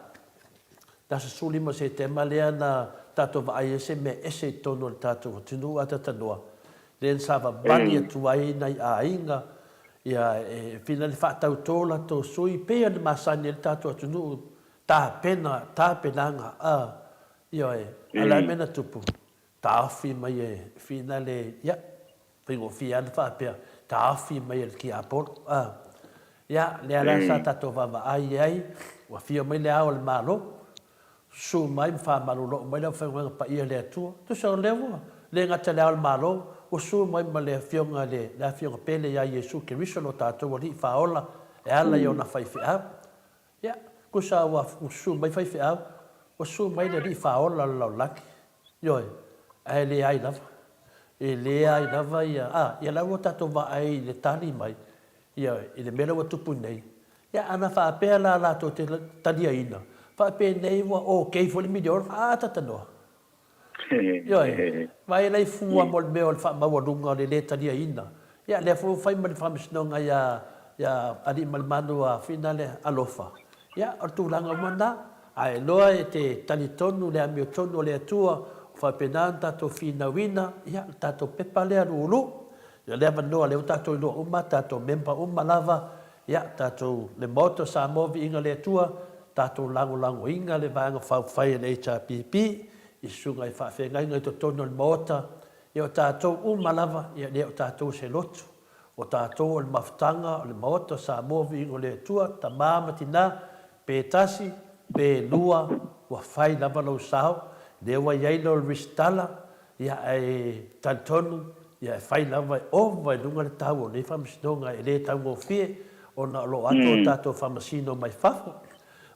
Speaker 1: aso suri ma September lea na tātou vaai ese me ese tono le tātou tunu a tatanoa. Le nsava bani atu ai nei a inga. Ia e fina le whaatau tōla tō sui pēa le masani le tātou tunu tā penanga Ia ala mena tupu. Tāwhi mai e whina le, ia, whingo whiana whapea, tāwhi mai e ki aporo. Ia, le ala sa tato wawa ai, wa whia mai le ao le malo, su mai mwha malolo, mai le whainga pa ia le atua, tu sa lewa, le ngata le ao le malo, o su mai ma le whionga pele ia Yesu ke riso no tato, wa li whaola, e ala i ona whaifi au. Ia, kusa wa su mai whaifi au, o su mai le ri whaola lau laki. Ioi, ai le ai lava. E le ai lava ia, ia lau o tato wa ai le tali mai. Ioi, i le mera wa tupu nei. Ia ana whaapea la lato te talia ina. Whaapea nei wa o kei foli milior, tatanoa. Ioi, vai lai fua mo le meo le whaamawarunga le talia ina. Ia le fu whai ma le whamisinonga ia ari malmanu a whina le alofa. Ia, o tūlanga umana, ai loa e te talitonu le amio tonu le atua whapenan tato whina wina ia tato pepa lea rulu ia lea manoa leo tato ilo tato memba lava ia tato le moto sa movi inga le atua tato lango inga le vaanga whawhai le HRPP i sunga i whawhenga inga i to tono le mota ia o tato lava ia leo tato se lotu o tato le maftanga le moto sa movi inga le atua ta mamatina pe tasi pe lua wa fai lava lo sao le wa yai lo ristala ia ai tantonu ia fai lava o vai lunga le tau nei faamasinoga e lē taugofie ona o loo atu o tatou faamasino mai fafo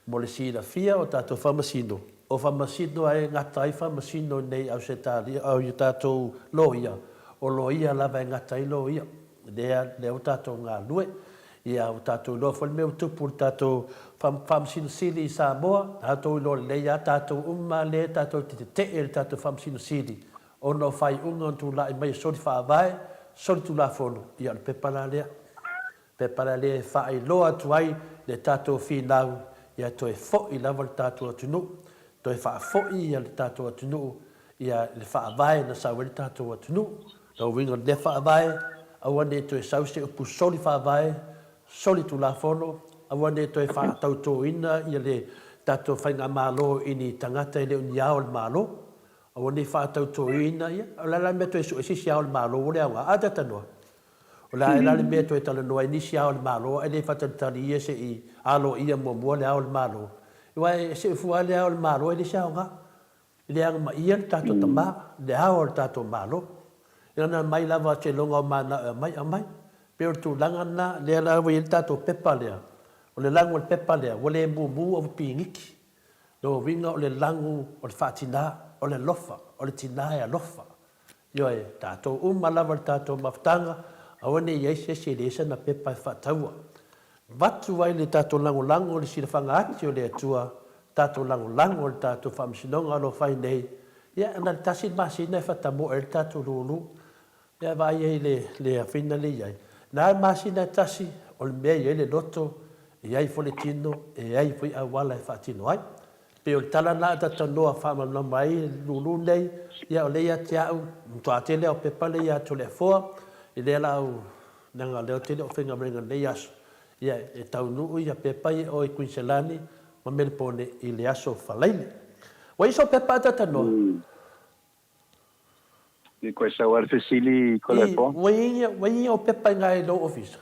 Speaker 1: mo le silafia o tatou faamasino o faamasino ae gata ai faamasino nei ausetalia au ia tatou lo ia o lo ia lava e gata ai lo ia lea o tatou galue ia o tatou loa foi le mea utupu le tatou faamasinosili i Samoa tatou ilo lelei a tatou uma lē tatou tetetee le tatou faamasinosili ona o faiʻuga ona tulaʻi mai soli faavae soli tulafono ia o le pepa la lea pepa la lea e faailoa atu ai le tatou finau ia toe foʻi lava le tatou atunuu toe faafoʻi ia le tatou atunuu ia le faavae na sau ai le tatou atunuu lauiga le lea faavae aua ne toe sau se upu soli faavae soli tulafono aua ne toe faatautoina ia le tatou faiga mālō ini tagata e le unia o le mālō aua nei faatautoina ia o le ala mea toe suʻesisi ao le mālō o le aogā'a tatanoa o le ae la le mea toe talanoa e nisi ao le mālō ai lei faatalitali ia seʻi aloia muamua le ao le mālō ua e seʻufua le ao le mālō e lesi aogā'a i le agamaʻia le tatou tamā le ao o le tatou mālō ia na mai lava se longa o mana mai amai pe o tulaga na lea lava ia le tatou pepa lea o le lagu o le pepa lea ua lē mumu o pigiki lo vinga o le langu o le faatinā o le lofa o le tinā e alofa io e tatou uma lava le tatou mafutaga aua nei ai sesi e lesa na pepa e faataua vatu ai le tatou lagolago o le silafagaati o le atua tatou lagolago o le tatou faamasinoga o lo fai nei ia na le tasi masina e faatamoʻe le tatou lulu ia vai ai le afina lei ai na masina e tasi o le mea iai le loto e ai fo le tino e ai foi auala e faatino ai pe o le talana tatanoa faamalama ai lulu nei ia o leia te a'u matoatele o pepa leia atu le afoa i lea lau naga leo tele o faigamarega nei aso ia e taunuu ia pepa ia o i kuinselani ma melepone i le aso falaile ua iso pepa tatanoa
Speaker 3: I koe sa war fesili ko le po.
Speaker 1: Wai o pepa ngai lo office.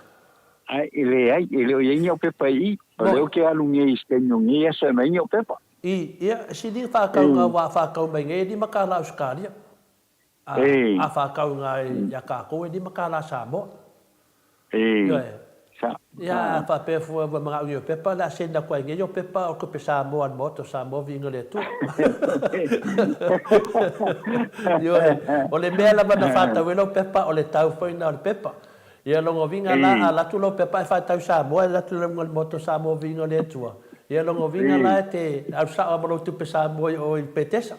Speaker 3: Ai ile o yengi o pepa i. O leo ke alunge i stenyo ngi asa mai o pepa.
Speaker 1: Ia si di fa ka nga wa fa ka mai ngai di makala Australia. A fa ka nga ya ka ko di makala Samoa. Sa. Ya fa pe fu wa mga yo pepa la senda ko ngai yo pepa o ko pe Samoa moto Samoa vinga le tu. Yo o le mela ba na fa ta welo pepa o le tau foi na le pepa. Ia longo vinga la ala tu lo pepa fa tau Samoa la tu lo moto Samoa vinga le tu. Ia longo vinga la te au sa ba lo tu pe Samoa o il petesa.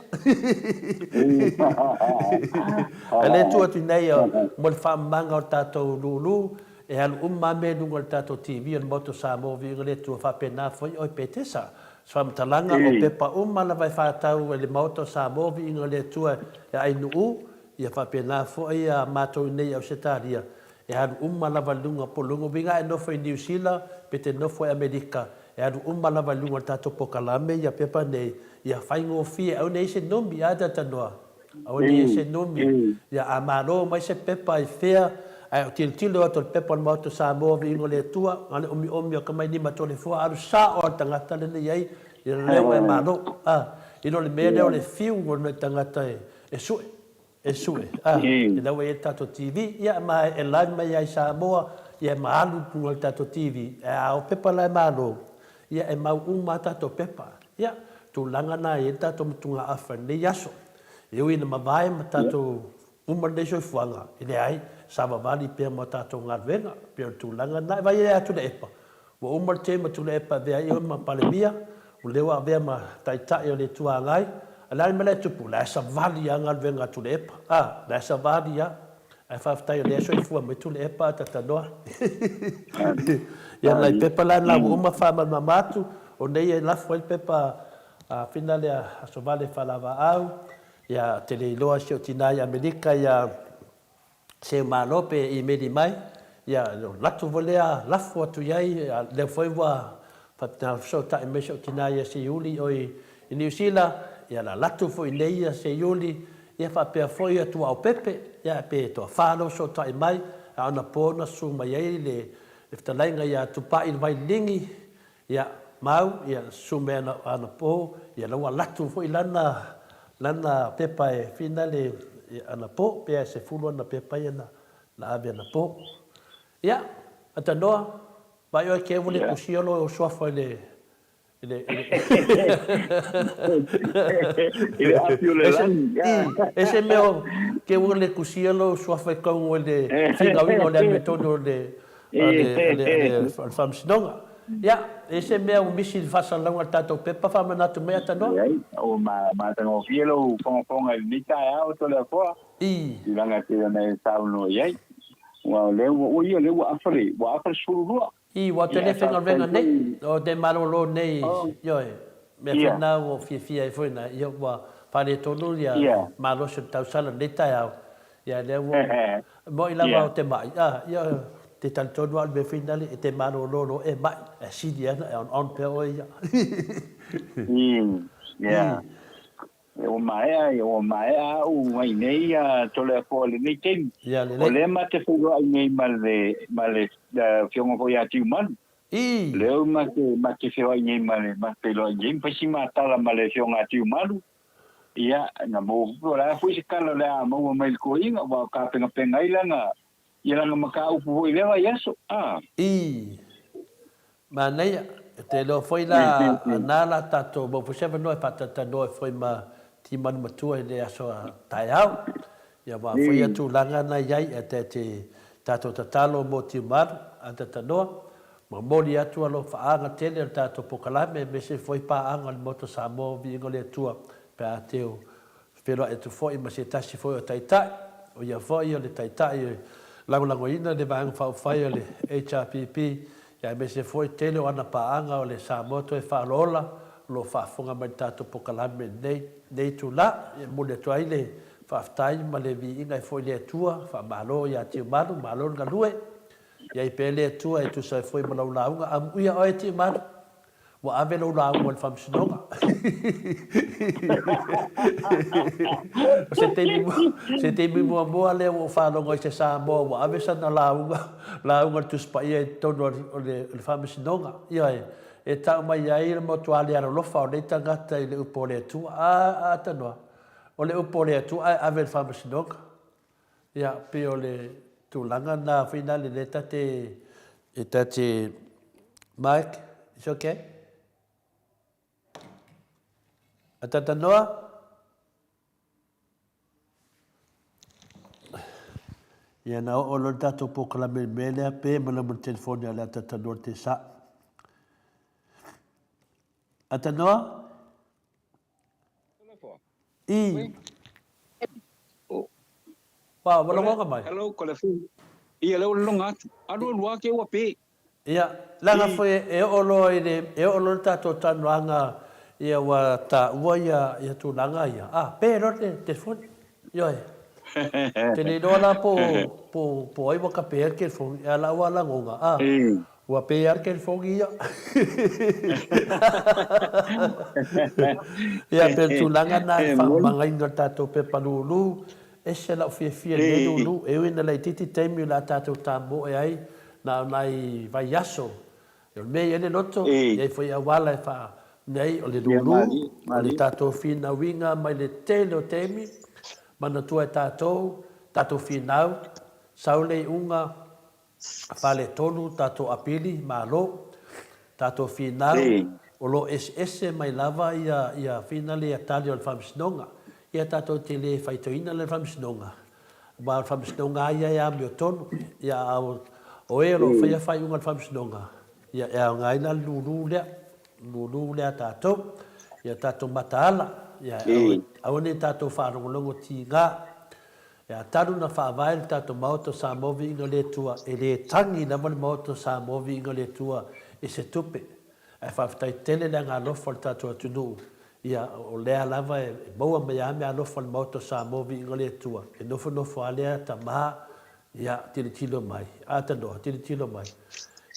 Speaker 1: Ale tu tu nei mo fa manga o tato lulu e al me lungo tato TV on moto Samoa vinga le tu fa pena foi o petesa. Swam talanga o pepa la vai fa tau le moto Samoa vinga le tu e ai nu ia fa pena foi a mato nei au setaria. E hadu lava lunga polungo vinga e nofo i New Zealand pe te nofo e Amerika e hadu lava lunga tato pokalame ia pepa nei ia whaingo fie au nei se nombi a tatanoa au nei se nombi ia amaro mai se pepa i fea ai tilo ato pepa o mauto Samoa vingo le tua ngane omi o kamai ni matole fua aru sa o tangata le nei ai i leo e maro ino le mea leo le fiu o le tangata e sue e sue e lawa e tato TV ia ma e lai mai ai Samoa ia maalu punga tato TV e au pepa lai malo ia e mau tato pepa ia tu langa na e tato mtunga afa nei aso e ui na mawai ma tato nei soi fuanga i le ai sama vali pe ma tato ngarvenga pe tu langa na vai e atu le epa wa te ma tu le epa vea i ma palemia u lewa vea ma taitai o le tua ngai alai mele tupu la sa vali anga venga tu le epa la sa vali ya ai fa ftai le so fu me tu le epa ta no ya lai pepa la uma fa ma mamatu o nei la fo el pepa finale a so vale fa lava au ya tele loa se tinai Amerika ya se malope i medi mai ya la tu volea la fo tu yai le foi wa fa ta so ta me so tinai se yuli oi in New Zealand ia la latu foi leia se yuli ia fa pe foi atu au pepe ia pe to falo so tai mai ana pona su mai le iftalenga ia tu pa il vai lingi ia mau ia su mena ana po ia la latu foi lana pepa e finale ana po pe se fulu na pe pai na ave na po ia ata noa vai o ke vole kusiolo o sofa le
Speaker 3: Ele apio le lan.
Speaker 1: ese meu ke vole kusiolo sofa con o le finga wingo le metodo le famsinonga ia ese meu misi fasalanga tato pepa famana tu me ata noa
Speaker 3: O ma tango fielo fonga ni ta o to le fo langa te na sauno yai wa le o ia le wa afre suru
Speaker 1: wa telefona venga nei o de malolo nei yo me fina o fia e foi na yo wa pare tonu ya malo se tau sala nei ta ya le wo mo ila va te mai yo te tal tonu al be finale e te malolo e mai si dia on pe o ya
Speaker 3: o mai o mai nei to le fo le nei tem o le mate fu nei male fiongo ko ya ti man le mate fio nei male mate lo nei pa si mata la male fiongo ti malu ia na mo la fu si kala la mo mai ko inga wa ka penga ila na ia na maka upu ile wa yaso
Speaker 1: ma nei te lo foi la nala tato bo fu seve no patata no foi ma ti man matua le aso taiau ia wa foi atu langa na yai te tato tatalo mo ti mar ata no ma moli atu lo faanga tele tato pokalame me se foi pa anga mo to Samoa vi ngole tua pe ateo pero e tu foi ma se tasi foi o taita o ia foi o le taita lango ina de bang fa fai le HRPP ya me se foi tele ana paanga o le Samoa to e fa lola lo fa fonga mai tato pokalame nei tu la mo le tu ai fa tai ma le vi inga foi le tua fa malo ya ti malo galue ya i pele tua e tu sai foi ma la unga am ia o ti malo wa ave lo la unga fam sinonga se te mi mo le o fa lo se Samoa wa ave sa na la unga tu spa ia tono le fam sinonga ia e ta mai ai mo tu ale ara lo fa le tangata le upole tu a tanoa o le upole tu a vel fam sinonga ia pe o le tu langa na finale le tate Mike is okay atata noa ia na o lo tato pokala mele pe mana mo telefone ala tata no te sa atanoa pa wala ngo mai
Speaker 4: hello kolefon ia lo longa alo lua ke wa pe
Speaker 1: ia langa foi e olo tato tananga ia wa ta wa ia tu langa ia pero te telefone yo te le dola po ai wa ka pe ke fo ala wala ngonga wa pe ar ke fo ia ia pe tu langa na fa mangai no tato pe palulu ese la fie le lulu e wina la titi temi la tato tambo e ai na nai vai yaso yo me ene noto e foi a wala fa nei o le lulu o le tato fina winga mai le telo temi mana tua tato finau saule unga fale tonu tato apili malo tato finau o lo ese mai lava ia finale atali o le famsinonga ia tato tele faitoina le famsinonga ba famsinonga ia mio tonu ia o ero fai unga le famsinonga ia ngaina lulu le tato ia tato matala ia aone tato whanongonongo tinga ia taru na whaavail tato mauto sa movi inga le tua e le tangi na mani mauto sa movi inga le tua e se tupe e whawhitai tele le ngā lofa le tato atunu ia o lea lava e maua mai ame a lofa le mauto sa movi inga le tua e nofo alea ta maha ia tilo mai atanoa tilo mai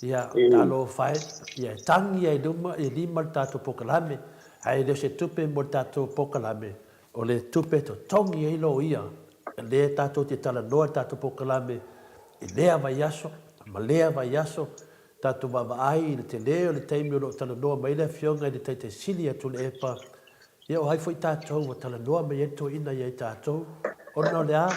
Speaker 1: ia talo whai ia tangi e lima le tato pokalame ai le se tupe mo tato pokalame o le tupe to tongi e lo ia le tato te tala noa tato pokalame e lea vai yaso ma lea vai yaso tato mama ai le te leo le taimi o lo tala noa mai le fionga le taite sili atu le epa Ia o hai foi tātou wa tala noa mai eto ina ia tātou. Ona lea,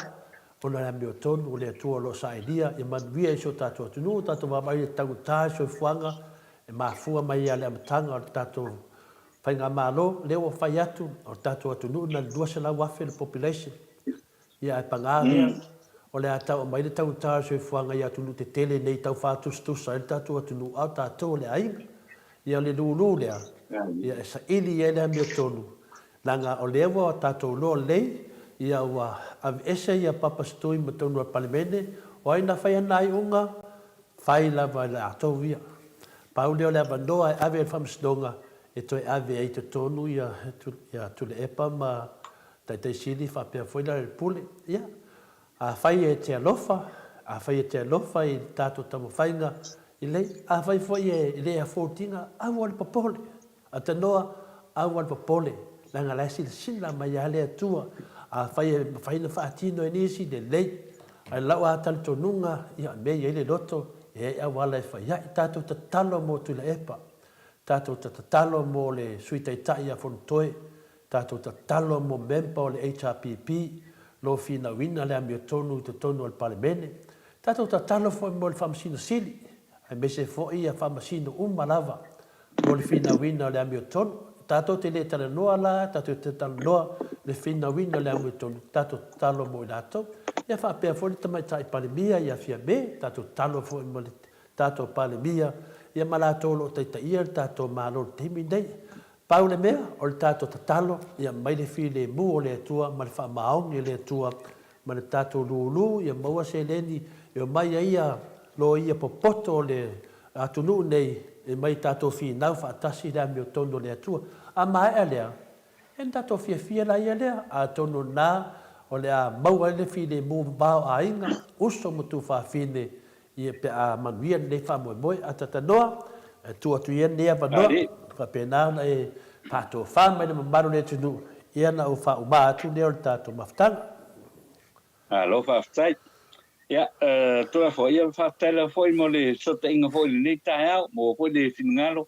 Speaker 1: ona lea meo tonu, o lea tua lo sa ilia, ia manuia iso tātou atunu, tātou mamai e tangu tā so fuanga, e mafua mai ia lea matanga o tātou whai ngā malo, leo o whai atu, o tātou atunu, na lua se lau wafe le population. Ia e pangārea, o lea tau o mai le tangu tā so fuanga ia atunu te tele nei tau whātustusa, e tātou atunu au tātou le ainga. Ia le lulu lea, ia e sa ili ia lea meo tonu. Langa o lewa o tātou loa lei, ia ua ese ia papastui ma tonu al palimene, o aina whai anai unga, whai lava le atou ia. Pau leo lea vanoa e ave e whamsdonga, e toi ave e te tonu ia tule epa ma taitai sili whapea whaila le pule. Ia, a whai e te alofa, a whai e te alofa i tātou tamu whainga i lei, a whai whai e lea fōtinga, au al papole, a tanoa au al papole. Langa lasi le sila mai ale atua a fai na faatino e nisi de lei ai lau a tal tonunga ia me ia le loto e a wala e fai ia tatou tatalo mo tu le epa tatou tatalo mo le suita tai a fontoe tatou tatalo mo mempa o le HRPP lo fina wina le amio tonu te tonu al palemene tatou tatalo fo mo le famasino sili ai me se fo ia famasino umalava mo le fina wina le amio tonu tatou te le tala noa la, tatou te tala noa le whina wina le amu tonu, tatou talo mo i lato. Ia whapea fwori tamai tai palemia, ia fia me, tatou talo fwori mo le tatou palemia, ia malato lo taita ia, tatou malo temi nei. Pau le mea, o le tatou tatalo, ia mai le fi le mu o le atua, ma le wha maongi le atua, ma le tatou lulu, ia maua se leni, ia mai ia lo ia popoto le atunu nei, e mai tātou fi nau whaatasi rea meo tono lea tua. A mai a lea, en tātou fia la ia lea, a tono nā, o lea maua le fi le mō bao a inga, uso mo tu whaafine, i pe a manuia nei whamoe moe, a tatanoa, tua tu ia nea wanoa, whapena na e pātou whamai na mamaru le tunu, ia na o wha uma atu leo le tātou maftanga.
Speaker 4: Alo, whaftai. Ia, toa fo ia whaatela foi mo le sota inga foi le nei tae au, mo foi le finngalo.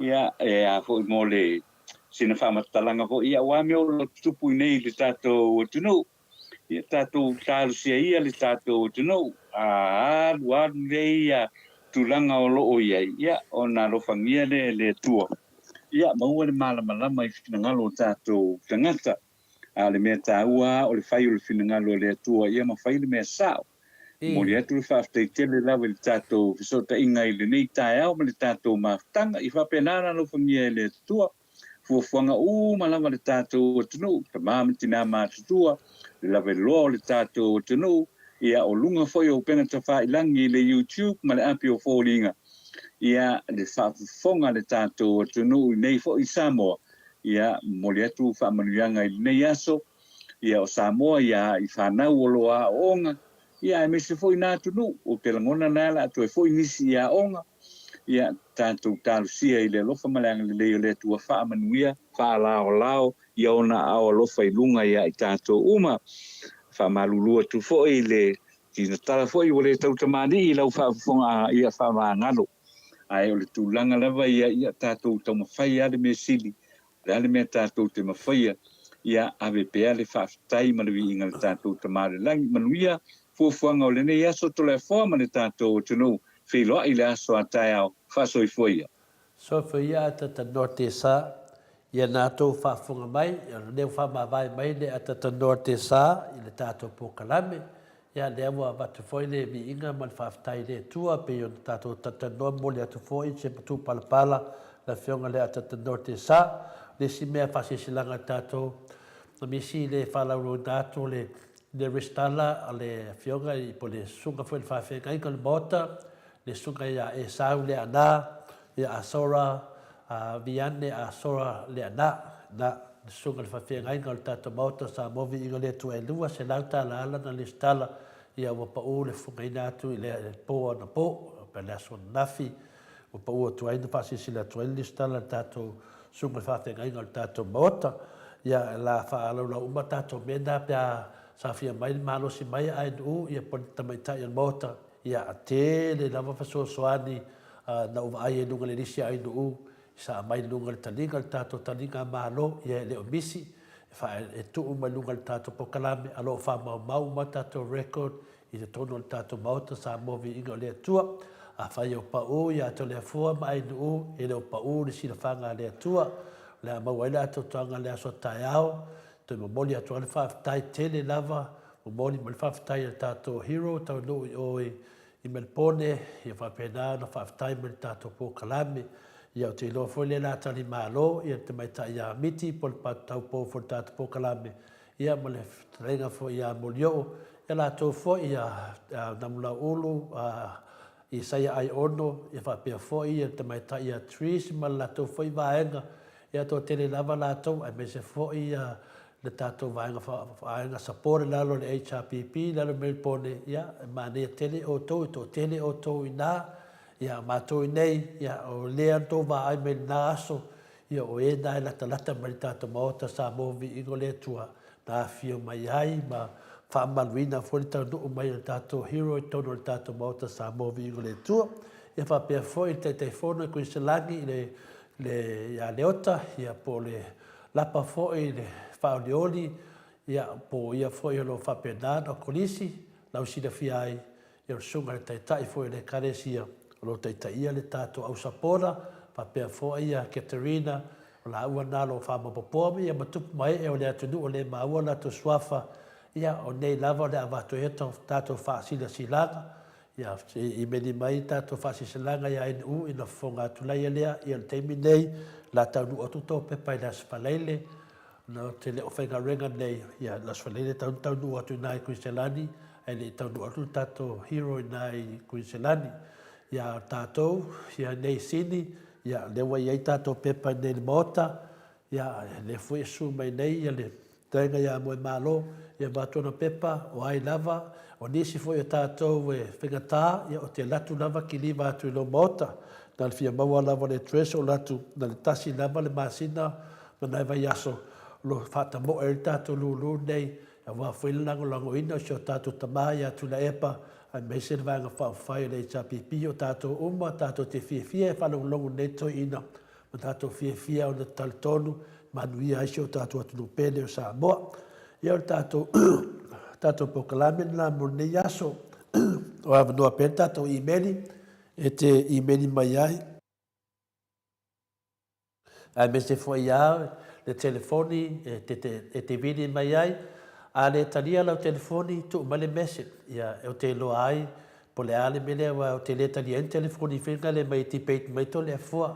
Speaker 4: Ia, a foi mo le sina whamatalanga foi ia wameo lo tupu nei le tātou tunu. Ia tātou tālu sia ia le tātou tunu. Alu le ia tulanga o loo ia. Ia, o nā rofangia le tua. Ia, maua le malamalama i finngalo tātou tangata. A le mea tāua o le whai o le finngalo le tua. Ia ma whai le mea sao. Mo le atu whaaftai tele lawa le tātou whisota inga i le nei tae au ma le tātou maftanga i whapenana no whangia le tua fuafuanga malawa le tātou atunu ta māmatina mātutua le lawa loa o le tātou atunu ia o lunga foi o penga ta whailangi le YouTube ma le api o fōringa ia le whaafufonga le tātou atunu i nei fo i Samoa ia mo le atu whaamanuianga i nei aso ia o Samoa ia i whanau o loa onga ia me se foi na tunu o te langona nala to e foi nisi ia onga ia tanto talusia i le lofa malanga le le tua fa manuia fa lao ia ona ao lofa i lunga ia i tanto uma fa malulu tu foi le tina tala foi o le tau tamani i lau fa fonga ia fa ngalo ai o le tulanga lava ia tanto tau mafai ale me sili ale me tanto te mafai ia ave pe ale fa tai malui inga tanto tamari langi manuia fuafuanga o le nei aso tole forma le tātou tunu whiloa i le aso a tae au whasoi fuia.
Speaker 1: So fuia tata norte sa, ia nātou whaafunga mai, ia leo whamawai mai le a tata norte sa, i le tātou pōkalame, ia leo wa watu foi le mi inga man whaaftai le tua, pe yon tātou tata noa mo le atu foi, se patu palapala, la whionga le a tata norte sa, le si mea whasisilanga tātou, na misi le whalauro nātou le restala a le whionga i po le sunga foi le whawhenga inga le mota, le sunga ia e sau le ana, ia a sora, a viane a sora le ana, na le sunga le whawhenga inga le tata mota sa movi inga le tu e lua se lauta la ala na le stala, ia wapa u le funga ina atu i le poa na po, pe le aso nafi, wapa u atu aina whasisi le atu le stala le tato sunga le whawhenga inga le tata mota, ia la whaalau la uma tato mena pia sa fia mai malo si mai ai du ia pon tamai tai al mota ia te le lava faso soani na uva ai no le risi ai du sa mai lunga le talinga le tatou talinga malo ia le o misi fa e tu mai lunga le tatou pokalame alo fa mau ma tatou record i te tono le tatou mauta sa movi inga le atua a fa o pa o ia to le fua mai no e le pa o le sila fanga le atua le ma wala to tanga le aso taiao to mo moli atua le fa tai tele lava mo moli mo fa tai le tatou hero to no o i melpone ia fa pena no fa tai mo le tatou pokalame ia te lo foi le la tali malo ia te mai ta ia miti pol patau po fo tatou pokalame ia mo le trenga fo ia molio ia la to fo ia na mula ulu i saia ai ono ia fa pe fo ia te mai ta ia trees ma la to fo vaenga ia to tele lava la to ai me se fo ia le tatou vaenga fa support la lo le HRPP la lo melpone ia ma ne tele o to tele o to ina ia mātou nei, ia o lea tō wā ai me nā aso, ia o e nai lata mari tātou maota sa mōwi ingo lea tua, nā whio mai ai, ma whaamaluina fōri tau nuu mai le tātou hero i tono le tātou maota sa mōwi ingo lea tua, ia whapea fōi te whono i kui selangi le ia leota, ia po le lapa fōi le whaolioli, ia po ia fōi holo whapea nāna o kolisi, lau sida whia ai, ia sunga le taitai fōi le karesia, lo taitaia le tatou au sapora papea foʻi ia Katerina o la ua nalo faamapopoami ia matupu mai e o le atunuu o le maua latou suafa ia o nei lava o le avatoea tatou faasilasilanga ia i meni mai tatou faasilasilanga ia inu ina fofoga atulaia lea ia le taimi nei la taunuu atu topepa i le asfalaile no te leo faigarega nei ia le asfalaile taunuu atu inā i kuiselani ai leʻi taunuu atu tatou hero inā i kuiselani ia tātou, ia nei sini, ia lewa iai tātou pepa nei le mota, ia le fui su mai nei, ia le tenga ia moe malo, ia mātona pepa, o ai lava, o nisi fui o tātou e whengatā, ia o te latu lava ki li mātu i lo mota, nā le fia maua lava le treso latu, nā le tasi lava le māsina, ma nai vai aso, lo whata mo e tātou lulu nei, ia wā whilango lango ina, o tātou tamai atu la epa, ai me se vanga whai le HRPP o tātou uma, tātou te whiawhia e whalongongo neto ina, ma tātou whiawhia o na taletonu, manuia aisi o tātou atu nupele o Samoa. Ia o tātou pokalame nā mone yaso, o avanoa pēn tātou e-maili, e te e-maili mai ai. Ai me se whai au, le telefoni, e te vini mai ai, a le talia lau telefoni tu male message ia o te loa ai po le ale mele wa o te le talia en telefoni whenga le mai ti peit mai to le fua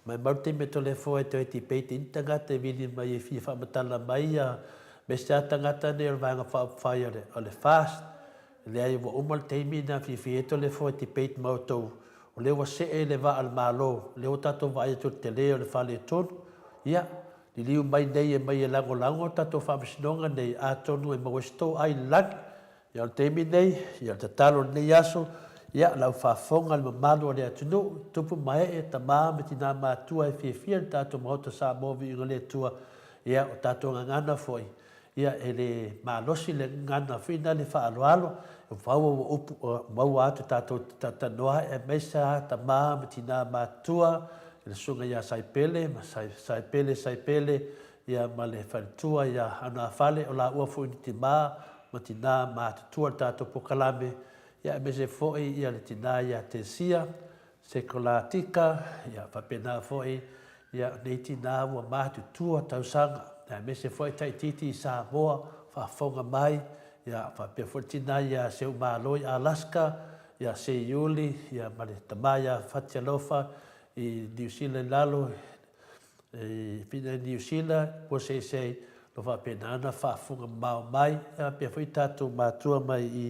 Speaker 1: mai maute me to le fua e te ti peit intaga te vini mai e fia whamatala mai ia me se atangata ne o vanga whaupwhai o le fast le ai wa umal teimi na fia to le fua e ti peit mautou o le wa se e le va al malo le o tato vai to te le o le whale tonu ia i liu mai nei e mai e lango tatou whamasinonga nei a tonu e mawesto ai lang. Ia o teimi nei, ia te talo nei aso, ia lau whafonga le mamalo o le atunu, tupu mai e ta maa me tina mātua e whiawhia tatou mahota sa movi inga le tua, ia o tatou ngangana foi. Ia e le malosi le ngana whina le whaaloalo, e whau o mau atu tatou tatanoa e meisa ta maa me tina mātua, le sunga ia saipele, ma saipele, ia ma le whalitua, ia ana whale o la ua fui ni te maa, ma tina mātutua tātou pokalame, ia me se foi, ia le tina ia te sia, se kola tika, ia whapena foi, ia nei tina ua mātutua tausanga, ia me se foi tai titi i Samoa, whafonga mai, ia whapea foi tina ia se umaloi Alaska, ia se iuli, ia ma le tamaya Whatialofa, i New Zealand lalo, i whina New Zealand, po se lo whapenana whaafunga mau mai, ia pia whi tātou mātua mai i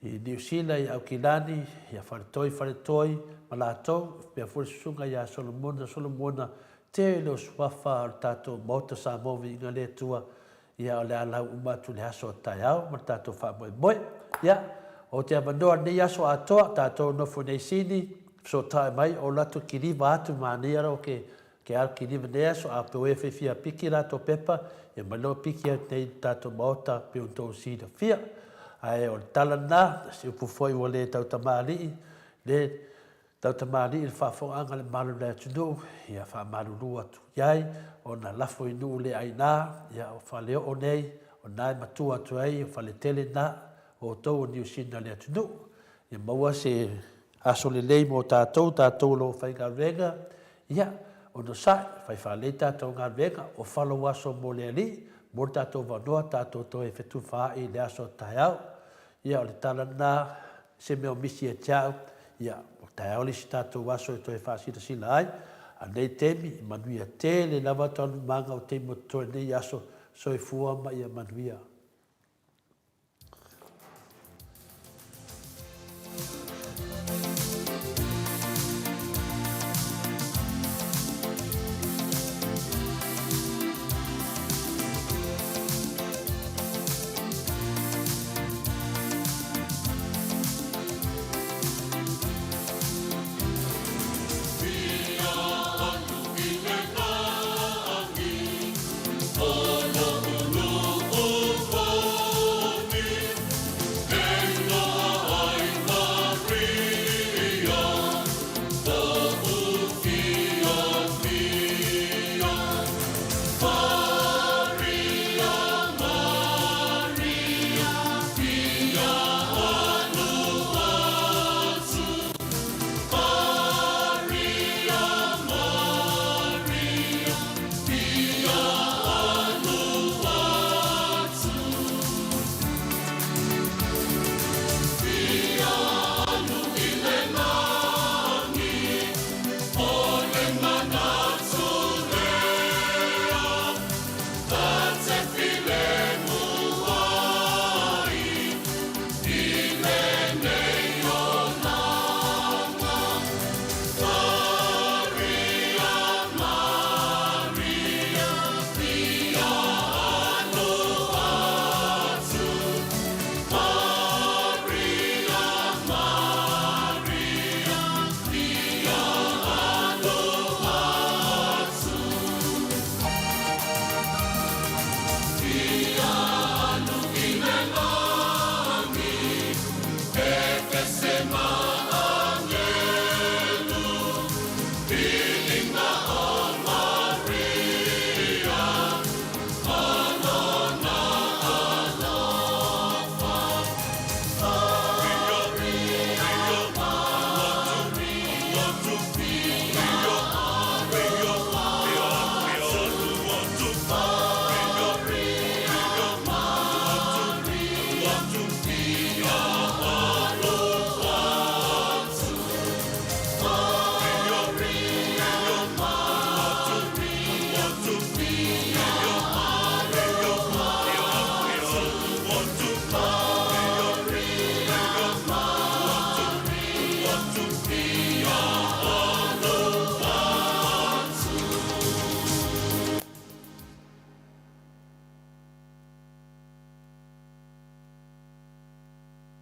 Speaker 1: New Zealand, i Aukilani, ia wharetoi, ma lātou, pia whi sunga ia Solomona, te leo swafa o tātou mauta sa movi inga le tua, ia o le alau umatu le aso tai au, ma tātou wha ia, o te amanoa nei aso atoa, tātou nofo nei sini, so tae mai o lato kiriva atu mania ro ke ar kiriva nea so a pe wefe fia piki lato pepa e malo piki nei tato maota pe un tau sida fia ai o tala na se upu foi o le tau tamali le Tau tamani il whaafonga le malu le atunu, ia whaamaruru atu iai, o na lafo inu le aina, ia o whaleo o nei, o nai matua atu ai, o whale tele na, o tau o New Zealand le atunu, ia maua se aso le lei mo tātou lo whainga venga, ia, o no sai, whai whale tātou ngā venga, o whalo aso mo le ali, mo tātou wanoa, tātou to e whetu wha i le aso tai au, ia o le tala na, se meo misi e tiau, ia, tai ole si tātou waso e toi whaasira sila ai, a nei temi, manuia te le lava tonu manga o te motoe nei aso, soi fua ma ia manuia.